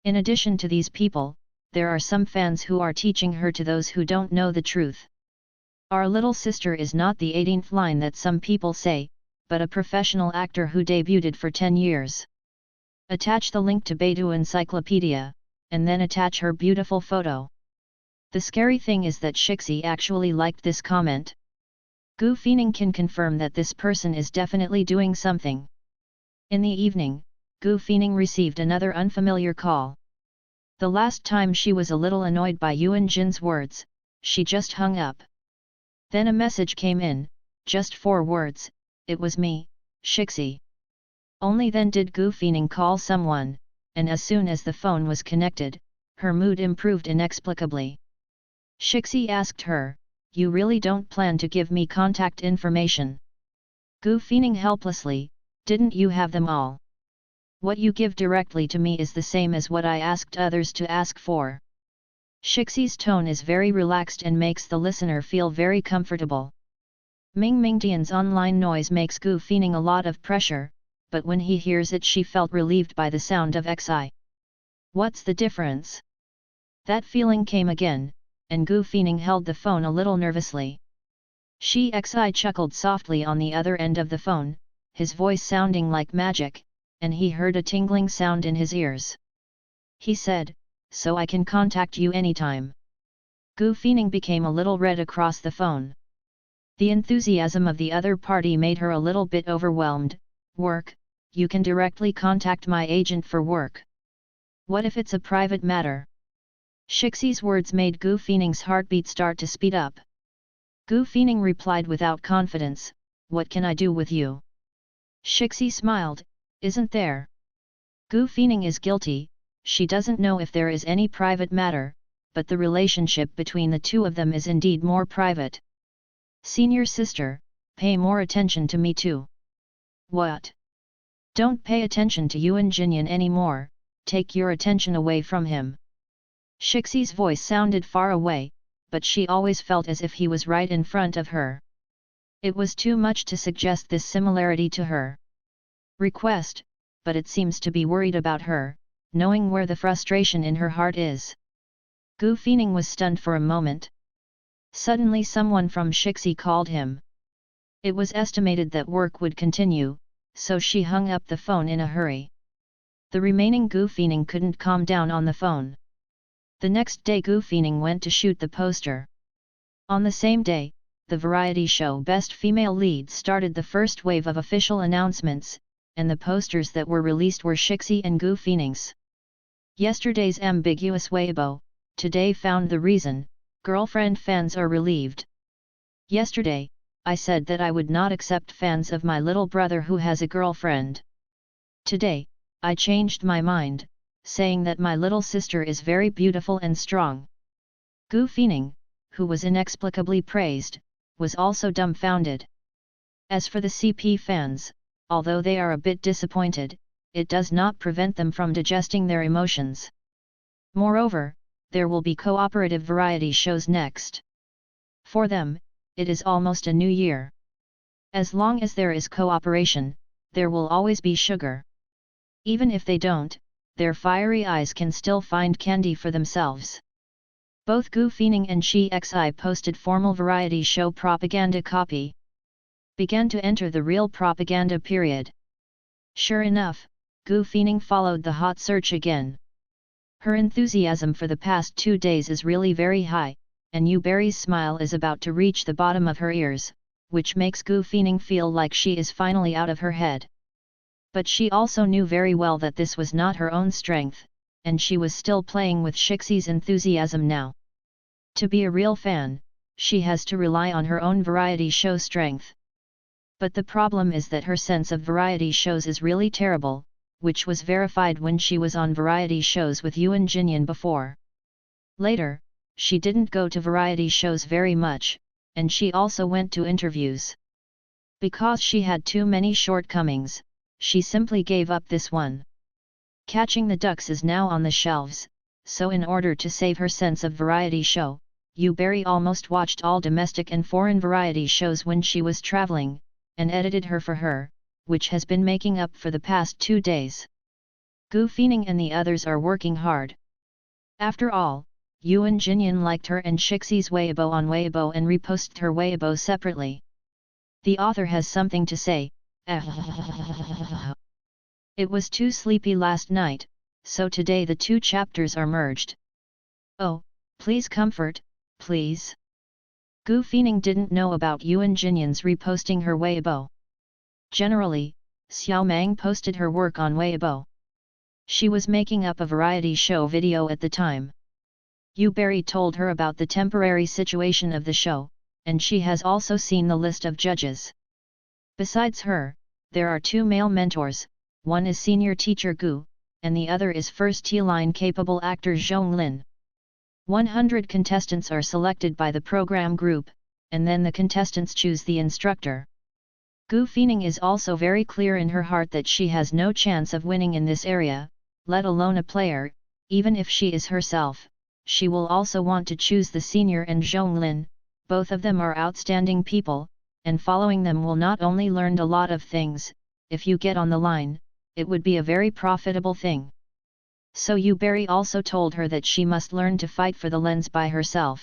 In addition to these people, there are some fans who are teaching her to those who don't know the truth. Our little sister is not the 18th line that some people say, but a professional actor who debuted for 10 years. Attach the link to Baidu Encyclopedia, and then attach her beautiful photo. The scary thing is that Shixi actually liked this comment. Gu Feining can confirm that this person is definitely doing something. In the evening, Gu Feining received another unfamiliar call. The last time she was a little annoyed by Yuan Jin's words, she just hung up. Then a message came in, just 4 words, it was me, Shixi. Only then did Gu Feining call someone, and as soon as the phone was connected, her mood improved inexplicably. Shixi asked her, you really don't plan to give me contact information? Gu Feining helplessly, didn't you have them all? What you give directly to me is the same as what I asked others to ask for. Shixi's tone is very relaxed and makes the listener feel very comfortable. Ming Mingtian's online noise makes Gu Feining a lot of pressure, but when he hears it she felt relieved by the sound of Xi. What's the difference? That feeling came again, and Gu Feining held the phone a little nervously. Xi chuckled softly on the other end of the phone, his voice sounding like magic, and he heard a tingling sound in his ears. He said, so I can contact you anytime. Gu Feining became a little red across the phone. The enthusiasm of the other party made her a little bit overwhelmed. Work, you can directly contact my agent for work. What if it's a private matter? Shixi's words made Gu Feining's heartbeat start to speed up. Gu Feining replied without confidence, what can I do with you? Shixi smiled, isn't there? Gu Feining is guilty, she doesn't know if there is any private matter, but the relationship between the two of them is indeed more private. Senior sister, pay more attention to me too. What? Don't pay attention to Yuan Jinyan anymore, take your attention away from him. Shixi's voice sounded far away, but she always felt as if he was right in front of her. It was too much to suggest this similarity to her request, but it seems to be worried about her, knowing where the frustration in her heart is. Gu Feining was stunned for a moment. Suddenly someone from Shixi called him. It was estimated that work would continue, so she hung up the phone in a hurry. The remaining Gu Feining couldn't calm down on the phone. The next day Gu Feining went to shoot the poster. On the same day, the variety show Best Female Lead started the first wave of official announcements, and the posters that were released were Shixi and Gu Feining's. Yesterday's ambiguous Weibo, today found the reason, girlfriend fans are relieved. Yesterday, I said that I would not accept fans of my little brother who has a girlfriend. Today, I changed my mind, saying that my little sister is very beautiful and strong. Gu Feining, who was inexplicably praised, was also dumbfounded. As for the CP fans, although they are a bit disappointed, it does not prevent them from digesting their emotions. Moreover, there will be cooperative variety shows next. For them, it is almost a new year. As long as there is cooperation, there will always be sugar. Even if they don't, their fiery eyes can still find candy for themselves. Both Gu Feining and Shi Xi posted formal variety show propaganda copy. Began to enter the real propaganda period. Sure enough, Gu Feining followed the hot search again. Her enthusiasm for the past 2 days is really very high, and Yu Berry's smile is about to reach the bottom of her ears, which makes Gu Feining feel like she is finally out of her head. But she also knew very well that this was not her own strength, and she was still playing with Shixi's enthusiasm now. To be a real fan, she has to rely on her own variety show strength. But the problem is that her sense of variety shows is really terrible, which was verified when she was on variety shows with Yuan Jinyan before. Later, she didn't go to variety shows very much, and she also went to interviews. Because she had too many shortcomings, she simply gave up this one. Catching the Ducks is now on the shelves, so in order to save her sense of variety show, Yu Berry almost watched all domestic and foreign variety shows when she was traveling, and edited her for her, which has been making up for the past 2 days. Gu Feining and the others are working hard. After all, Yuan Jinyan liked her and Shixi's Weibo on Weibo and reposted her Weibo separately. The author has something to say. It was too sleepy last night, so today the 2 chapters are merged. Oh, please comfort, please. Gu Feining didn't know about Yuan Jinyan's reposting her Weibo. Generally, Xiao Mang posted her work on Weibo. She was making up a variety show video at the time. Yu Berry told her about the temporary situation of the show, and she has also seen the list of judges. Besides her, there are 2 male mentors, one is senior teacher Gu, and the other is first T-line capable actor Zhong Lin. 100 contestants are selected by the program group, and then the contestants choose the instructor. Gu Feining is also very clear in her heart that she has no chance of winning in this area, let alone a player. Even if she is herself, she will also want to choose the senior and Zhong Lin. Both of them are outstanding people, and following them will not only learn a lot of things. If you get on the line, it would be a very profitable thing. So Yu Berry also told her that she must learn to fight for the lens by herself.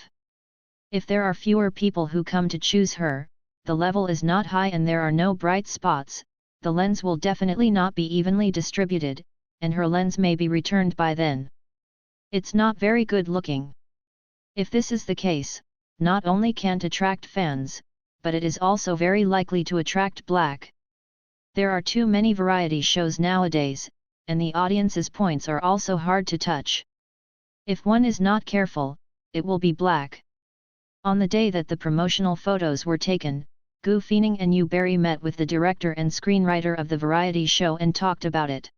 If there are fewer people who come to choose her, the level is not high and there are no bright spots, the lens will definitely not be evenly distributed, and her lens may be returned by then. It's not very good looking. If this is the case, not only can't attract fans, but it is also very likely to attract black. There are too many variety shows nowadays, and the audience's points are also hard to touch. If one is not careful, it will be black. On the day that the promotional photos were taken, Gu Feining and Yu Berry met with the director and screenwriter of the variety show and talked about it.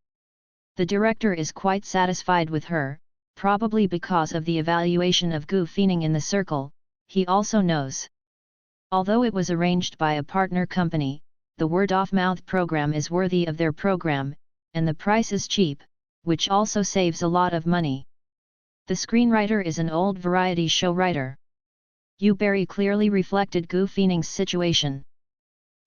The director is quite satisfied with her, probably because of the evaluation of Gu Feining in the circle. He also knows. Although it was arranged by a partner company, the word-of-mouth program is worthy of their program, and the price is cheap, which also saves a lot of money. The screenwriter is an old variety show writer. Yu Berry clearly reflected Gu Feining's situation.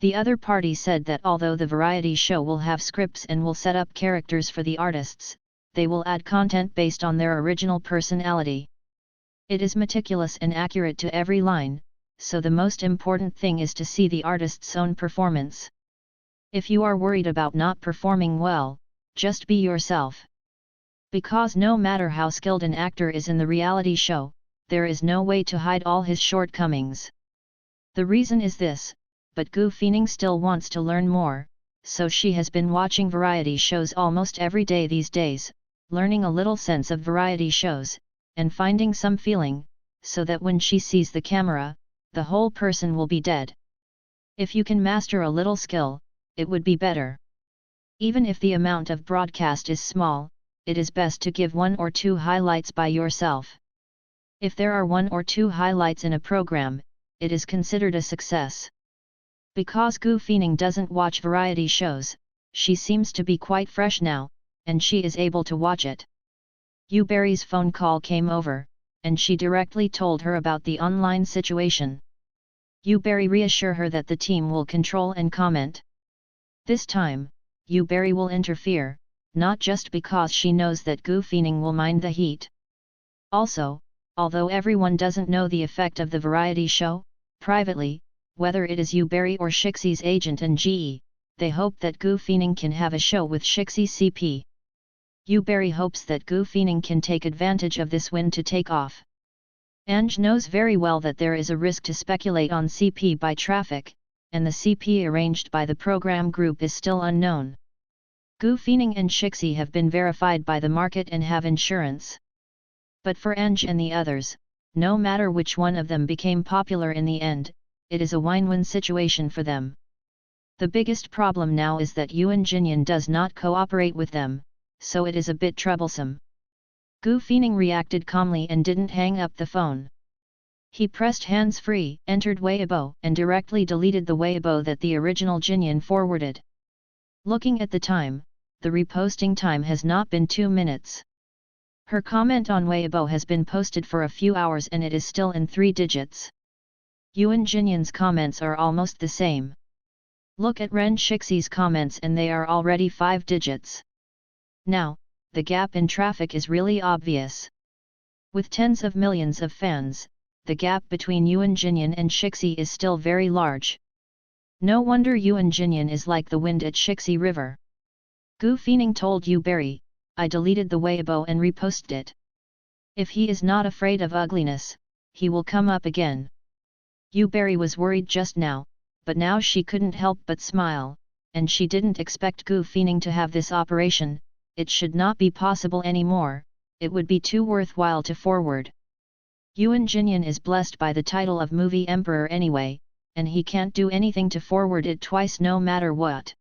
The other party said that although the variety show will have scripts and will set up characters for the artists, they will add content based on their original personality. It is meticulous and accurate to every line, so the most important thing is to see the artist's own performance. If you are worried about not performing well, just be yourself. Because no matter how skilled an actor is in the reality show, there is no way to hide all his shortcomings. The reason is this, but Gu Feining still wants to learn more, so she has been watching variety shows almost every day these days, learning a little sense of variety shows, and finding some feeling, so that when she sees the camera, the whole person will be dead. If you can master a little skill, it would be better. Even if the amount of broadcast is small, it is best to give 1 or 2 highlights by yourself. If there are 1 or 2 highlights in a program, it is considered a success. Because Gu Feining doesn't watch variety shows, she seems to be quite fresh now, and she is able to watch it. Yu Berry's phone call came over, and she directly told her about the online situation. Yuberry reassure her that the team will control and comment. This time, Yuberry will interfere, not just because she knows that Gu Feining will mind the heat. Also, although everyone doesn't know the effect of the variety show, privately, whether it is Yuberry or Shixi's agent and GE, they hope that Gu Feining can have a show with Shixi CP. Yuberry hopes that Gu Feining can take advantage of this win to take off. Ange knows very well that there is a risk to speculate on CP by traffic, and the CP arranged by the program group is still unknown. Gu Feining and Shixi have been verified by the market and have insurance. But for Ange and the others, no matter which one of them became popular in the end, it is a win-win situation for them. The biggest problem now is that Yuan Jinyan does not cooperate with them, so it is a bit troublesome. Gu Feining reacted calmly and didn't hang up the phone. He pressed hands-free, entered Weibo and directly deleted the Weibo that the original Jinyan forwarded. Looking at the time, the reposting time has not been 2 minutes. Her comment on Weibo has been posted for a few hours and it is still in 3 digits. Yuan Jinyan's comments are almost the same. Look at Ren Shixi's comments and they are already 5 digits. Now, the gap in traffic is really obvious. With tens of millions of fans, the gap between Yuan Jinyan and Shixi is still very large. No wonder Yuan Jinyan is like the wind at Shixi River. Gu Feining told Yuberry, I deleted the Weibo and reposted it. If he is not afraid of ugliness, he will come up again. Yuberry was worried just now, but now she couldn't help but smile, and she didn't expect Gu Feining to have this operation. It should not be possible anymore, it would be too worthwhile to forward. Yuan Jinyan is blessed by the title of movie emperor anyway, and he can't do anything to forward it twice no matter what.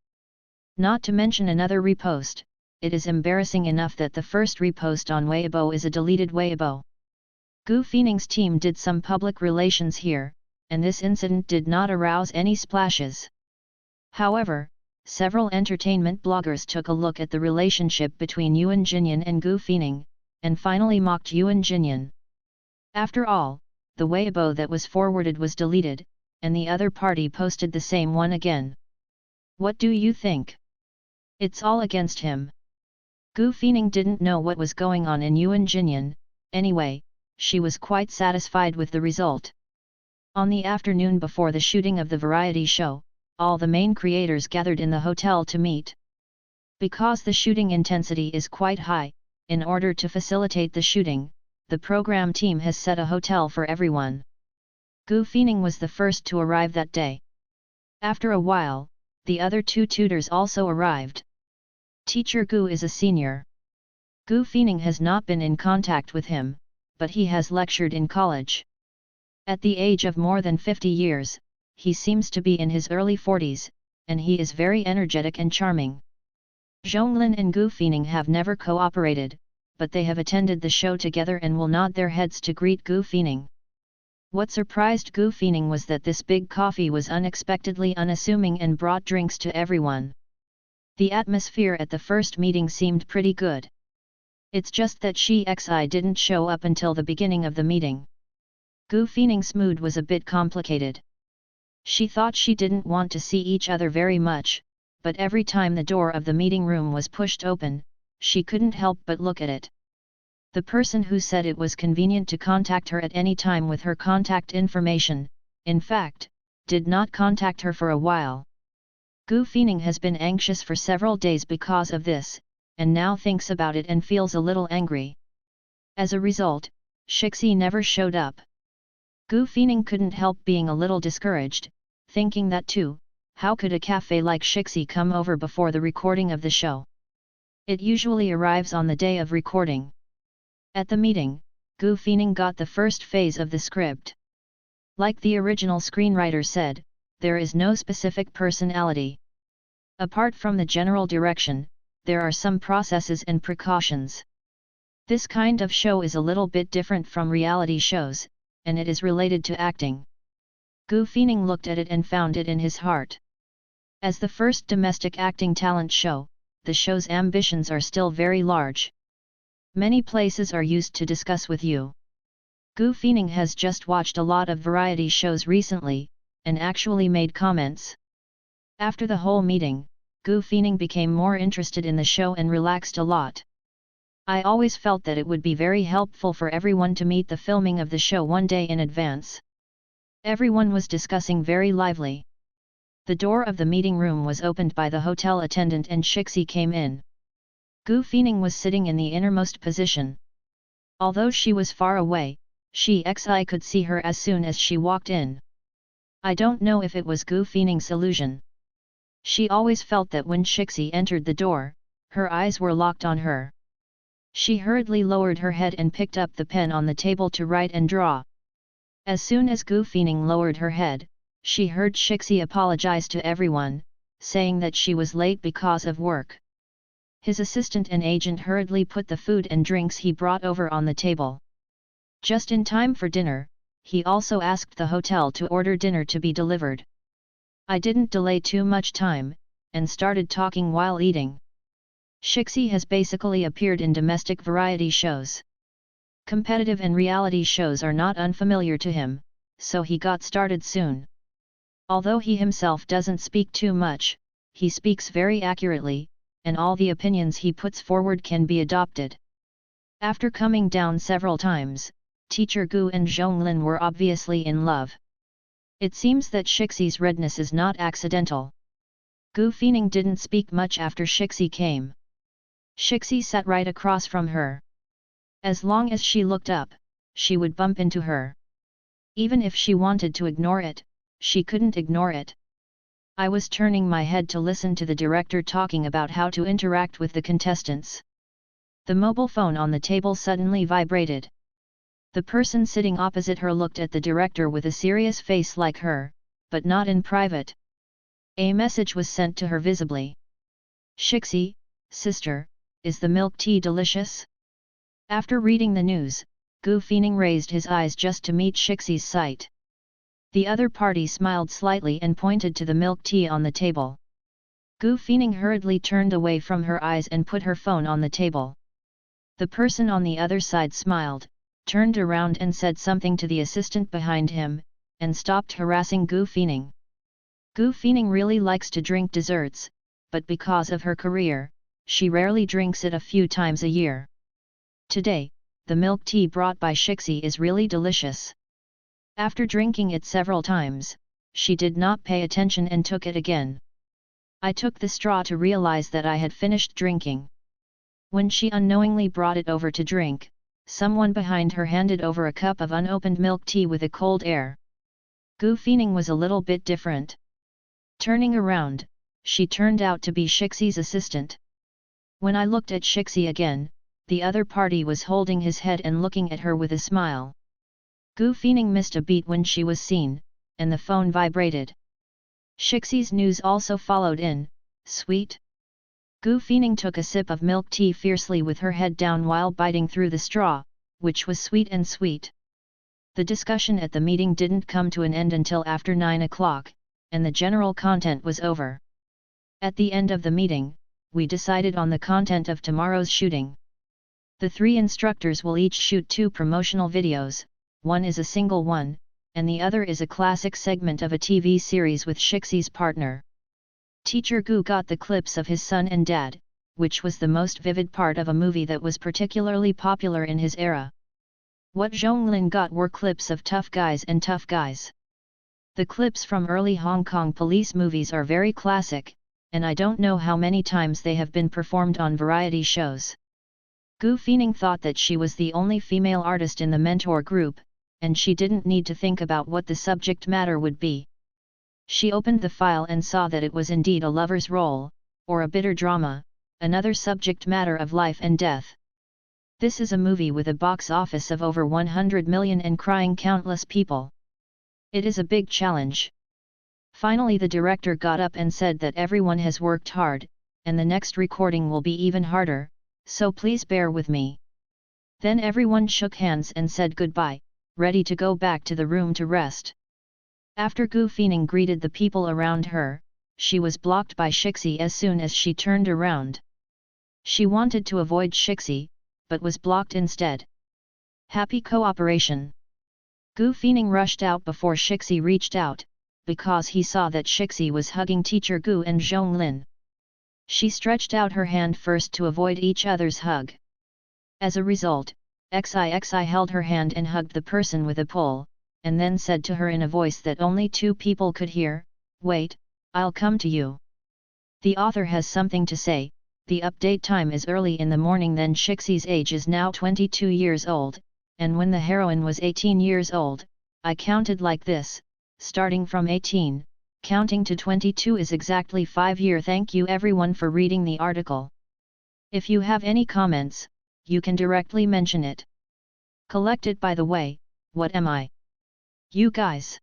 Not to mention another repost, it is embarrassing enough that the first repost on Weibo is a deleted Weibo. Gu Feining's team did some public relations here, and this incident did not arouse any splashes. However, several entertainment bloggers took a look at the relationship between Yuan Jinyan and Gu Feining, and finally mocked Yuan Jinyan. After all, the Weibo that was forwarded was deleted, and the other party posted the same one again. What do you think? It's all against him. Gu Feining didn't know what was going on in Yuan Jinyan, anyway, she was quite satisfied with the result. On the afternoon before the shooting of the variety show, all the main creators gathered in the hotel to meet. Because the shooting intensity is quite high, in order to facilitate the shooting, the program team has set a hotel for everyone. Gu Feining was the first to arrive that day. After a while, the other 2 tutors also arrived. Teacher Gu is a senior. Gu Feining has not been in contact with him, but he has lectured in college. At the age of more than 50 years, he seems to be in his early 40s, and he is very energetic and charming. Zhonglin and Gu Feining have never cooperated, but they have attended the show together and will nod their heads to greet Gu Feining. What surprised Gu Feining was that this big coffee was unexpectedly unassuming and brought drinks to everyone. The atmosphere at the first meeting seemed pretty good. It's just that Shixi didn't show up until the beginning of the meeting. Gu Feining's mood was a bit complicated. She thought she didn't want to see each other very much, but every time the door of the meeting room was pushed open, she couldn't help but look at it. The person who said it was convenient to contact her at any time with her contact information, in fact, did not contact her for a while. Gu Feining has been anxious for several days because of this, and now thinks about it and feels a little angry. As a result, Shixi never showed up. Gu Feining couldn't help being a little discouraged, thinking that too, how could a cafe like Shixi come over before the recording of the show? It usually arrives on the day of recording. At the meeting, Gu Feining got the first phase of the script. Like the original screenwriter said, there is no specific personality. Apart from the general direction, there are some processes and precautions. This kind of show is a little bit different from reality shows, and it is related to acting. Gu Feining looked at it and found it in his heart. As the first domestic acting talent show, the show's ambitions are still very large. Many places are used to discuss with you. Gu Feining has just watched a lot of variety shows recently, and actually made comments. After the whole meeting, Gu Feining became more interested in the show and relaxed a lot. I always felt that it would be very helpful for everyone to meet the filming of the show one day in advance. Everyone was discussing very lively. The door of the meeting room was opened by the hotel attendant and Shixi came in. Gu Feining was sitting in the innermost position. Although she was far away, I could see her as soon as she walked in. I don't know if it was Gu Feining's illusion. She always felt that when Shixi entered the door, her eyes were locked on her. She hurriedly lowered her head and picked up the pen on the table to write and draw. As soon as Gu Feining lowered her head, she heard Shixi apologize to everyone, saying that she was late because of work. His assistant and agent hurriedly put the food and drinks he brought over on the table. Just in time for dinner, he also asked the hotel to order dinner to be delivered. I didn't delay too much time, and started talking while eating. Shixi has basically appeared in domestic variety shows. Competitive and reality shows are not unfamiliar to him, so he got started soon. Although he himself doesn't speak too much, he speaks very accurately, and all the opinions he puts forward can be adopted. After coming down several times, teacher Gu and Zhonglin were obviously in love. It seems that Shixi's redness is not accidental. Gu Feining didn't speak much after Shixi came. Shixi sat right across from her. As long as she looked up, she would bump into her. Even if she wanted to ignore it, she couldn't ignore it. I was turning my head to listen to the director talking about how to interact with the contestants. The mobile phone on the table suddenly vibrated. The person sitting opposite her looked at the director with a serious face like her, but not in private. A message was sent to her visibly. Shixi, sister, is the milk tea delicious? After reading the news, Gu Feining raised his eyes just to meet Shixi's sight. The other party smiled slightly and pointed to the milk tea on the table. Gu Feining hurriedly turned away from her eyes and put her phone on the table. The person on the other side smiled, turned around and said something to the assistant behind him, and stopped harassing Gu Feining. Gu Feining really likes to drink desserts, but because of her career, she rarely drinks it a few times a year. Today, the milk tea brought by Shixi is really delicious. After drinking it several times, she did not pay attention and took it again. I took the straw to realize that I had finished drinking. When she unknowingly brought it over to drink, someone behind her handed over a cup of unopened milk tea with a cold air. Gu Feining was a little bit different. Turning around, she turned out to be Shixi's assistant. When I looked at Shixi again, the other party was holding his head and looking at her with a smile. Gu Feining missed a beat when she was seen, and the phone vibrated. Shixi's news also followed in, sweet. Gu Feining took a sip of milk tea fiercely with her head down while biting through the straw, which was sweet and sweet. The discussion at the meeting didn't come to an end until after 9 o'clock, and the general content was over. At the end of the meeting, we decided on the content of tomorrow's shooting. The 3 instructors will each shoot 2 promotional videos, one is a single one, and the other is a classic segment of a TV series with Shixi's partner. Teacher Gu got the clips of his son and dad, which was the most vivid part of a movie that was particularly popular in his era. What Zhonglin got were clips of tough guys and tough guys. The clips from early Hong Kong police movies are very classic, and I don't know how many times they have been performed on variety shows. Gu Feining thought that she was the only female artist in the mentor group, and she didn't need to think about what the subject matter would be. She opened the file and saw that it was indeed a lover's role, or a bitter drama, another subject matter of life and death. This is a movie with a box office of over 100 million and crying countless people. It is a big challenge. Finally the director got up and said that everyone has worked hard, and the next recording will be even harder, so please bear with me. Then everyone shook hands and said goodbye, ready to go back to the room to rest. After Gu Feining greeted the people around her, she was blocked by Shixi as soon as she turned around. She wanted to avoid Shixi, but was blocked instead. Happy cooperation. Gu Feining rushed out before Shixi reached out, because he saw that Shixi was hugging teacher Gu and Zhonglin. She stretched out her hand first to avoid each other's hug. As a result, Xixi held her hand and hugged the person with a pull, and then said to her in a voice that only two people could hear, "Wait, I'll come to you." The author has something to say. The update time is early in the morning, then Shixi's age is now 22 years old, and when the heroine was 18 years old, I counted like this, starting from 18, counting to 22 is exactly 5 years. Thank you everyone for reading the article. If you have any comments, you can directly mention it. Collected by the way, what am I? You guys.